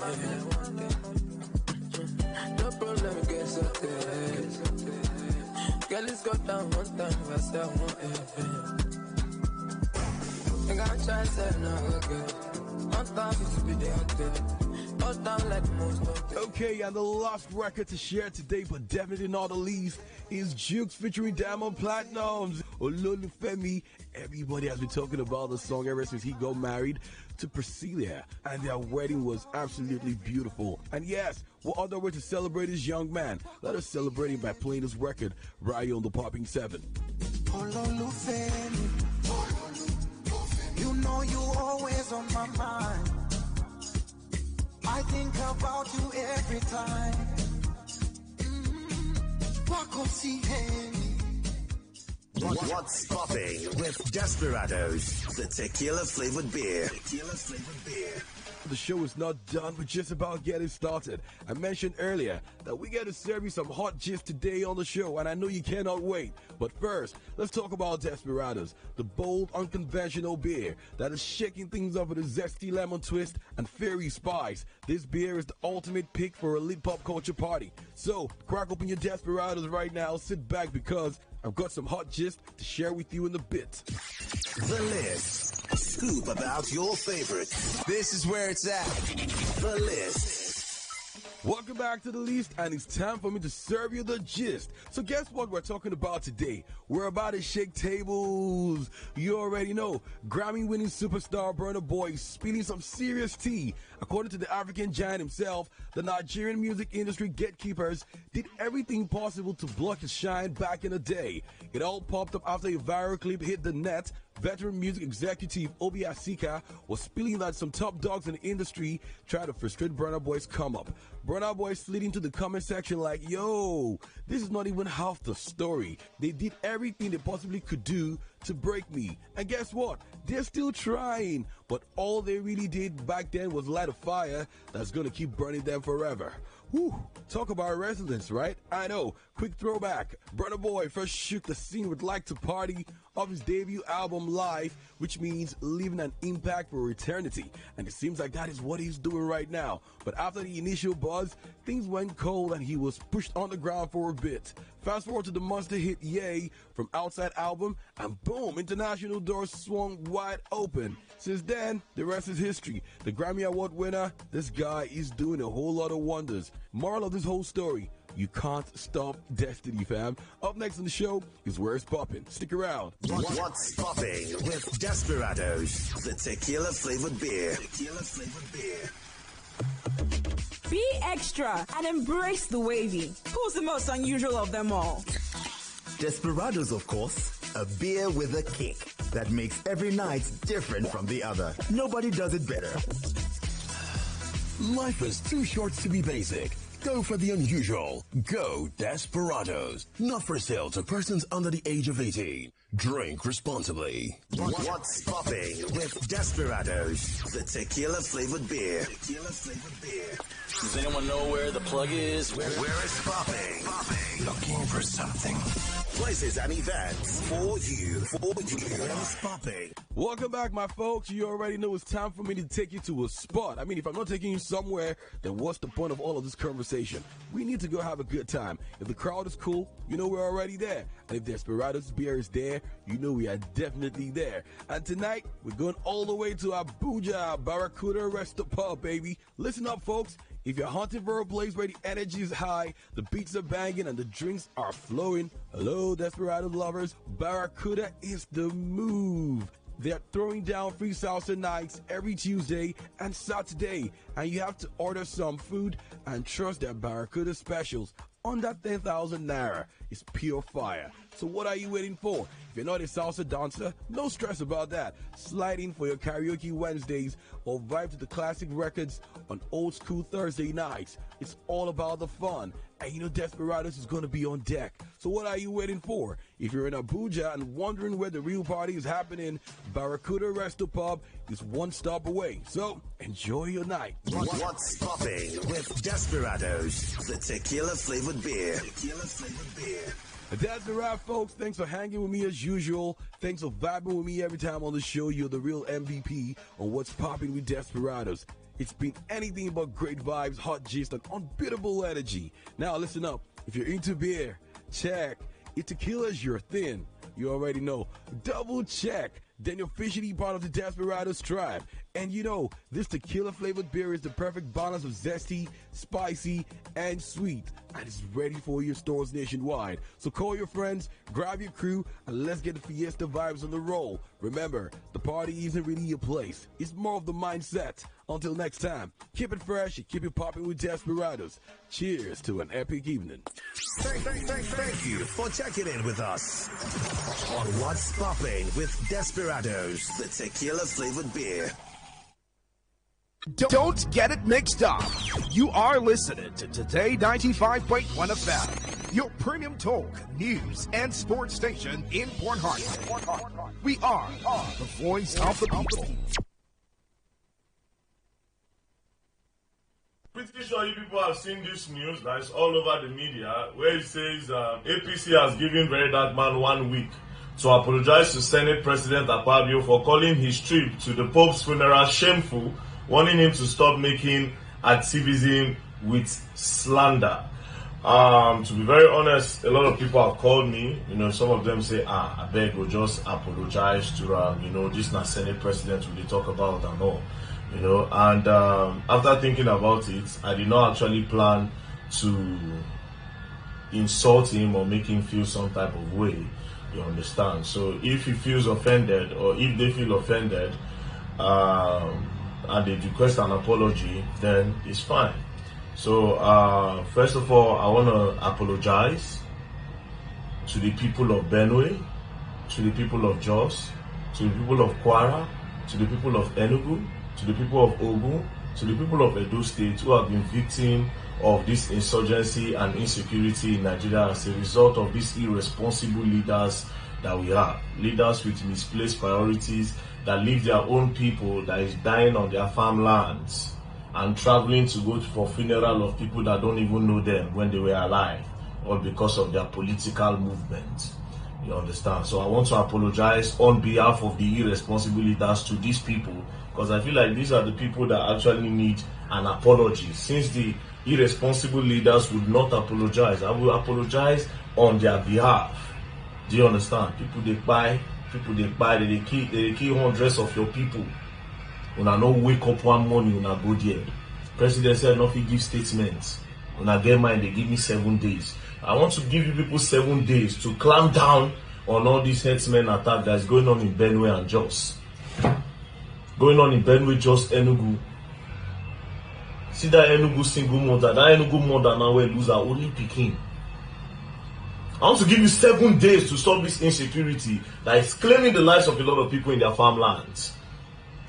[SPEAKER 1] No problem, get something. Girl, let's go down one time, I said one I got try to say no, okay. On time, to be there, okay. On time, like most of them.
[SPEAKER 11] Okay, and the last record to share today, but definitely not the least, is Jukes featuring Diamond Platnumz, Ololufemi. Everybody has been talking about the song ever since he got married to Priscilla, and their wedding was absolutely beautiful. And yes, what other way to celebrate this young man? Let us celebrate him by playing this record right here on the Popping 7.
[SPEAKER 26] You know you always on my mind. I think about you every time.
[SPEAKER 20] What's popping with Desperados? The tequila-flavored beer.
[SPEAKER 11] The show is not done, but just about getting started. I mentioned earlier that we get to serve you some hot gist today on the show, and I know you cannot wait. But first, let's talk about Desperados, the bold, unconventional beer that is shaking things up with a zesty lemon twist and fairy spice. This beer is the ultimate pick for a lit pop culture party. So, crack open your Desperados right now, sit back because I've got some hot gist to share with you in a bit.
[SPEAKER 20] The List. Scoop about your favorites.
[SPEAKER 2] This is where it's at.
[SPEAKER 20] The List.
[SPEAKER 11] Welcome back to the list, and it's time for me to serve you the gist. So guess what we're talking about today? We're about to shake tables. You already know, Grammy-winning superstar Burna Boy is spilling some serious tea. According to the African giant himself, the Nigerian music industry gatekeepers did everything possible to block his shine back in the day. It all popped up after a viral clip hit the net. Veteran music executive Obi Asika was spilling that some top dogs in the industry tried to frustrate Burna Boy's come up. Burna Boy slid into the comment section like, yo, this is not even half the story. They did everything they possibly could do to break me. And guess what? They're still trying. But all they really did back then was light a fire that's going to keep burning them forever. Whew, talk about resilience, right? I know. Quick throwback. Burna Boy first shook the scene with Like to Party of his debut album Live, which means leaving an impact for eternity. And it seems like that is what he's doing right now. But after the initial buzz, things went cold and he was pushed on the ground for a bit. Fast forward to the monster hit Yay from Outside album, and boom, international doors swung wide open. Since then, the rest is history. The Grammy Award winner, this guy is doing a whole lot of wonders. Moral of this whole story, you can't stop destiny, fam. Up next on the show is Where It's Poppin'. Stick around.
[SPEAKER 12] What's Popping with Desperados, the tequila-flavored beer. Tequila-flavored beer.
[SPEAKER 17] Be extra and embrace the wavy. Who's the most unusual of them all?
[SPEAKER 20] Desperados, of course. A beer with a kick that makes every night different from the other. Nobody does it better.
[SPEAKER 22] Life is too short to be basic. Go for the unusual. Go Desperados. Not for sale to persons under the age of 18. Drink responsibly.
[SPEAKER 12] What's Popping with Desperados, the tequila-flavored beer. Tequila-flavored beer.
[SPEAKER 3] Does anyone know where the plug is?
[SPEAKER 12] Where is Popping?
[SPEAKER 3] Looking for something.
[SPEAKER 12] Places and events for you. Where's Popping?
[SPEAKER 11] Welcome back, my folks. You already know it's time for me to take you to a spot. I mean, if I'm not taking you somewhere, then what's the point of all of this conversation? We need to go have a good time. If the crowd is cool, you know we're already there. And if Desperados beer is there, you know we are definitely there. And tonight, we're going all the way to Abuja, Barracuda Resto Pub, baby. Listen up, folks. If you're hunting for a place where the energy is high, the beats are banging, and the drinks are flowing, hello, Desperados lovers, Barracuda is the move. They're throwing down free salsa nights every Tuesday and Saturday, and you have to order some food and trust their Barracuda specials. Under 10,000 naira is pure fire. So what are you waiting for? If you're not a salsa dancer, no stress about that. Slide in for your karaoke Wednesdays or vibe to the classic records on old school Thursday nights. It's all about the fun. And you know Desperados is going to be on deck. So what are you waiting for? If you're in Abuja and wondering where the real party is happening, Barracuda Resto Pub is one stop away. So enjoy your night.
[SPEAKER 12] What's Popping with Desperados, the tequila-flavored beer. Tequila-flavored beer.
[SPEAKER 11] That's the wrap, folks. Thanks for hanging with me as usual. Thanks for vibing with me every time on the show. You're the real MVP on What's Popping with Desperados. It's been anything but great vibes, hot gist, and unbeatable energy. Now listen up. If you're into beer, check. If tequila's your thing, you already know. Double check. Then you're officially part of the Desperados tribe. And you know, this tequila-flavored beer is the perfect balance of zesty, spicy, and sweet. And it's ready for your stores nationwide. So call your friends, grab your crew, and let's get the fiesta vibes on the roll. Remember, the party isn't really your place. It's more of the mindset. Until next time, keep it fresh and keep it popping with Desperados. Cheers to an epic evening.
[SPEAKER 12] Thank you for checking in with us on What's Popping with Desperados, the tequila-flavored beer.
[SPEAKER 10] Don't get it mixed up. You are listening to Today 95.1 FM, your premium talk, news, and sports station in Port Harcourt. We are the voice of the people.
[SPEAKER 2] Pretty sure you people have seen this news that is all over the media where it says APC has given Very Dark Man 1 week to apologize to Senate President Akpabio for calling his trip to the Pope's funeral shameful, warning him to stop making activism with slander. To be very honest, a lot of people have called me. You know, some of them say, I beg, we'll just apologize to, this not Senate President we talk about and all. you know. And after thinking about it, I did not actually plan to insult him or make him feel some type of way, you understand. So if he feels offended, or if they feel offended, and they request an apology, then it's fine. So first of all, I want to apologize to the people of Benue, to the people of Jos, to the people of Kwara, to the people of Enugu, to the people of Ogun, to the people of Edo State who have been victim of this insurgency and insecurity in Nigeria as a result of these irresponsible leaders that we have. Leaders with misplaced priorities that leave their own people that is dying on their farmlands and traveling to go for funeral of people that don't even know them when they were alive, all because of their political movement. You understand? So I want to apologize on behalf of the irresponsible leaders to these people, because I feel like these are the people that actually need an apology. Since the irresponsible leaders would not apologize, I will apologize on their behalf. Do you understand? People they buy, they kill hundreds of your people. Una no wake up one morning, una go there. President said nothing give statements. Una get mine, they give me 7 days. I want to give you people 7 days to clamp down on all these headsmen attack that's going on in Benue and Jos. Going on in Benue, Jos, Enugu. See that Enugu single mother, now will lose her only pikin. I want to give you 7 days to stop this insecurity that is claiming the lives of a lot of people in their farmlands.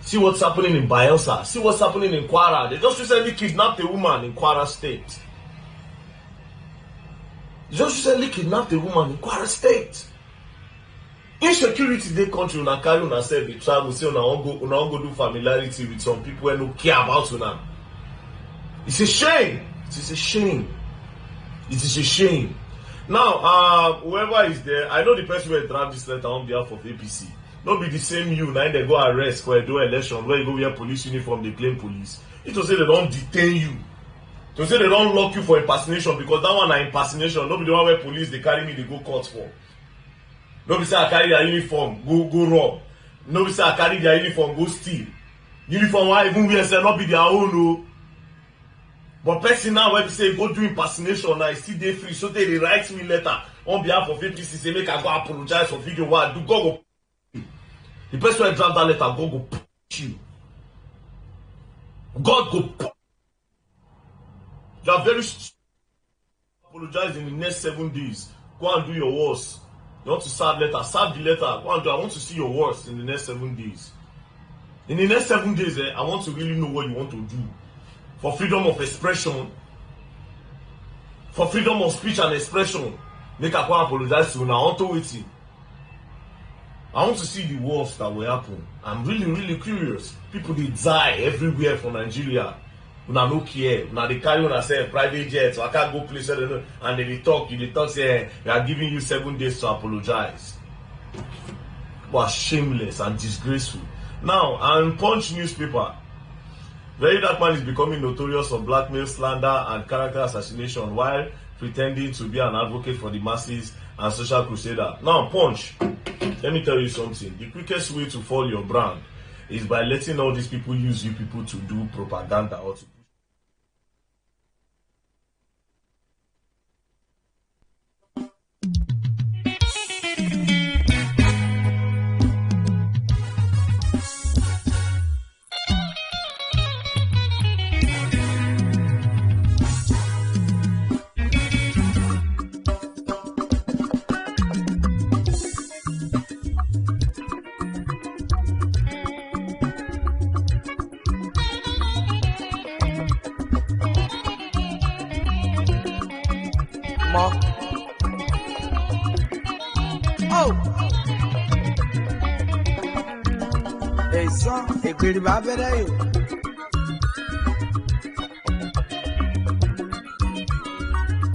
[SPEAKER 2] See what's happening in Bayelsa. See what's happening in Kwara. They just recently kidnapped a woman in Kwara State. Insecurity they country, una carry una self, they travel, say una go do familiarity with some people who don't care about una. It's a shame. It is a shame. It is a shame. Now, whoever is there, I know the person will draft this letter on behalf of APC. Not be the same you, now they go arrest for a do election where you go wear police uniform, they claim police. It will say they don't detain you. To say they don't lock you for impersonation, because that one are impersonation. Nobody the one where police they carry me, they go court for. Nobody say I carry their uniform, go rob. Nobody say I carry their uniform, go steal. Uniform why even we say not be their own no. But person now when they say go do impersonation now, still they free. So they write me letter on behalf of APC, say make I go apologize for video what I do. Go. The person who draft that letter, God go put you. God go put. You are very apologize in the next 7 days. Go and do your worst. You want to serve letter, serve the letter. Go and do. I want to see your worst in the next 7 days. In the next 7 days, I want to really know what you want to do. For freedom of expression. For freedom of speech and expression. Make I go apologize to you now. I want to wait. I want to see the worst that will happen. I'm really curious. People they die everywhere from Nigeria. Una no care. Una they carry on say private jets. So I can't go place and they talk. They talk say we are giving you 7 days to apologize. But shameless and disgraceful. Now, and Punch newspaper. Very Dark Man is becoming notorious for blackmail, slander, and character assassination while pretending to be an advocate for the masses and social crusader. Now, Punch. Let me tell you something. The quickest way to fall your brand is by letting all these people use you people to do propaganda or to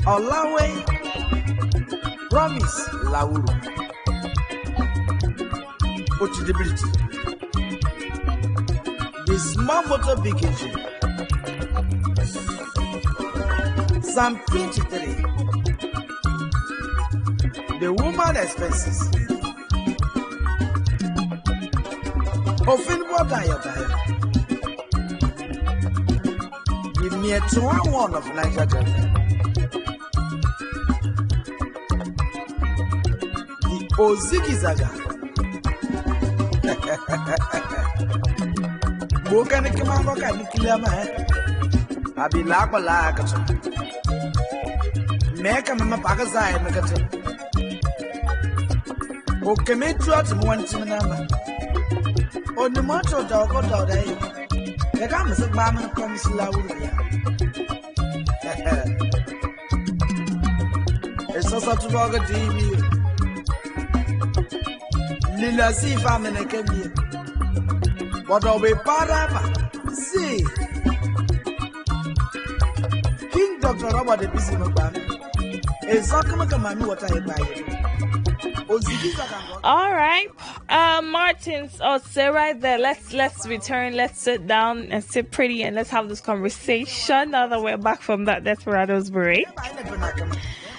[SPEAKER 5] Olawe Promise Lauru Possibility. The small motor big engine. Psalm 23. The woman expenses. Ofin water your time. the mere 21 of Niger Delta. The Ozigizaga. Bokani Kimango Kanikilama. Abi Lapa Lakato. Make a Mama Pagazai Makato. Okametro to one Timanama. On the motto dog or dog, the Gamas of Mamma comes loudly. It's also to dog a TV. Lila see family can be. But I'll be parama. See. King Dr. Robert the busy man. It's not coming to man what I buy.
[SPEAKER 9] All right, Martins, say right there. Let's return. Let's sit down and sit pretty, and let's have this conversation. Now that we're back from that Desperados break.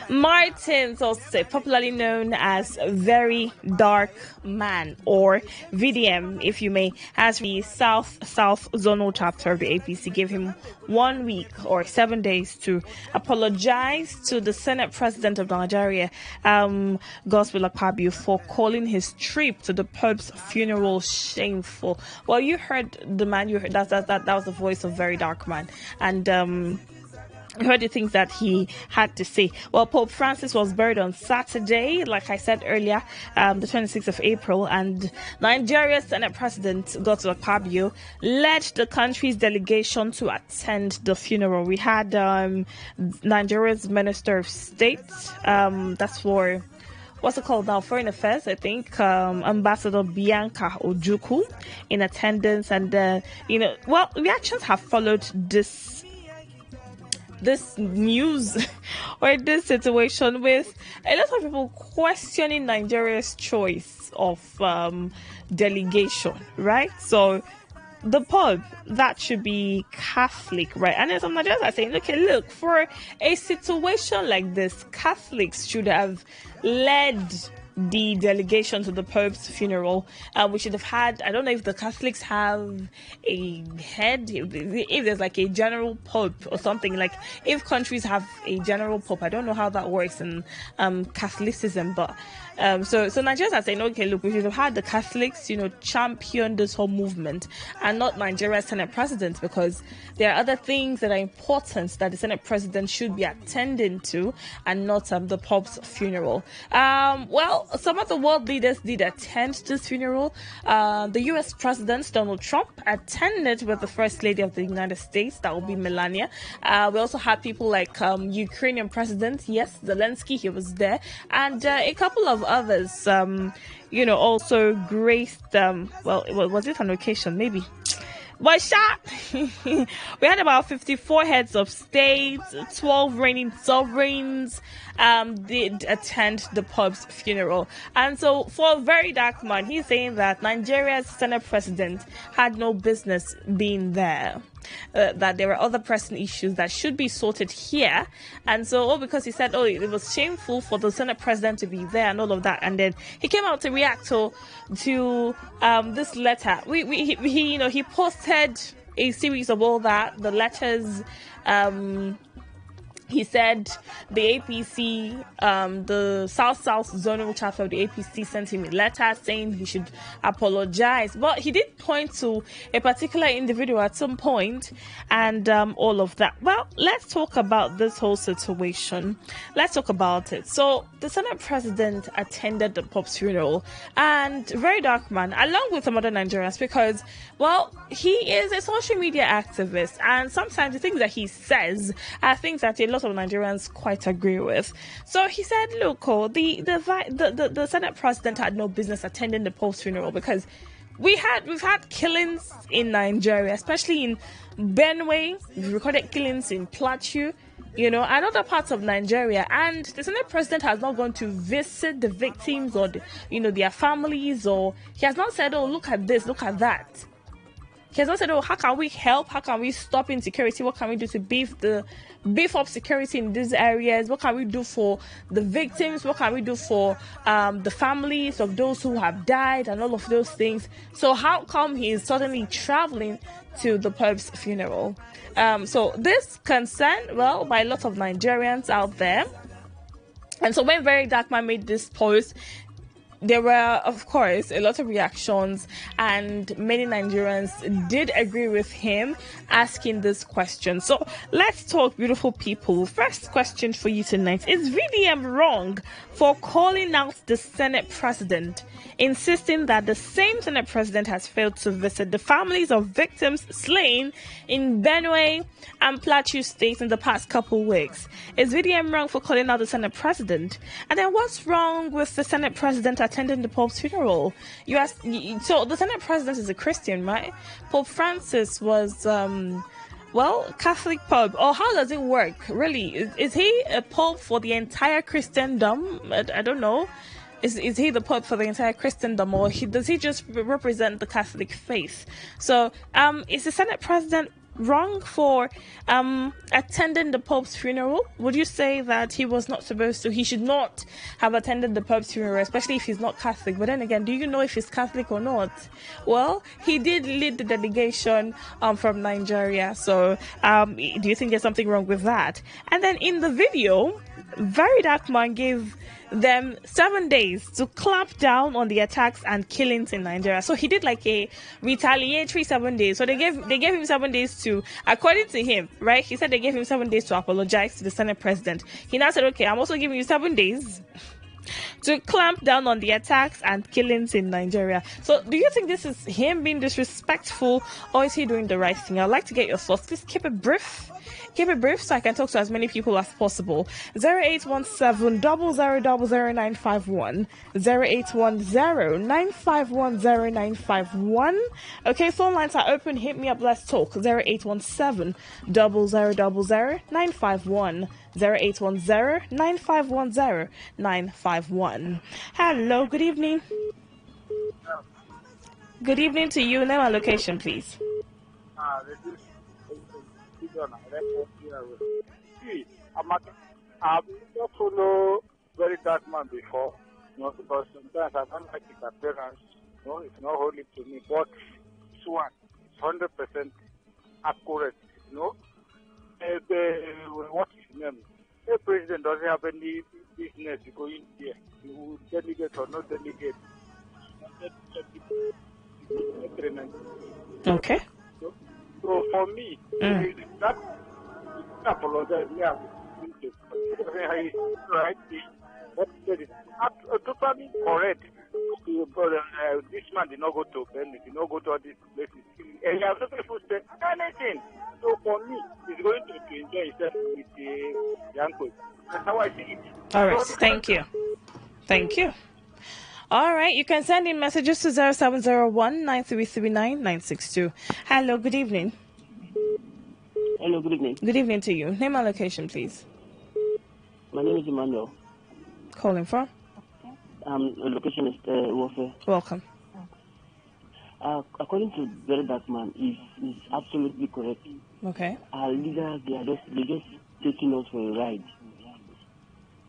[SPEAKER 9] Martins, also popularly known as Very Dark Man, or VDM, if you may, has the South Zonal chapter of the APC gave him 1 week or 7 days to apologize to the Senate President of Nigeria, Godswill Akpabio, for calling his trip to the Pope's funeral shameful. Well, you heard the man. You heard that was the voice of Very Dark Man, and heard the things that he had to say. Well, Pope Francis was buried on Saturday, like I said earlier, the 26th of April, and Nigeria's Senate President Godswill Akpabio led the country's delegation to attend the funeral. We had Nigeria's Minister of State, that's for what's it called now? Foreign Affairs, I think, Ambassador Bianca Ojukwu in attendance, and reactions have followed this news or this situation, with a lot of people questioning Nigeria's choice of delegation, right? So the Pope, that should be Catholic, right? And then some Nigerians are saying, okay, look, for a situation like this, Catholics should have led the delegation to the Pope's funeral. We should have had, I don't know if the Catholics have a head, if there's like a general Pope or something, like if countries have a general Pope. I don't know how that works in Catholicism, but so Nigerians are saying, okay, look, we should have had the Catholics, champion this whole movement, and not Nigeria's Senate President, because there are other things that are important that the Senate President should be attending to, and not the Pope's funeral. Well, some of the world leaders did attend this funeral. The U.S. President Donald Trump attended with the First Lady of the United States, that will be Melania. We also had people like Ukrainian President, yes, Zelensky, he was there, and a couple of others, also graced, was it an occasion? Maybe. But we had about 54 heads of state, 12 reigning sovereigns did attend the Pope's funeral. And so for Very Dark Man, he's saying that Nigeria's Senate President had no business being there. That there were other pressing issues that should be sorted here, and so because he said, it was shameful for the Senate President to be there and all of that, and then he came out to react to this letter. He posted a series of all that, the letters. He said the APC, the South Zonal chapter of the APC sent him a letter saying he should apologize. But he did point to a particular individual at some point, and all of that. Well, let's talk about this whole situation. Let's talk about it. So the Senate President attended the Pope's funeral, and Very Dark Man, along with some other Nigerians, because, well, he is a social media activist, and sometimes the things that he says are things that a lot of Nigerians quite agree with. So he said, look, the Senate President had no business attending the Pope's funeral, because we've had killings in Nigeria, especially in Benue. We've recorded killings in Plateau, and other parts of Nigeria, and the Senate President has not gone to visit the victims or their families, or he has not said, look at this, look at that. He has not said, how can we help? How can we stop insecurity? What can we do to beef up security in these areas? What can we do for the victims? What can we do for the families of those who have died and all of those things? So how come he is suddenly traveling to the Pope's funeral. So this concern, well, by a lot of Nigerians out there. And so when Very Dark Man made this post, there were, of course, a lot of reactions, and many Nigerians did agree with him asking this question. So let's talk, beautiful people. First question for you tonight. Is VDM wrong for calling out the Senate president, insisting that the same Senate president has failed to visit the families of victims slain in Benue and Plateau states in the past couple weeks? Is VDM wrong for calling out the Senate president? And then what's wrong with the Senate president attending the Pope's funeral? So the Senate president is a Christian, right? Pope Francis was, Catholic Pope. Or how does it work? Really? Is he a Pope for the entire Christendom? I don't know. Is he the Pope for the entire Christendom, or does he just represent the Catholic faith? So, is the Senate president wrong for attending the Pope's funeral? Would you say that he was not supposed to? He should not have attended the Pope's funeral, especially if he's not Catholic. But then again, do you know if he's Catholic or not? Well, he did lead the delegation from Nigeria. So, do you think there's something wrong with that? And then in the video, Very Dark Man gave them 7 days to clamp down on the attacks and killings in Nigeria. So he did like a retaliatory 7 days. So they gave him 7 days to, according to him, right? He said they gave him 7 days to apologize to the Senate president. He now said, okay, I'm also giving you 7 days to clamp down on the attacks and killings in Nigeria. So do you think this is him being disrespectful, or is he doing the right thing? I'd like to get your thoughts. Please keep it brief. Keep it brief so I can talk to as many people as possible. 0817 0000951. 0810 951 0951. Okay, phone lines are open. Hit me up. Let's talk. 0817 0000951. 0810 951 0951. Hello, good evening. Good evening to you. Name and location, please.
[SPEAKER 6] I've not follow Very Dark Man before, because sometimes I don't like his appearance. It's not holy to me. But this one is 100% accurate. What is his name? The president doesn't have any business to go in there. He will delegate or not delegate.
[SPEAKER 9] Okay.
[SPEAKER 6] So for me, that apologize. Yeah, right. What he said is totally correct. This man did not go to Benin, did not go to all these places. And he has no people say anything. So for me, he's going to enjoy himself with the uncles. That's how I see it.
[SPEAKER 9] All right. Thank you. Thank you. All right. You can send in messages to 0701 9339 962. Hello. Good evening.
[SPEAKER 7] Hello. Good evening.
[SPEAKER 9] Good evening to you. Name and location, please.
[SPEAKER 7] My name is Emmanuel.
[SPEAKER 9] Calling from?
[SPEAKER 7] The location is Warfare.
[SPEAKER 9] Welcome.
[SPEAKER 7] According to Very Dark Man, is absolutely correct.
[SPEAKER 9] Okay.
[SPEAKER 7] Our leaders, they're just taking us for a ride.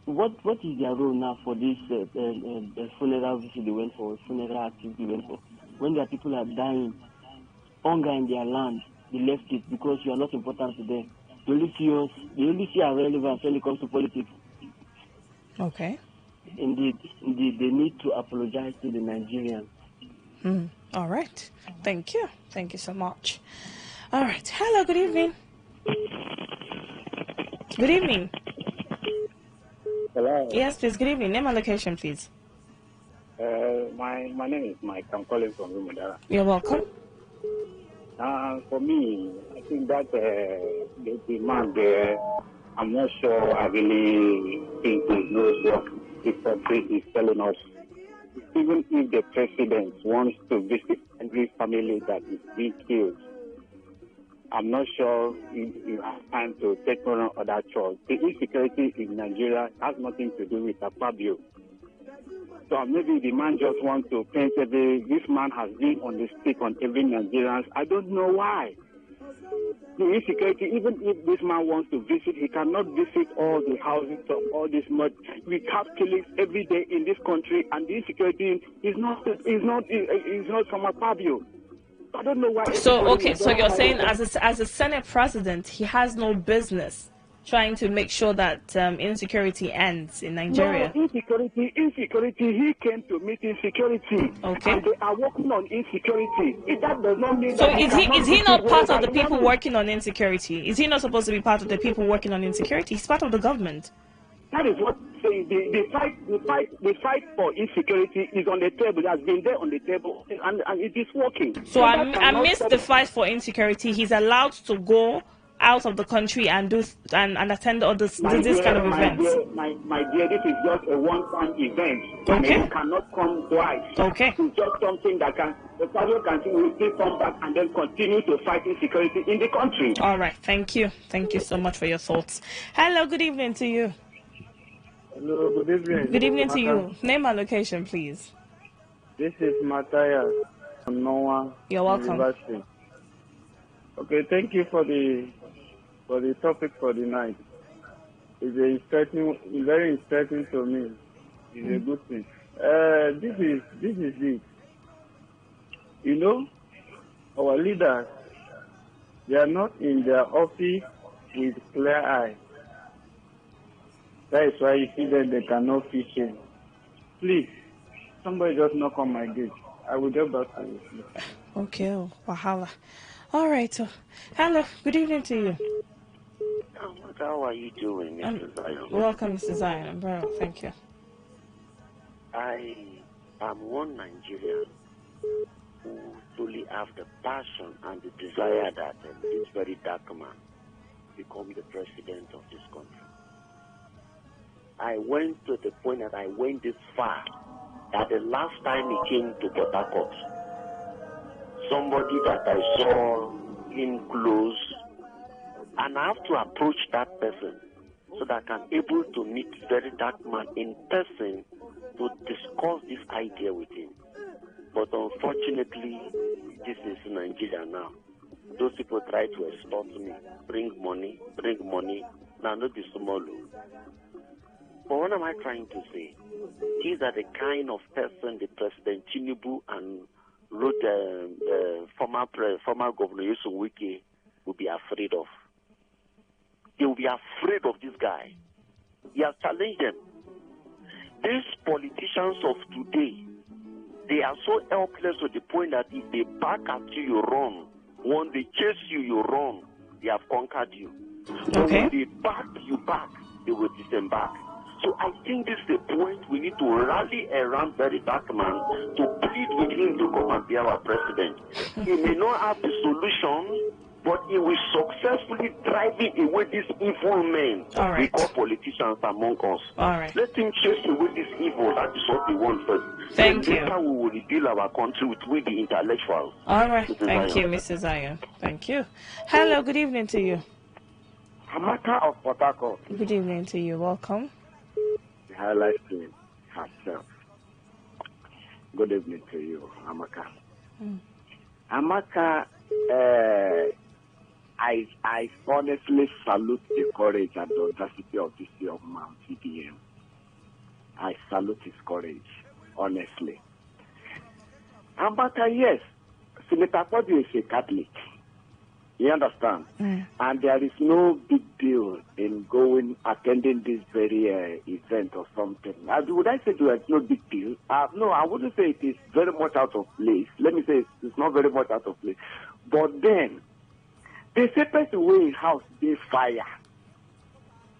[SPEAKER 7] What is their role now for this funeral visit they went for, funeral activity they went for? When their people are dying, hunger in their land, they left it because you are not important to them. They only see our relevance when it comes to politics.
[SPEAKER 9] Okay.
[SPEAKER 7] Indeed, they need to apologize to the Nigerians.
[SPEAKER 9] All right. Thank you. Thank you so much. All right. Hello. Good evening. Good evening.
[SPEAKER 6] Hello.
[SPEAKER 9] Yes, please. Good evening. Name and location, please.
[SPEAKER 6] My name is Mike. I'm calling from Rumudara.
[SPEAKER 9] You're welcome.
[SPEAKER 6] For me, I think that the man there, I'm not sure I really think he knows what the country is telling us. Even if the president wants to visit every family that is being killed, I'm not sure you have time to take on other chores. The insecurity in Nigeria has nothing to do with Akpabio. So maybe the man just wants to paint this man has been on the stick on every Nigerian. I don't know why. The insecurity, even if this man wants to visit, he cannot visit all the houses of all this mud. We have killings every day in this country, and the insecurity is not from Akpabio. I don't know why.
[SPEAKER 9] So you're saying as a Senate president, he has no business trying to make sure that insecurity ends in Nigeria.
[SPEAKER 6] No, insecurity. He came to meet insecurity.
[SPEAKER 9] Okay.
[SPEAKER 6] And they are working on insecurity. That does not mean
[SPEAKER 9] So
[SPEAKER 6] that
[SPEAKER 9] is he not part of the people working on insecurity? Is he not supposed to be part of the people working on insecurity? He's part of the government.
[SPEAKER 6] That is what I'm saying. The fight for insecurity is on the table. It has been there on the table, and it is working.
[SPEAKER 9] So I missed the fight for insecurity. He's allowed to go out of the country and do and attend all this kind of events.
[SPEAKER 6] My dear, this is just a one-time event.
[SPEAKER 9] Okay.
[SPEAKER 6] And it cannot come twice.
[SPEAKER 9] Okay.
[SPEAKER 6] It's just something that the president will still come back and then continue to fight insecurity in the country.
[SPEAKER 9] All right. Thank you. Thank you so much for your thoughts. Hello. Good evening to you.
[SPEAKER 8] Hello. Good evening.
[SPEAKER 9] Good evening to you. Name and location, please.
[SPEAKER 8] This is Matthias from Noah.
[SPEAKER 9] You're welcome.
[SPEAKER 8] University. Okay. Thank you for the topic for the night. It's very interesting to me. It's a good thing. This is it. You know, our leaders, they are not in their office with clear eye. That is why you see that they cannot fish in. Please, somebody just knock on my gate. I will get back to you.
[SPEAKER 9] Okay, wahala. All right. Hello. Good evening to you.
[SPEAKER 13] How are you doing, Mr. Zion?
[SPEAKER 9] Welcome, Mr. Zion. I'm very well, thank you.
[SPEAKER 13] I am one Nigerian who truly have the passion and the desire that this very dark man become the president of this country. I went to the point that I went this far that the last time he came to Port Harcourt, somebody that I saw in close, and I have to approach that person so that I can able to meet very dark man in person to discuss this idea with him. But unfortunately, this is Nigeria now. Those people try to extort me, bring money. Now, not the small. But what am I trying to say? These are the kind of person the President Tinubu and former Governor Yusuf Wike will be afraid of. They will be afraid of this guy. He has challenged them. These politicians of today, they are so helpless to the point that if they back at you, you run. When they chase you, you run. They have conquered you.
[SPEAKER 9] Okay.
[SPEAKER 13] When they back you back, they will disembark. So I think this is the point we need to rally around very dark man to plead with him to come and be our president. He may not have the solution, but he will successfully drive away these evil men we call politicians among us.
[SPEAKER 9] All right.
[SPEAKER 13] Let him chase away this evil. That is what we want first.
[SPEAKER 9] Thank you.
[SPEAKER 13] Later we will rebuild our country with the intellectuals.
[SPEAKER 9] All right. Thank you, Mrs. Zion. Thank you. Hello. Good evening to you.
[SPEAKER 8] Amaka of Port Harcourt.
[SPEAKER 9] Good evening to you. Welcome.
[SPEAKER 8] The highlight team herself. Good evening to you, Amaka. Amaka, I honestly salute the courage and the audacity of this young man, CDM. I salute his courage, honestly. Amaka, yes, Senator Kwadu is a Catholic. You understand? And there is no big deal in attending this very event or something. Would I say there is no big deal? No, I wouldn't say it is very much out of place. Let me say it's not very much out of place. But then, the safest way in house, they fire.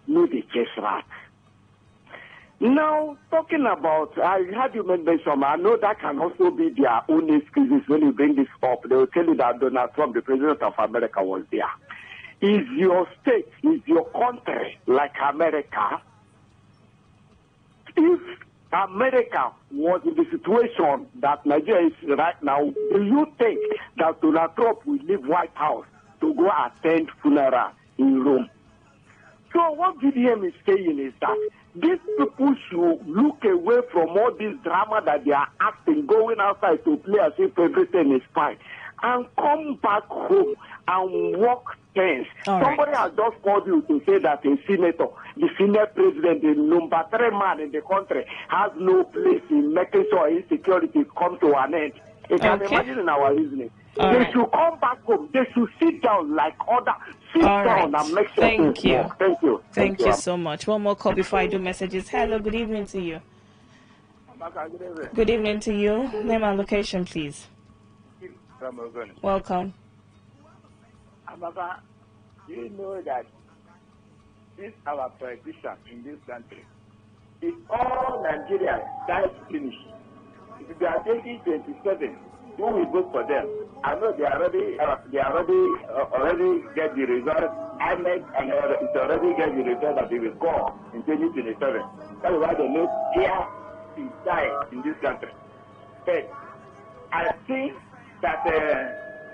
[SPEAKER 8] No, they chase rat. Now, talking about, I had you mention some, I know that can also be their own excuses when you bring this up. They will tell you that Donald Trump, the president of America, was there. Is your state, is your country like America? If America was in the situation that Nigeria is right now, do you think that Donald Trump will leave White House to go attend funeral in Rome? So what VDM is saying is that these people should look away from all this drama that they are acting, going outside to play as if everything is fine, and come back home and work things. Somebody has just called you to say that a senator, the Senate president, the number 3 man in the country, has no place in making sure insecurity comes to an end. You can imagine in our reasoning. They should come back home. They should sit down like other. Sit down and make sure
[SPEAKER 9] Thank you.
[SPEAKER 8] Work. Thank you.
[SPEAKER 9] Thank you so much. One more call before I do messages. Hello, good evening to you. Good evening to you. Name and location, please. Welcome.
[SPEAKER 14] Amaka, you know that this our politician in this country, if all Nigerians die finish, if they are taking 27, who will vote for them? I know they already get the result. Ahmed and it's already get the result that they will go in 2027. That is why they know here he died in this country. But I think that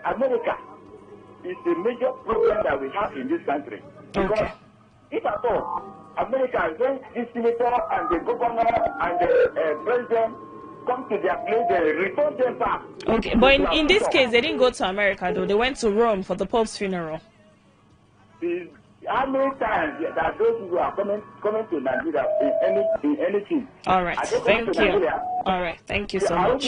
[SPEAKER 14] America is the major problem that we have in this country. Because if at all America, when the senator and the governor and the president come to their place, they return them back.
[SPEAKER 9] Okay, but in this case, they didn't go to America, though. They went to Rome for the Pope's funeral.
[SPEAKER 14] How many times that those people are coming to Nigeria in anything?
[SPEAKER 9] All right, thank you. All right, thank you so much.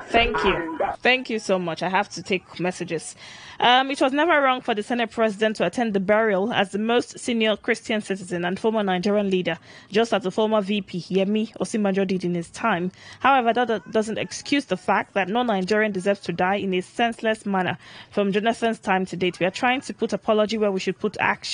[SPEAKER 9] Thank you. Thank you so much. I have to take messages. It was never wrong for the Senate President to attend the burial as the most senior Christian citizen and former Nigerian leader, just as the former VP, Yemi Osinbajo, did in his time. However, that doesn't excuse the fact that no Nigerian deserves to die in a senseless manner from Jonathan's time to date. We are trying to put apology where we should put action.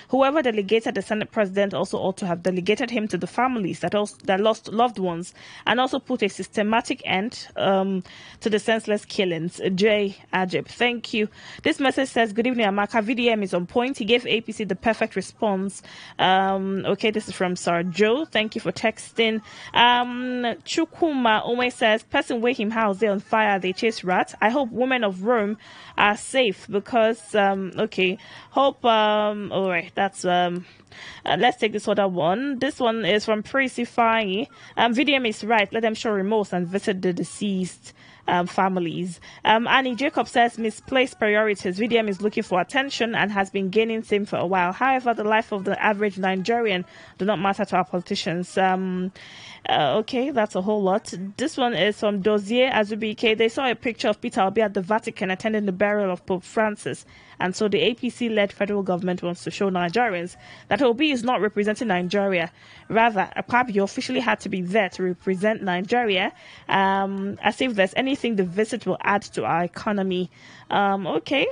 [SPEAKER 9] Whoever delegated the Senate President also ought to have delegated him to the families that lost loved ones, and also put a systematic end to the senseless killings. Jay Ajib, thank you. This message says, good evening, Amaka. VDM is on point. He gave APC the perfect response. Okay, this is from Sir Joe. Thank you for texting. Chukuma always says, person wake him house, they on fire, they chase rats. I hope women of Rome are safe because, hope, all right, that's, let's take this other one. This one is from Prissy Fai. VDM is right. Let them show remorse and visit the deceased families. Annie Jacob says misplaced priorities. VDM is looking for attention and has been gaining steam for a while. However, the life of the average Nigerian do not matter to our politicians. Okay, that's a whole lot. This one is from Dozier Azubike. They saw a picture of Peter Obi at the Vatican attending the burial of Pope Francis. And so the APC-led federal government wants to show Nigerians that Obi is not representing Nigeria. Rather, Akpabio officially had to be there to represent Nigeria, as if there's anything the visit will add to our economy. Okay.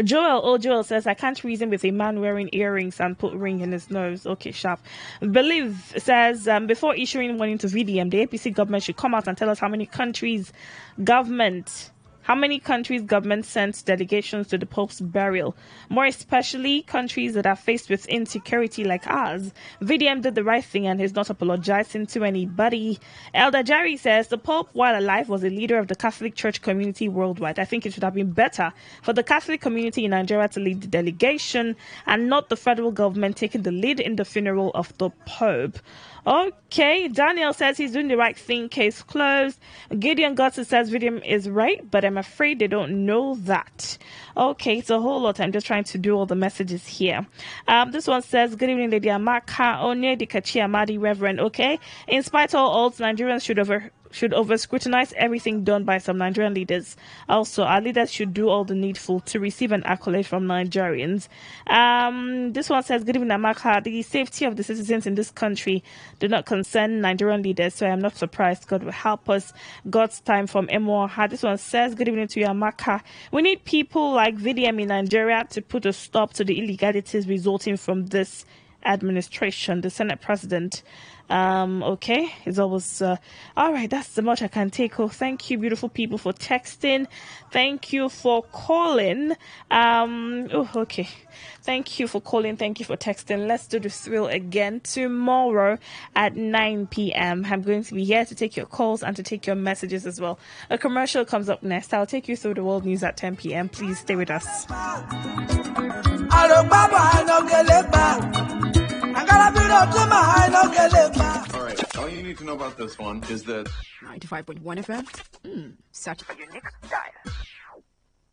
[SPEAKER 9] Joel says, I can't reason with a man wearing earrings and put ring in his nose. Okay, sharp. Believe says, before issuing warning to VDM, the APC government should come out and tell us how many countries government sent delegations to the Pope's burial, more especially countries that are faced with insecurity like ours. VDM did the right thing and is not apologizing to anybody. Elder Jerry says, the Pope, while alive, was a leader of the Catholic Church community worldwide. I think it should have been better for the Catholic community in Nigeria to lead the delegation and not the federal government taking the lead in the funeral of the Pope. Okay, Daniel says he's doing the right thing, case closed. Gideon Gotts says VDM is right, but I'm afraid they don't know that. Okay, it's a whole lot. I'm just trying to do all the messages here. This one says, good evening, Lady Amaka, Onye Dikachi Amadi, Reverend. Okay, in spite of all odds, Nigerians should over-scrutinize everything done by some Nigerian leaders. Also, our leaders should do all the needful to receive an accolade from Nigerians. This one says, good evening, Amaka. The safety of the citizens in this country do not concern Nigerian leaders, so I am not surprised. God will help us. God's time from Emoha. This one says, good evening to you, Amaka. We need people like VDM in Nigeria to put a stop to the illegalities resulting from this administration. The Senate President. Okay, it's always all right. That's the much I can take. Oh, thank you, beautiful people, for texting. Thank you for calling. Okay. Thank you for calling. Thank you for texting. Let's do the thrill again tomorrow at 9 p.m. I'm going to be here to take your calls and to take your messages as well. A commercial comes up next. I'll take you through the world news at 10 p.m. Please stay with us.
[SPEAKER 4] Alright, all you need to know about this one is that
[SPEAKER 15] 95.1 FM? Such a unique dial.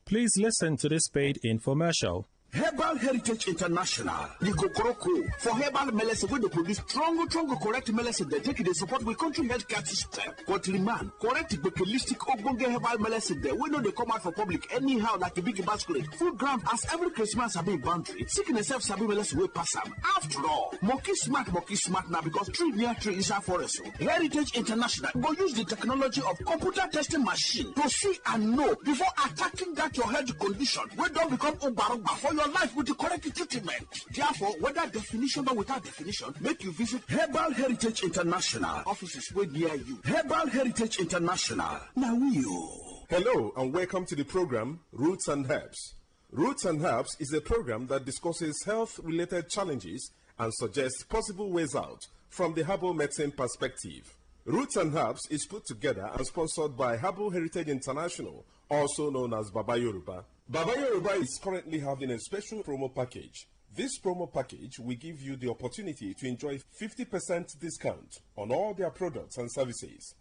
[SPEAKER 16] Please listen to this paid infomercial. Herbal Heritage International. The Gokoroko for herbal medicine when they produce strong, correct medicine. They take it, they support with country healthcare system. Country man, correct holistic ogbonge herbal medicine. They we know they come out for public anyhow like a big basket. Food ground as every Christmas have been boundary. Seeking self sabi medicine will pass them. After all, monkey smart now because tree near tree is our forest. Heritage International go use the technology of computer testing machine to see and know before attacking that your health condition. We don't become ubarugba for your life with the correct treatment. Therefore, whether definition or without definition, make you visit Herbal Heritage International offices way near you. Herbal Heritage International. Now you.
[SPEAKER 18] Hello and welcome to the program Roots and Herbs. Roots and Herbs is a program that discusses health-related challenges and suggests possible ways out from the herbal medicine perspective. Roots and Herbs is put together and sponsored by Herbal Heritage International, also known as Baba Yoruba. Baba Yoruba is currently having a special promo package. This promo package will give you the opportunity to enjoy 50% discount on all their products and services.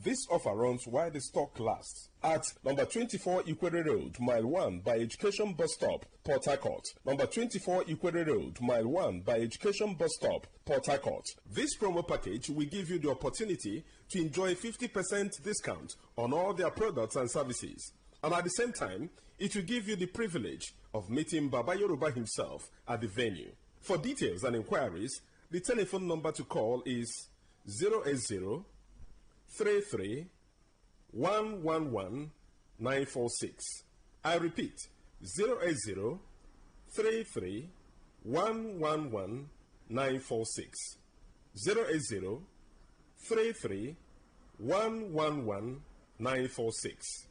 [SPEAKER 18] This offer runs while the stock lasts at number 24 Ikwere Road, Mile 1 by Education Bus Stop, Port Harcourt. Number 24 Ikwere Road, Mile 1 by Education Bus Stop, Port Harcourt. This promo package will give you the opportunity to enjoy 50% discount on all their products and services. And at the same time, it will give you the privilege of meeting Baba Yoruba himself at the venue. For details and inquiries, the telephone number to call is 080 33 111 946. I repeat, 080 33 111 946. 080 33 111 946.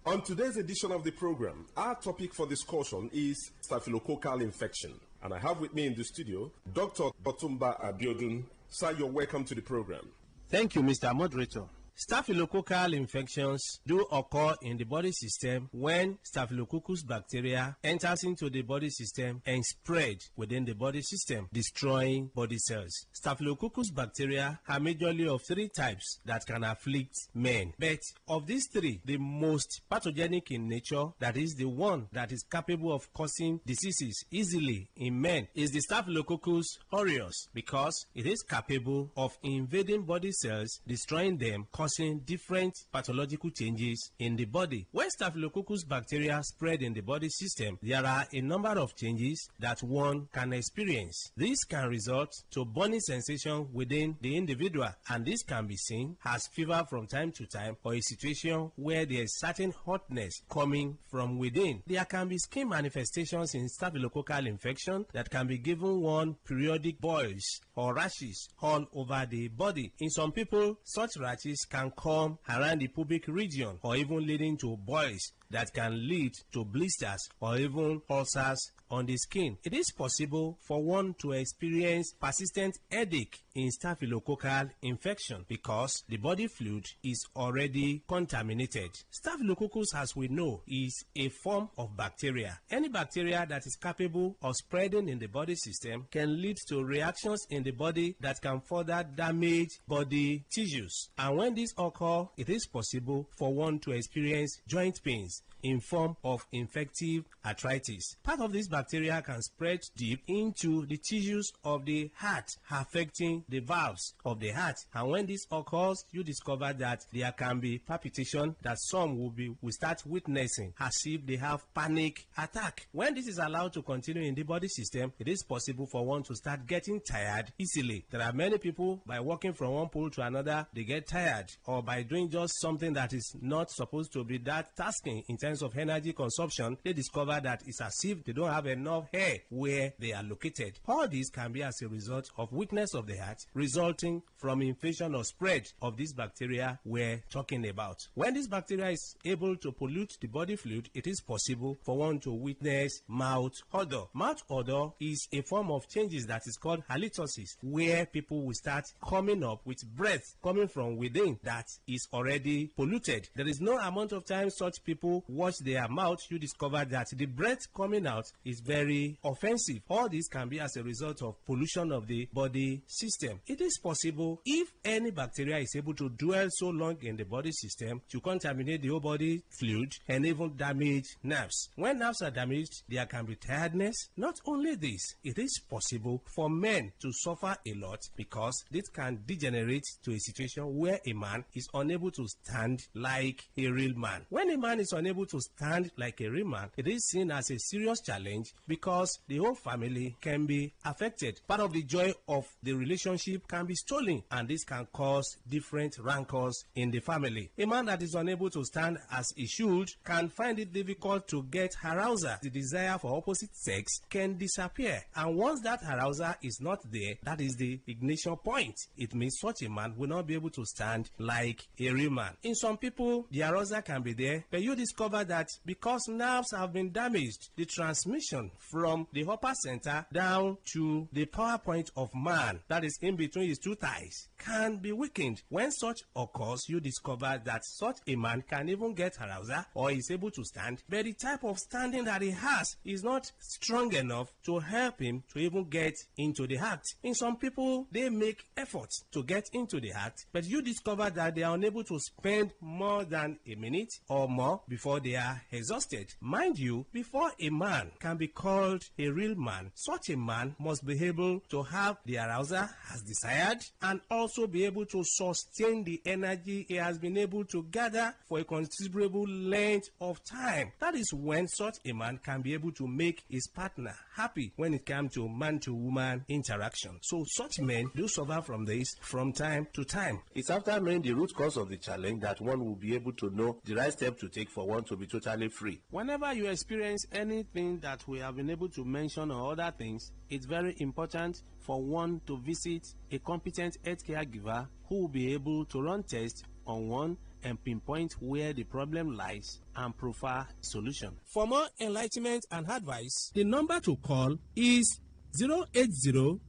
[SPEAKER 18] On today's edition of the program, our topic for discussion is staphylococcal infection. And I have with me in the studio Dr. Otumba Abiodun. Sir, you're welcome to the program.
[SPEAKER 19] Thank you, Mr. Moderator. Staphylococcal infections do occur in the body system when Staphylococcus bacteria enters into the body system and spread within the body system, destroying body cells. Staphylococcus bacteria are majorly of three types that can afflict men. But of these three, the most pathogenic in nature, that is the one that is capable of causing diseases easily in men, is the Staphylococcus aureus, because it is capable of invading body cells, destroying them, causing different pathological changes in the body. When Staphylococcus bacteria spread in the body system, there are a number of changes that one can experience. This can result to burning sensation within the individual, and this can be seen as fever from time to time, or a situation where there is certain hotness coming from within. There can be skin manifestations in staphylococcal infection that can be given one periodic boils or rashes all over the body. In some people, such rashes can come around the pubic region, or even leading to boils that can lead to blisters or even ulcers on the skin. It is possible for one to experience persistent headache in staphylococcal infection because the body fluid is already contaminated. Staphylococcus, as we know, is a form of bacteria. Any bacteria that is capable of spreading in the body system can lead to reactions in the body that can further damage body tissues. And when this occurs, it is possible for one to experience joint pains in form of infective arthritis. Part of this bacteria can spread deep into the tissues of the heart, affecting the valves of the heart. And when this occurs, you discover that there can be palpitation that some will start witnessing as if they have panic attack. When this is allowed to continue in the body system, it is possible for one to start getting tired easily. There are many people, by walking from one pole to another, they get tired, or by doing just something that is not supposed to be that tasking in terms of energy consumption, they discover that it's as if they don't have enough hair where they are located. All this can be as a result of weakness of the heart resulting from infection or spread of this bacteria we're talking about. When this bacteria is able to pollute the body fluid, it is possible for one to witness mouth odor. Mouth odor is a form of changes that is called halitosis, where people will start coming up with breath coming from within that is already polluted. There is no amount of time such people wash their mouth, you discover that the breath coming out is very offensive. All this can be as a result of pollution of the body system. It is possible, if any bacteria is able to dwell so long in the body system, to contaminate the whole body fluid and even damage nerves. When nerves are damaged, there can be tiredness. Not only this, it is possible for men to suffer a lot because this can degenerate to a situation where a man is unable to stand like a real man. When a man is unable to stand like a real man, it is seen as a serious challenge because the whole family can be affected. Part of the joy of the relationship can be stolen, and this can cause different rancors in the family. A man that is unable to stand as he should can find it difficult to get arousal. The desire for opposite sex can disappear, and once that arousal is not there, that is the ignition point. It means such a man will not be able to stand like a real man. In some people, the arousal can be there, but you discover that because nerves have been damaged, the transmission from the upper center down to the power point of man, that is in between his two thighs, can be weakened. When such occurs, you discover that such a man can even get arousal or is able to stand, but the type of standing that he has is not strong enough to help him to even get into the act. In some people, they make efforts to get into the act, but you discover that they are unable to spend more than a minute or more before they are exhausted. Mind you, before a man can be called a real man, such a man must be able to have the arousal as desired and also be able to sustain the energy he has been able to gather for a considerable length of time. That is when such a man can be able to make his partner happy when it comes to man-to-woman interaction. So such men do suffer from this from time to time. It's after knowing the root cause of the challenge that one will be able to know the right step to take for one to be totally free. Whenever you experience anything that we have been able to mention or other things, it's very important for one to visit a competent health caregiver who will be able to run tests on one and pinpoint where the problem lies and prefer solution. For more enlightenment and advice, the number to call is 080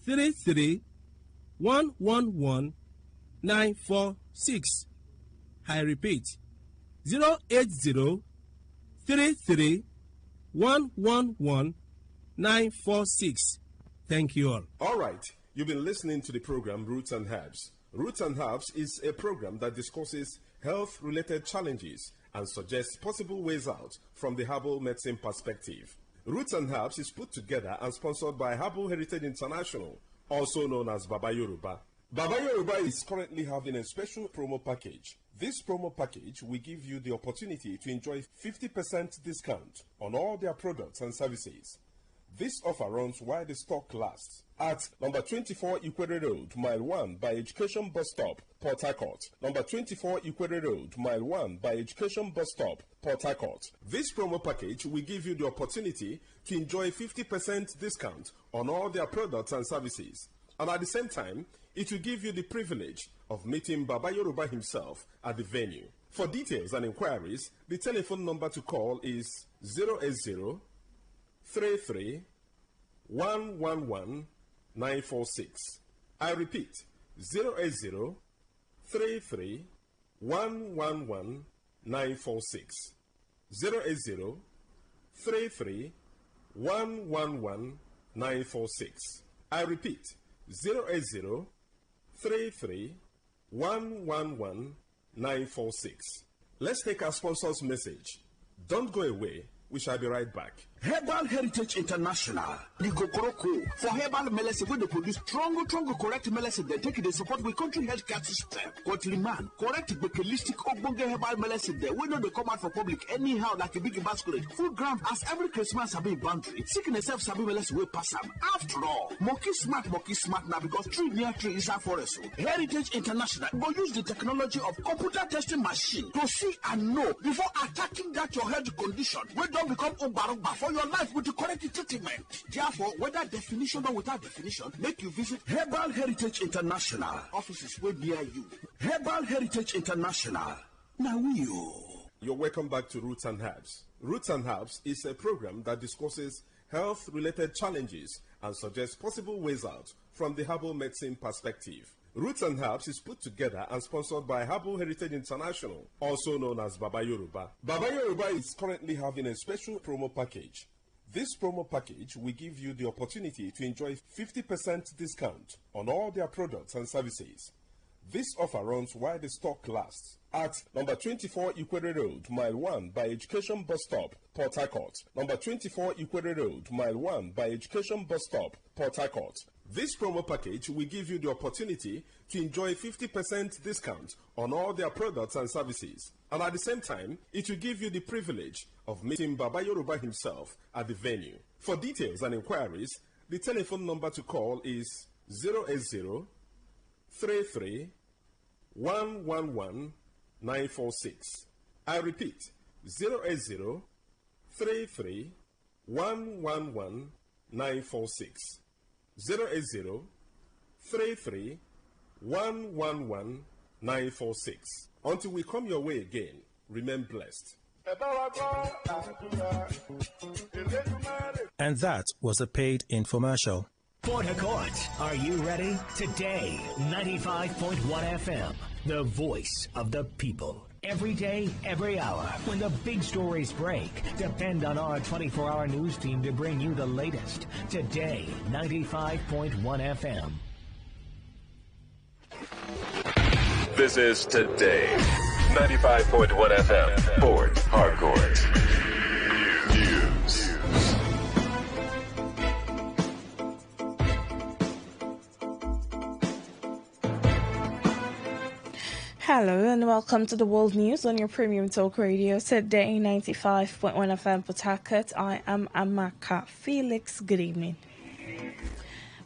[SPEAKER 19] 33 111 946. I repeat, 080 33 111 946. Thank you all.
[SPEAKER 18] All right, you've been listening to the program Roots and Herbs. Roots and Herbs is a program that discusses health-related challenges and suggests possible ways out from the herbal medicine perspective. Roots and Herbs is put together and sponsored by Herbal Heritage International, also known as Baba Yoruba. Baba Yoruba is currently having a special promo package. This promo package will give you the opportunity to enjoy 50% discount on all their products and services. This offer runs while the stock lasts at number 24 Ikwere Road, Mile 1 by Education Bus Stop, Port Harcourt. Number 24 Ikwere Road, Mile 1 by Education Bus Stop, Port Harcourt. This promo package will give you the opportunity to enjoy 50% discount on all their products and services. And at the same time, it will give you the privilege of meeting Baba Yoruba himself at the venue. For details and inquiries, the telephone number to call is 080 33 111 946. I repeat, 080 33 111 946. 080 33 111 946. I repeat, 080 33 111 946. Let's take our sponsor's message. Don't go away. We shall be right back.
[SPEAKER 16] Herbal Heritage International, Ligokoroko, for herbal medicine, when they produce strong, correct medicine, they take it, they support with country health care system. Quatliman, correct, bakelistic, ogbonge herbal medicine, they will not they come out for public anyhow, like a big basket. Full ground, as every Christmas have been boundary. Seeking itself, Sabi medicine will pass them. After all, monkey smart now, because tree near tree is our forest. Heritage International will use the technology of computer testing machine to see and know before attacking that your health condition. We don't become Umbarumba for your life with the correct treatment. Therefore, whether definition or without definition, make you visit Herbal Heritage International. Offices will be near you. Herbal Heritage International. Now
[SPEAKER 18] You're welcome back to Roots and Herbs. Roots and Herbs is a program that discusses health-related challenges and suggests possible ways out from the herbal medicine perspective. Roots and Herbs is put together and sponsored by Herbal Heritage International, also known as Baba Yoruba. Baba Yoruba is currently having a special promo package. This promo package will give you the opportunity to enjoy 50% discount on all their products and services. This offer runs while the stock lasts at number 24 Ikwere Road, Mile 1 by Education Bus Stop, Port Harcourt. Number 24 Ikwere Road, Mile 1 by Education Bus Stop, Port Harcourt. This promo package will give you the opportunity to enjoy 50% discount on all their products and services. And at the same time, it will give you the privilege of meeting Baba Yoruba himself at the venue. For details and inquiries, the telephone number to call is 080 33 111 946. I repeat, 080 33 111 946. 080 33 111 946. Until we come your way again, remain blessed.
[SPEAKER 1] And that was a paid infomercial.
[SPEAKER 21] Port Harcourt, are you ready? Today, 95.1 FM, the voice of the people. Every day, every hour, when the big stories break, depend on our 24-hour news team to bring you the latest. Today, 95.1 FM.
[SPEAKER 23] This is Today, 95.1 FM, Port Harcourt. News.
[SPEAKER 9] Hello and welcome to the World News on your Premium Talk Radio. Today, 95.1 FM Port Harcourt. I am Amaka Felix. Good evening.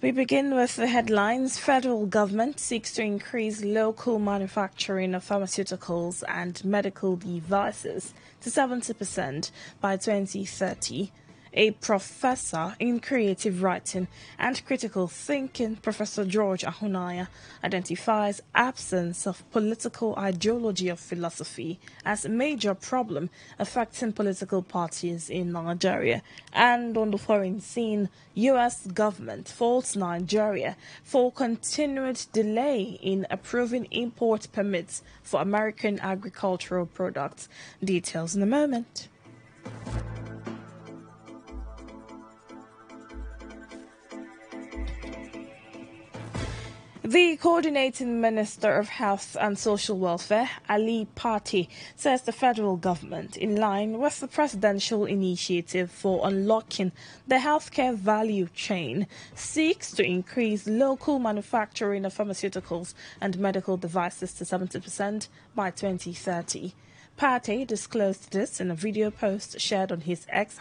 [SPEAKER 9] We begin with the headlines. Federal government seeks to increase local manufacturing of pharmaceuticals and medical devices to 70% by 2030. A professor in creative writing and critical thinking, Professor George Ahunaya, identifies absence of political ideology of philosophy as a major problem affecting political parties in Nigeria. And on the foreign scene, U.S. government faults Nigeria for continued delay in approving import permits for American agricultural products. Details in a moment. The Coordinating Minister of Health and Social Welfare, Ali Pati, says the federal government, in line with the presidential initiative for unlocking the healthcare value chain, seeks to increase local manufacturing of pharmaceuticals and medical devices to 70% by 2030. Pati disclosed this in a video post shared on his X